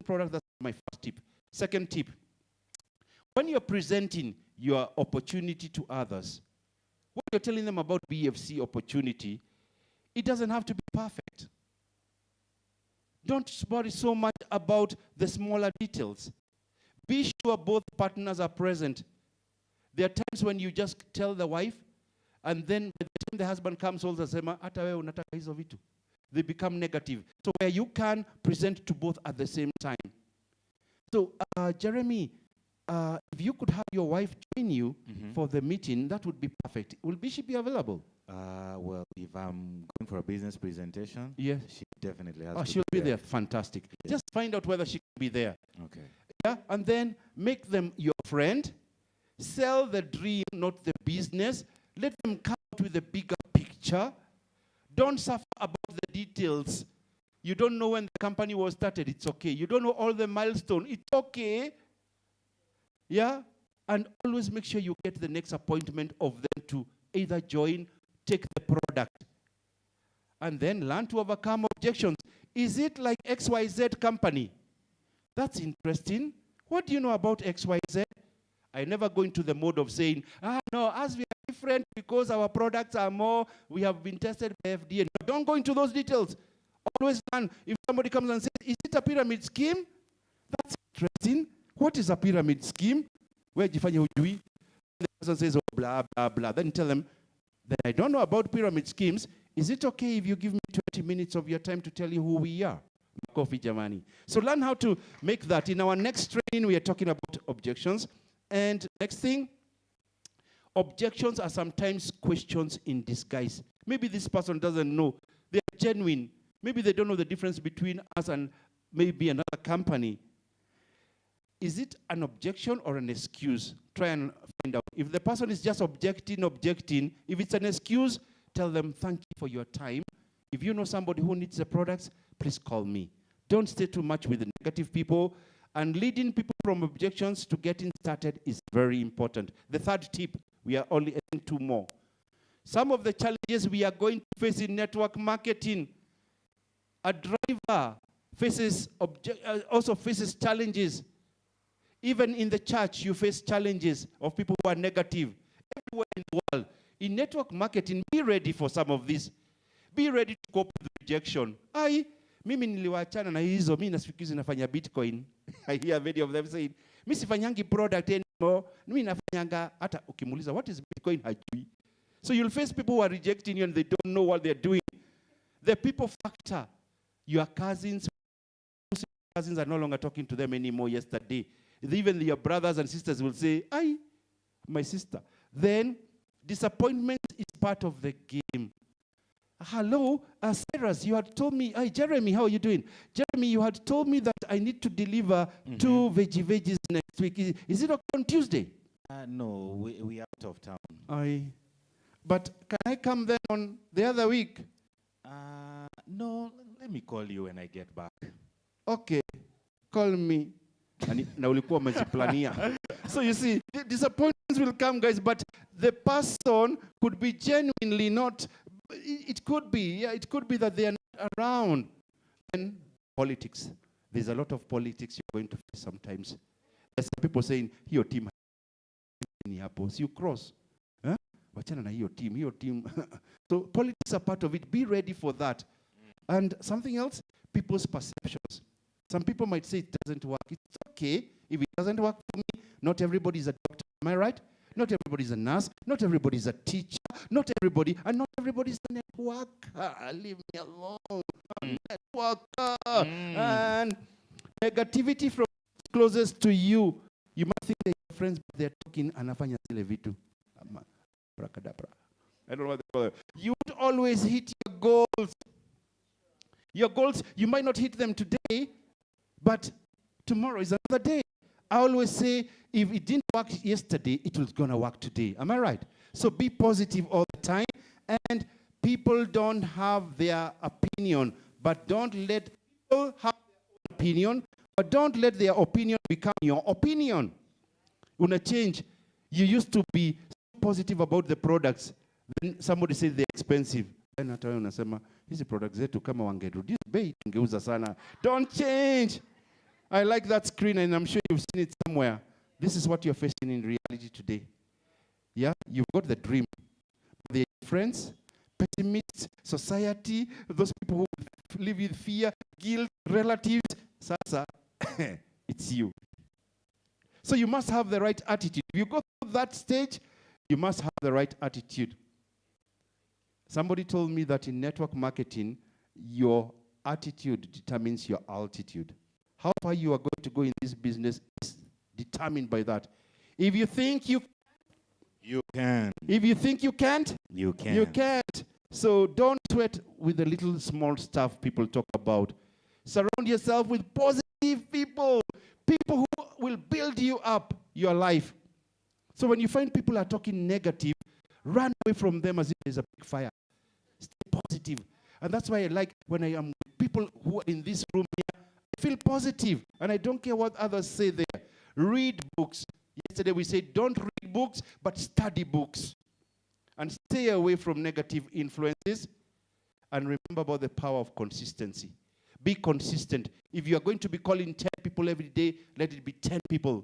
product, that's my first tip. Second tip. When you're presenting your opportunity to others, when you're telling them about BFC opportunity, it doesn't have to be perfect. Don't worry so much about the smaller details. Be sure both partners are present. There are times when you just tell the wife, and then by the time the husband comes, also sema, hata wewe unataka hizo vitu. They become negative. So where you can present to both at the same time. So Jeremy, if you could have your wife join you for the meeting, that would be perfect. Will she be available? Well, if I'm going for a business presentation, Yes. she definitely has Oh, to she'll be be there. Fantastic. Yes. Just find out whether she can be there. Okay. Yeah, and then make them your friend. Sell the dream, not the business. Let them come out with a bigger picture. Don't suffer about the details. You don't know when the company was started, it's okay. You don't know all the milestones, it's okay. Yeah? And always make sure you get the next appointment of them to either join, take the product, and then learn to overcome objections. Is it like XYZ company? That's interesting. What do you know about XYZ? I never go into the mode of saying, no, as we are different because our products are more, we have been tested by FDA. No, don't go into those details. Always learn. If somebody comes and says, is it a pyramid scheme? That's interesting. What is a pyramid scheme? Where jifanye hujui? The person says, oh, blah, blah, blah. Then tell them, that I don't know about pyramid schemes. Is it okay if you give me 20 minutes of your time to tell you who we are? Coffee Jamani. So learn how to make that. In our next training, we are talking about objections. And next thing, objections are sometimes questions in disguise. Maybe this person doesn't know. They're genuine. Maybe they don't know the difference between us and maybe another company. Is it an objection or an excuse? Try and find out. If the person is just objecting, if it's an excuse, tell them, thank you for your time. If you know somebody who needs the products, please call me. Don't stay too much with the negative people. And leading people from objections to getting started is very important. The third tip, we are only adding 2 more. Some of the challenges we are going to face in network marketing. A driver also faces challenges. Even in the church, you face challenges of people who are negative. Everywhere in the world. In network marketing, be ready for some of this. Be ready to cope with rejection. Mimi niliwachana na hizo, mimi nasifikizi nafanya Bitcoin. I hear many of them saying, mimi sifanyangi product anymore, mimi nafanyanga, hata ukimuuliza, what is Bitcoin? Hajui. So you'll face people who are rejecting you and they don't know what they're doing. The people factor. Your cousins are no longer talking to them anymore yesterday. Even your brothers and sisters will say, my sister. Then disappointment is part of the game. Hello, Cyrus, you had told me, Jeremy, how are you doing? Jeremy, you had told me that I need to deliver 2 veggies next week. Is it okay on Tuesday? No, we are out of town. But can I come then on the other week? No, let me call you when I get back. Okay, call me. So you see, disappointments will come, guys, but the person could be genuinely not. It could be that they are not around. And politics. There's a lot of politics you're going to face sometimes. There's some people saying, your team, you cross. Wachana na hiyo team. So politics are part of it. Be ready for that. And something else, people's perceptions. Some people might say it doesn't work. It's okay if it doesn't work for me. Not everybody is a doctor. Am I right? Not everybody is a nurse. Not everybody is a teacher. Not everybody is a networker. Leave me alone. Networker. And negativity from closest to you. You might think they're your friends, but they're talking anafanya zile vitu. I don't know what they call it. You would always hit your goals. Your goals, you might not hit them today, but tomorrow is another day. I always say, if it didn't work yesterday, it was going to work today. Am I right? So be positive all the time. And people don't have their opinion, but don't let people have their opinion, but don't let their opinion become your opinion. Una change. You used to be positive about the products. Then somebody said they're expensive. And hata wewe unasema hizi products zetu kama wangereduce bei tungeuza sana. Don't change. I like that screen and I'm sure you've seen it somewhere. This is what you're facing in reality today. Yeah, you've got the dream. The friends, pessimists, society, those people who live with fear, guilt, relatives. Sasa, it's you. So you must have the right attitude. If you go through that stage, you must have the right attitude. Somebody told me that in network marketing, your attitude determines your altitude. How far you are going to go in this business is determined by that. If you think you can. If you think you can't, You can. you can't. So don't sweat with the little small stuff people talk about. Surround yourself with positive people. People who will build you up your life. So when you find people are talking negative, run away from them as if there's a big fire. Stay positive. And that's why I like when I am with people who are in this room here, I feel positive. And I don't care what others say there. Read books. Yesterday we said don't read books, but study books. And stay away from negative influences. And remember about the power of consistency. Be consistent. If you are going to be calling 10 people every day, let it be 10 people.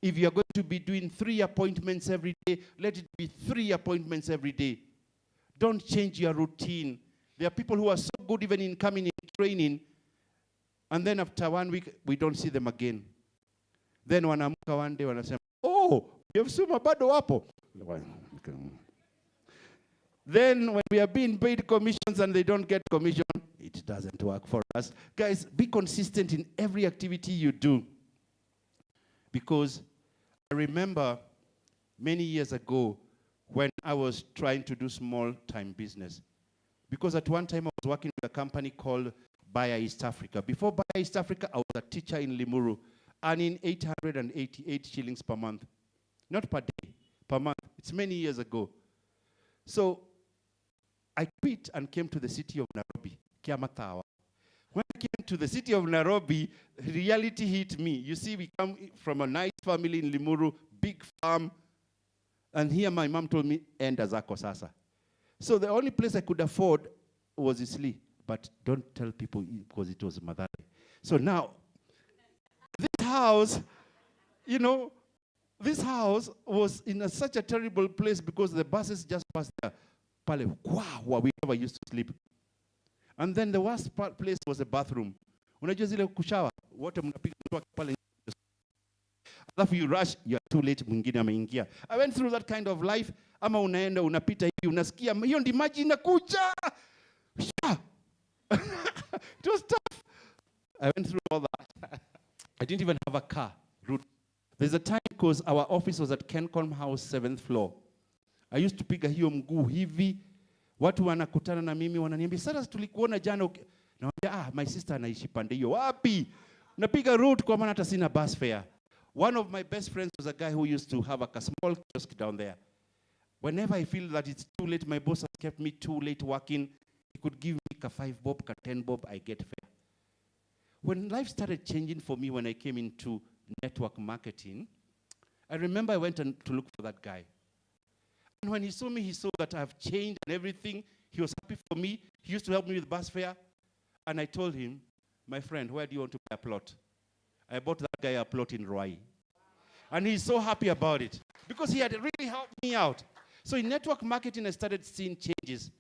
If you are going to be doing 3 appointments every day, let it be 3 appointments every day. Don't change your routine. There are people who are so good even in coming in training, and then after 1 week, we don't see them again. Then wanaamka one day, wanasema, oh, you have Suma bado wapo. Then when we are being paid commissions and they don't get commission, it doesn't work for us. Guys, be consistent in every activity you do. Because I remember many years ago when I was trying to do small-time business. Because at one time I was working with a company called Buyer East Africa. Before Buyer East Africa, I was a teacher in Limuru, earning 888 shillings per month. Not per day, per month. It's many years ago. So I quit and came to the city of Nairobi, Kiamatawa. When I came to the city of Nairobi, reality hit me. You see, we come from a nice family in Limuru, big farm. And here my mom told me, enda zako sasa. So the only place I could afford was Isli. But don't tell people because it was Mathare. So now, this house, you know, this house was in such a terrible place because the buses just passed there. Pale, wow, where we never used to sleep. And then the worst place was the bathroom. Unajua zile kushawa, wote mnapiga mtu pale. Alafu you rush, you are too late, mwingine ameingia. I went through that kind of life. Ama unaenda, unapita hivi, unasikia, hiyo ndi maji inakuja. It was tough. I went through all that. I didn't even have a car. There's a time because our office was at Kencom House, 7th floor. I used to piga hiyo mguu hivi. Watu wanakutana na mimi wananiambia, sasa tulikuona jana. Naambia, my sister anaishi pande hiyo. Wapi? Napiga route kwa maana hata sina bus fare. One of my best friends was a guy who used to have a small kiosk down there. Whenever I feel that it's too late, my boss has kept me too late working, he could give me a 5 bob, a 10 bob, I get fare. When life started changing for me when I came into network marketing, I remember I went to look for that guy. And when he saw me, he saw that I've changed and everything. He was happy for me. He used to help me with bus fare. And I told him, my friend, where do you want to buy a plot? I bought that guy a plot in Roy. And he's so happy about it because he had really helped me out. So in network marketing, I started seeing changes.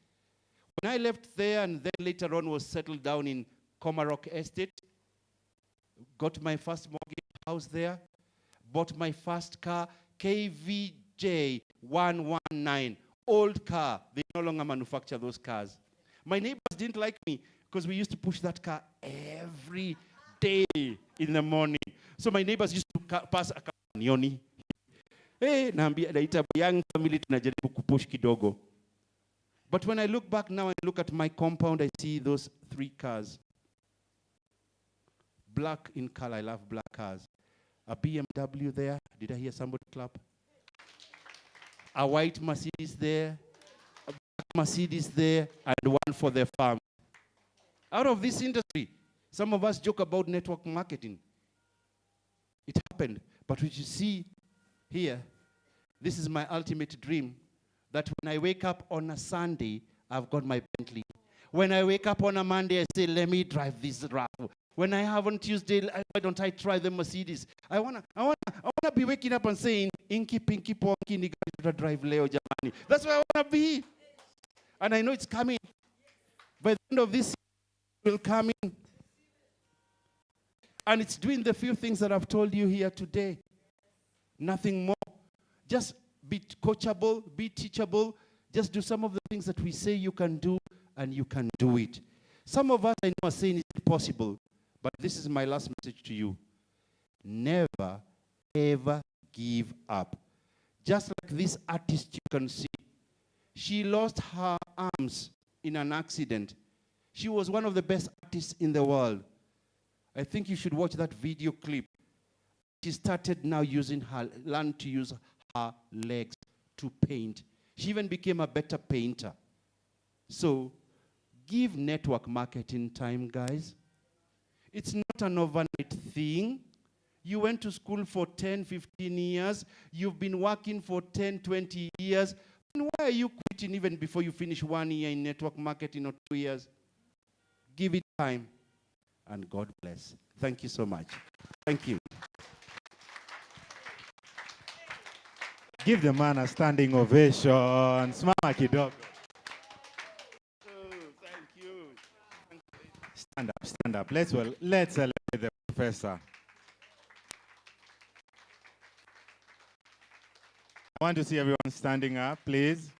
When I left there and then later on was settled down in Comarock Estate, got my first mortgage house there, bought my first car, KVJ 119, old car. They no longer manufacture those cars. My neighbors didn't like me because we used to push that car every day in the morning. So my neighbors used to pass a car, nioni. Hey, naambia daita young family tunajaribu kupush kidogo. But when I look back now and look at my compound, I see those 3 cars. Black in color, I love black cars. A BMW there, did I hear somebody clap? A white Mercedes there, a black Mercedes there, and one for the farm. Out of this industry, some of us joke about network marketing. It happened, but what you see here, this is my ultimate dream, that when I wake up on a Sunday, I've got my Bentley. When I wake up on a Monday, I say, let me drive this RAV. When I have on Tuesday, why don't I try the Mercedes? I wanna be waking up and saying, Inky, Pinky, Ponky, nigga, drive Leo Jamani. That's where I wanna be. And I know it's coming. By the end of this, it will come in. And it's doing the few things that I've told you here today. Nothing more. Just be coachable, be teachable. Just do some of the things that we say you can do, and you can do it. Some of us, I know, are saying it's possible, but this is my last message to you. Never ever give up. Just like this artist you can see. She lost her arms in an accident. She was one of the best artists in the world. I think you should watch that video clip. She started now learned to use her legs to paint. She even became a better painter. So, give network marketing time, guys. It's not an overnight thing. You went to school for 10, 15 years. You've been working for 10, 20 years. And why are you quitting even before you finish 1 year in network marketing or 2 years? Give it time. And God bless. Thank you so much. Thank you. Give the man a standing ovation. Smama kidogo. Thank you. Stand up. Let's celebrate the professor. I want to see everyone standing up, please.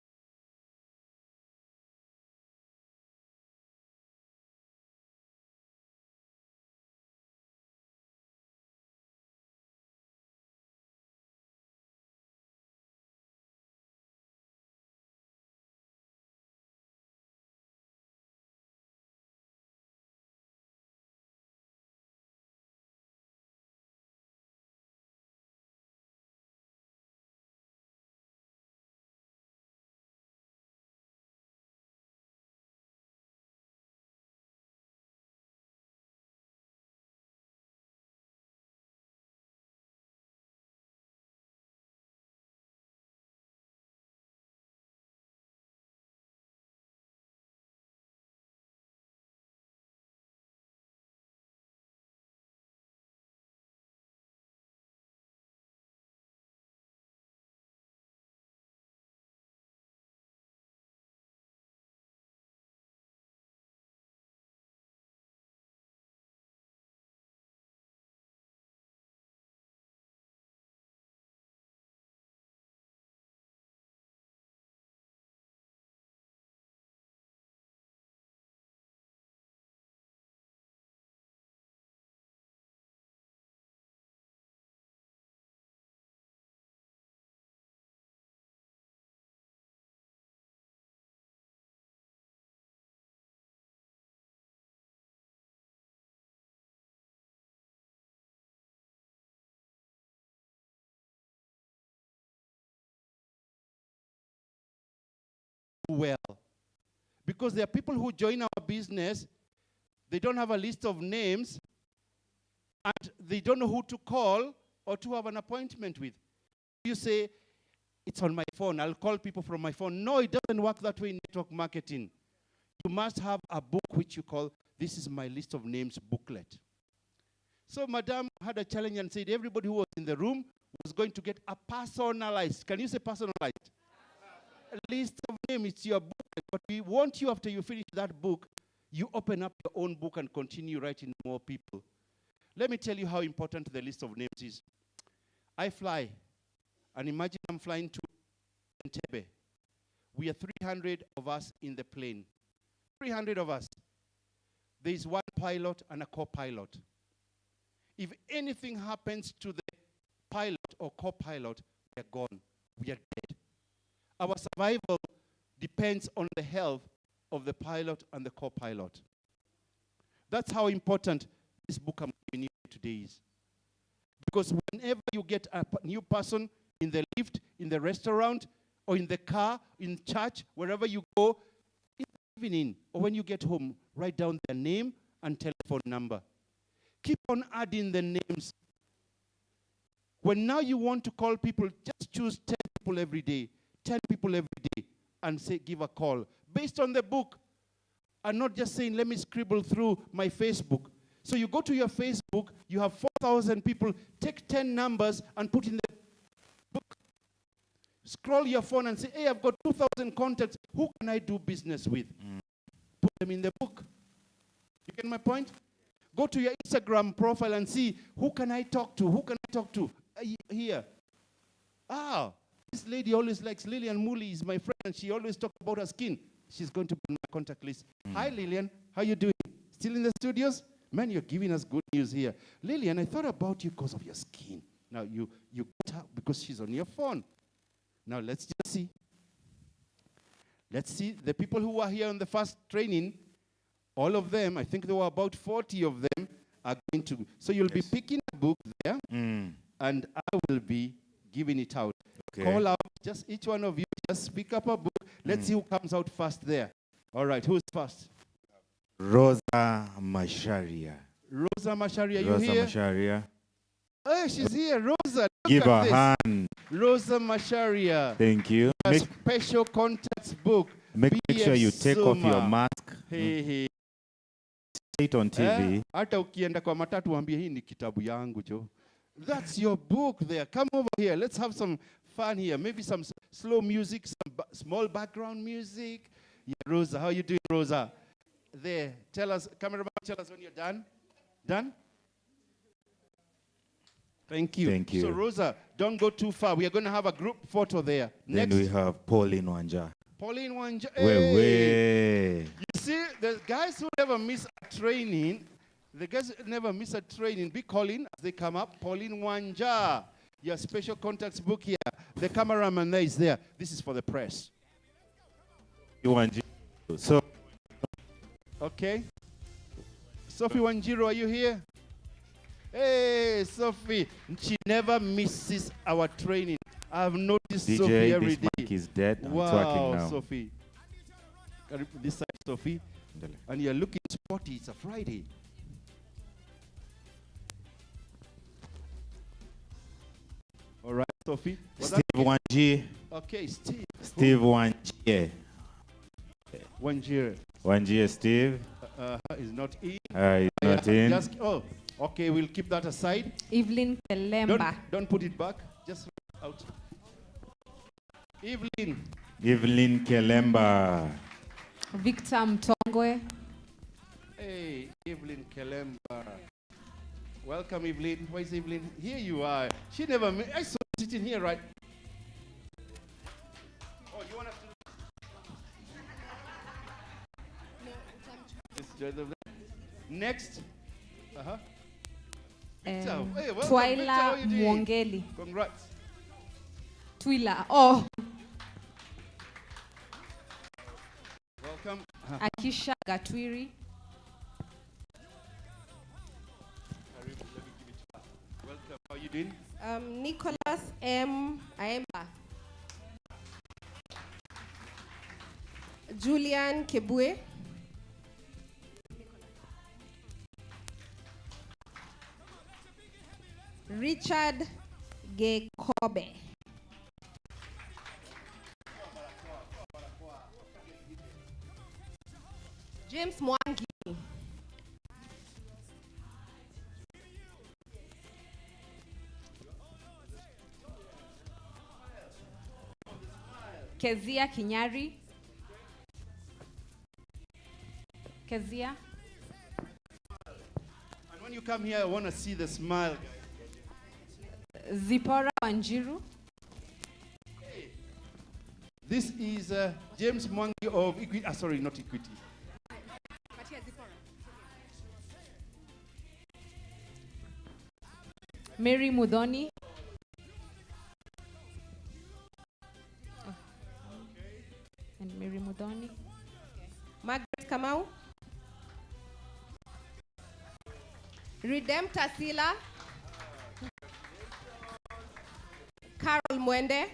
Well, because there are people who join our business, they don't have a list of names, and they don't know who to call or to have an appointment with. You say, it's on my phone, I'll call people from my phone. No, it doesn't work that way in network marketing. You must have a book which you call, this is my list of names booklet. So Madame had a challenge and said everybody who was in the room was going to get a personalized, can you say personalized? A list of names, it's your book. But we want you, after you finish that book, you open up your own book and continue writing more people. Let me tell you how important the list of names is. I fly, and imagine I'm flying to Entebbe. We are 300 of us in the plane. 300 of us. There is one pilot and a co-pilot. If anything happens to the pilot or co-pilot, we are gone. We are dead. Our survival depends on the health of the pilot and the co-pilot. That's how important this book I'm giving you today is. Because whenever you get a new person in the lift, in the restaurant, or in the car, in church, wherever you go, in the evening, or when you get home, write down their name and telephone number. Keep on adding the names. When now you want to call people, just choose 10 people every day. 10 people every day, and say, give a call based on the book, and not just saying, let me scribble through my Facebook. So you go to your Facebook, you have 4,000 people, take 10 numbers and put in the book. Scroll your phone and say, hey, I've got 2,000 contacts. Who can I do business with? Put them in the book. You get my point? Go to your Instagram profile and see, who can I talk to? Who can I talk to? Here. This lady always likes Lillian Mooley is my friend, and she always talks about her skin. She's going to be on my contact list. Hi, Lillian. How you doing? Still in the studios? Man, you're giving us good news here. Lillian, I thought about you because of your skin. Now you get her because she's on your phone. Now let's just see. Let's see the people who were here on the first training. All of them, I think there were about 40 of them, are going to. So you'll be picking a book there, and I will be giving it out. Okay. Call out, just each one of you, just pick up a book. Let's see who comes out first there. All right, who's first? Rosa Masharia. Rosa Masharia, you Rosa here? Masharia. Oh, she's here. Rosa, Give look her at hand. this. Rosa Masharia. Thank you. A special contacts book. Make sure you take off your Suma. mask. Hey. It on TV. Hata ukienda kwa matatu waambie hii ni kitabu yangu jo. That's your book there. Come over here. Let's have some fun here. Maybe some slow music, some small background music. Yeah, Rosa, how you doing, Rosa? There. Tell us, cameraman, tell us when you're done. Done? Thank you. Thank you. So, Rosa, don't go too far. We are going to have a group photo there. Then Next. we have Pauline Wanja. Pauline Wanja. Hey. You see, the guys who never miss a training, be calling as they come up. Pauline Wanja, your special contacts book here. The cameraman there is there. This is for the press. So, okay. Sophie Wanjiro, are you here? Hey, Sophie. She never misses our training. I've noticed DJ, Sophie every this day. mic is dead. It's Wow, working now. Sophie. This side, Sophie. And you're looking sporty. It's a Friday. All right, Sophie. Steve Wanji. Okay, Steve. Steve Wanji. Wanjiro. Wanji, Steve. Is not in. He's not in. Okay, we'll keep that aside. Evelyn Kelemba. Don't put it back. Just out. Evelyn. Evelyn Kelemba. Victor Mtongwe. Hey, Evelyn Kelemba. Welcome, Evelyn. Where's Evelyn? Here you are. She never. I saw her sitting here, right? Oh, you want to? Next. Victor. Hey, welcome, Twyla Victor. How you doing? Mwongeli. Congrats. Twyla. Oh. Welcome. Akisha Gatwiri. Welcome. How you doing? Nicholas M. Aemba. Julian Kebue. Richard Gekobe. James Mwangi. Kezia Kinyari. Kezia. And when you come here, I want to see the smile. Zipora Wanjiru. This is James Mwangi of Equity. Sorry, not Equity. Mary Mudhoni. Oh. And Mary Mudhoni. Margaret Kamau. Redemptor Sila. Carol Mwende.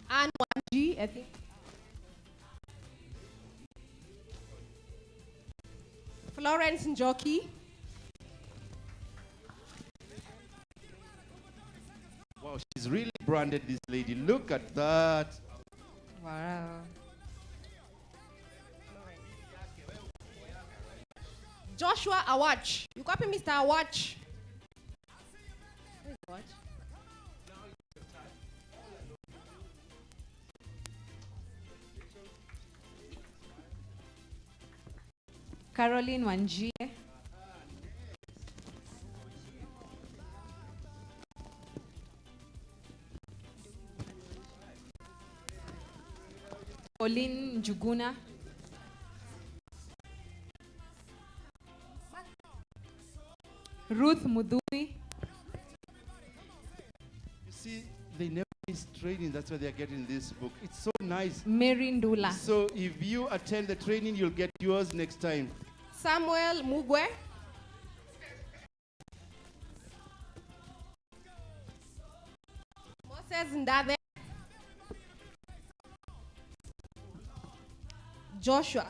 Anne Wanji, I think. Florence Njoki. Wow, she's really branded, this lady. Look at that. Wow. Joshua Awach. You copy Mr. Awach? Where is Awach? Caroline Wanjie. Pauline Njuguna. Ruth Mudhui. see, they never miss training. That's why they're getting this book. It's so nice. Mary Ndula. So if you attend the training, you'll get yours next time. Samuel Mugwe. Moses Ndave. Joshua.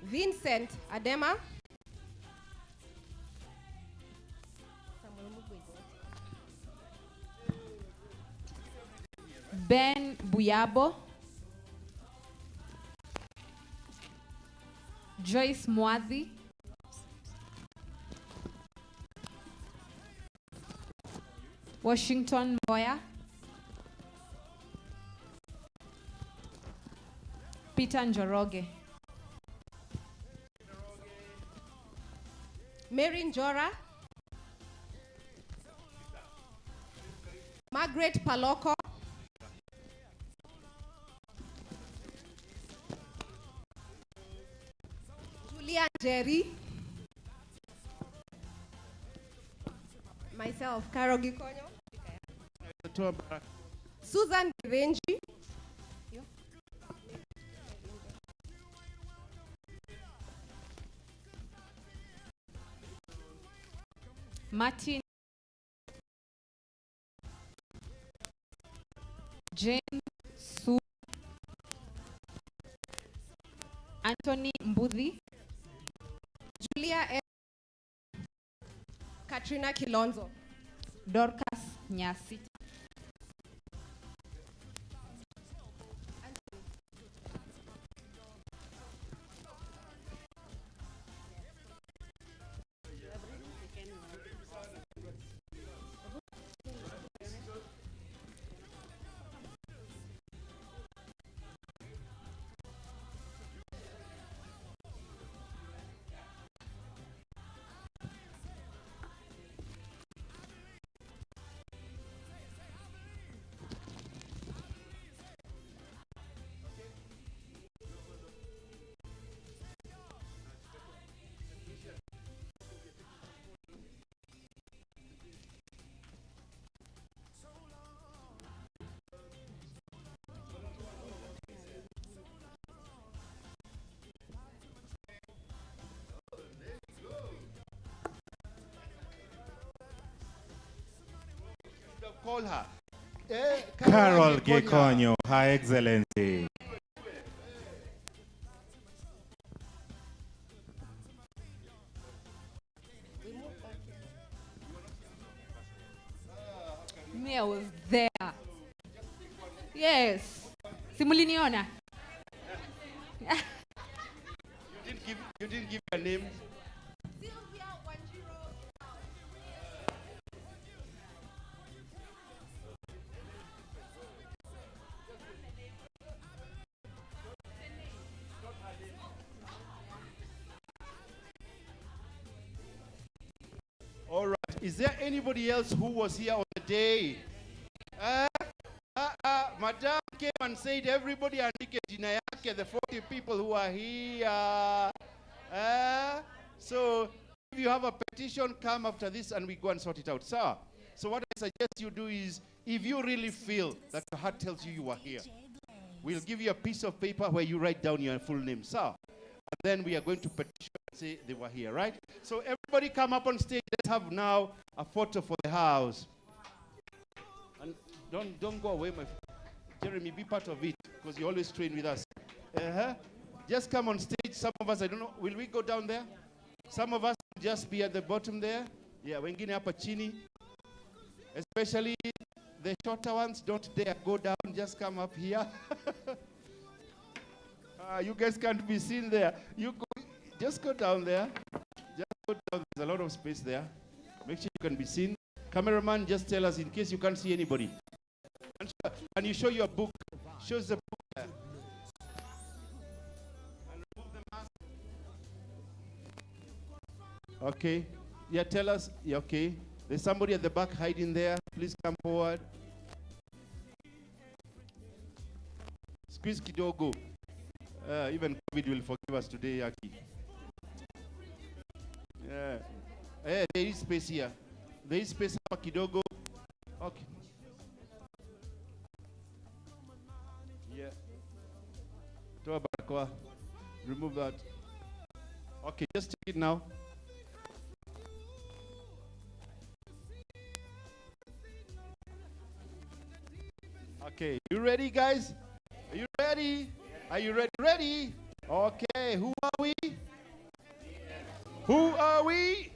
Vincent Adema. Ben Buyabo. Joyce Mwadhi. Washington Moya. Peter Njoroge. Mary Njora. Margaret Paloko. Julia Jerry. Myself, Carol Gikonyo. Susan Givenji. Martin. Jane Su. Anthony Mbudhi. Julia M. Katrina Kilonzo. Dorcas Nyasi. Call her. Carol Gikonyo, Her Excellency. Me, I was there. Yes. Simuliniona. You didn't give your name. All right. Is there anybody else who was here on the day? Madam came and said, everybody andike jina yake, the 40 people who are here. So if you have a petition, come after this and we go and sort it out. Sir, so what I suggest you do is, if you really feel that your heart tells you you are here, we'll give you a piece of paper where you write down your full name, sir. And then we are going to petition and say they were here, right? So everybody come up on stage. Let's have now a photo for the house. And don't go away, my Jeremy, be part of it, because you always train with us. Just come on stage. Some of us, I don't know, will we go down there? Some of us will just be at the bottom there. Yeah, wengine hapa chini. Especially the shorter ones, don't dare go down, just come up here. You guys can't be seen there. You go, just go down there. Just go down, there's a lot of space there. Make sure you can be seen. Cameraman, just tell us in case you can't see anybody. And you show your book. Shows the book there. And remove the mask. Okay. Yeah, tell us. Yeah, okay. There's somebody at the back hiding there. Please come forward. Squeeze kidogo. Even COVID will forgive us today, Yaki. Yeah. There is space here. There is space hapa kidogo. Okay. Yeah. Toa barakoa. Remove that. Okay, just take it now. Okay, you ready, guys? Are you ready? Are you ready? Ready? Okay, who are we? Who are we?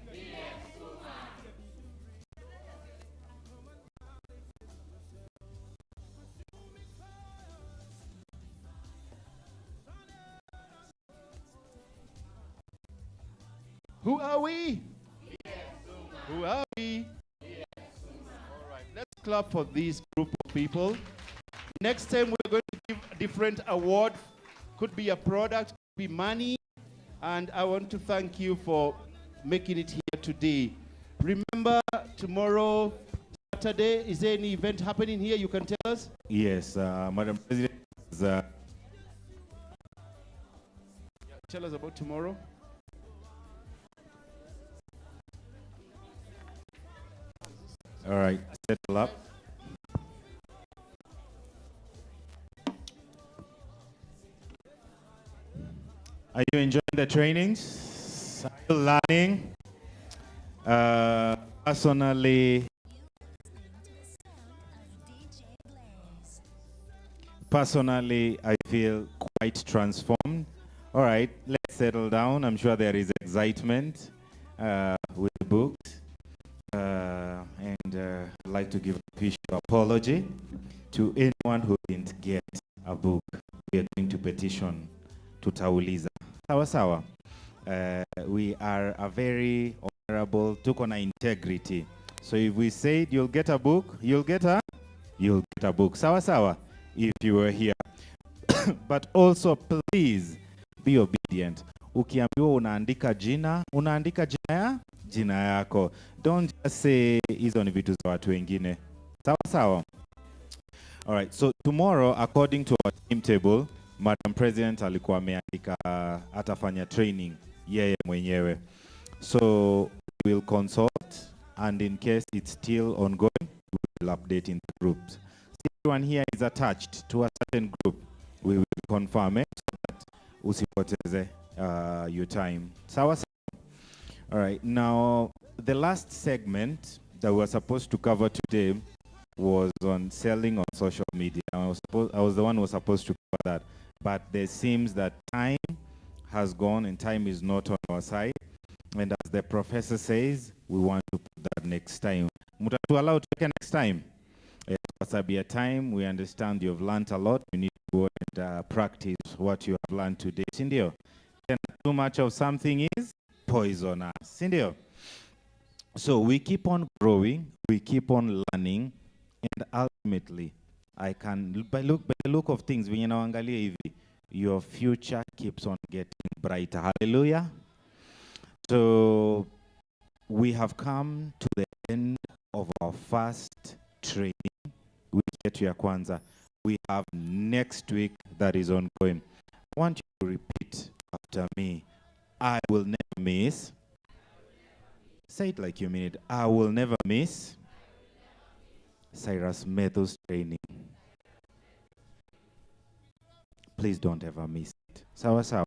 Who are we? Who are we? All right, let's clap for this group of people. Next time we're going to give a different award. Could be a product, could be money. And I want to thank you for making it here today. Remember, tomorrow, Saturday, is there any event happening here you can tell us? Yes, Madam President. Tell us about tomorrow. All right, settle up. Are you enjoying the trainings? Are you learning? Personally, I feel quite transformed. All right, let's settle down. I'm sure there is excitement with the books. I'd like to give a official apology to anyone who didn't get a book. We are going to petition tutauliza. Sawa sawa. We are a very honorable, tuko na integrity. So if we say you'll get a book, you'll get a book. Sawa sawa. If you were here. But also please be obedient. Ukiambiwa unaandika jina yako. Don't just say hizo ni vitu za watu wengine. Sawa sawa. All right, so tomorrow according to our timetable, Madam President alikuwa ameandika atafanya training yeye mwenyewe. So we'll consult, and in case it's still ongoing, we will update in the groups. Everyone here is attached to a certain group. We will confirm it so that usipoteze your time. Sawa sawa. All right, now the last segment that we were supposed to cover today was on selling on social media. I was the one who was supposed to cover that. But there seems that time has gone and time is not on our side. And as the professor says, we want to put that next time. Mutatu allow to take next time. Pasabia time, we understand you've learned a lot. You need to go and practice what you have learned today. Sindio? And too much of something is poisonous. Sindio? So we keep on growing, we keep on learning, and ultimately, I can, by the look of things, your future keeps on getting brighter. Hallelujah. So we have come to the end of our first training. We have next week that is ongoing. I want you to repeat after me. I will never miss. Say it like you mean it. I will never miss Cyrus Method's training. Please don't ever miss it. Sawa sawa.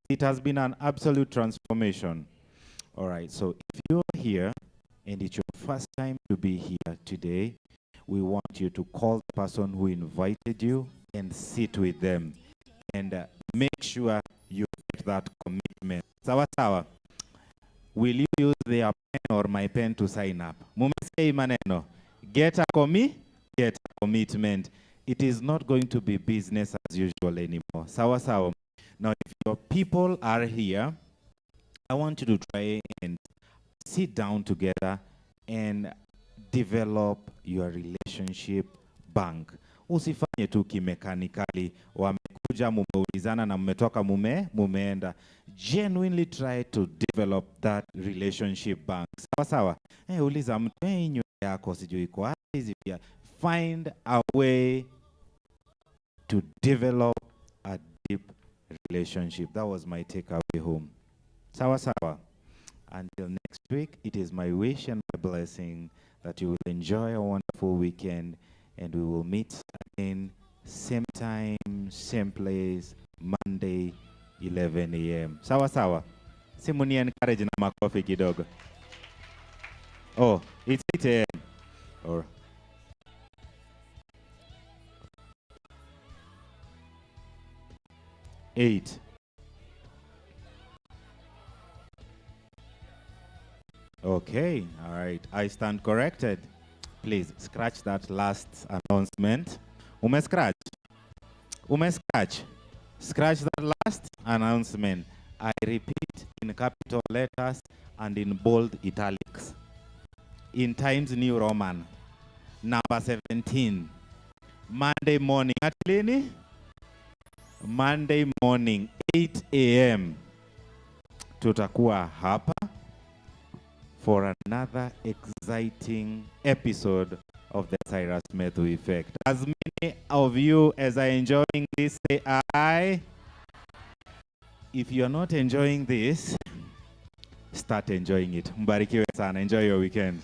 It has been an absolute transformation. All right, so if you're here and it's your first time to be here today, we want you to call the person who invited you and sit with them and make sure you get that commitment. Sawa sawa. Will you use their pen or my pen to sign up? Mumesikia maneno. Get a commitment. It is not going to be business as usual anymore. Sawa sawa. Now, if your people are here, I want you to try and sit down together and develop your relationship bank. Usifanye tu kimechanically, wamekuja mumeulizana na mmetoka mumeenda. Genuinely try to develop that relationship bank. Sawa sawa. Uliza mtu nywele yako sijui kwa hizi pia. Find a way to develop a deep relationship. That was my takeaway home. Sawa sawa. Until next week, it is my wish and my blessing that you will enjoy a wonderful weekend, and we will meet again same time, same place, Monday, 11 a.m. Sawa sawa. Simuni encourage na makofi kidogo. Oh, it's 8 a.m. Or 8. Okay, all right. I stand corrected. Please scratch that last announcement. Scratch. Scratch. Scratch that last announcement. I repeat in capital letters and in bold italics. In Times New Roman, number 17. Monday morning. At Lini? Monday morning, 8 a.m. Tutakuwa hapa for another exciting episode of the Cyrus Methu Effect. As many of you as are enjoying this, say aye. If you are not enjoying this, start enjoying it. Mbarikiwe sana. Enjoy your weekend.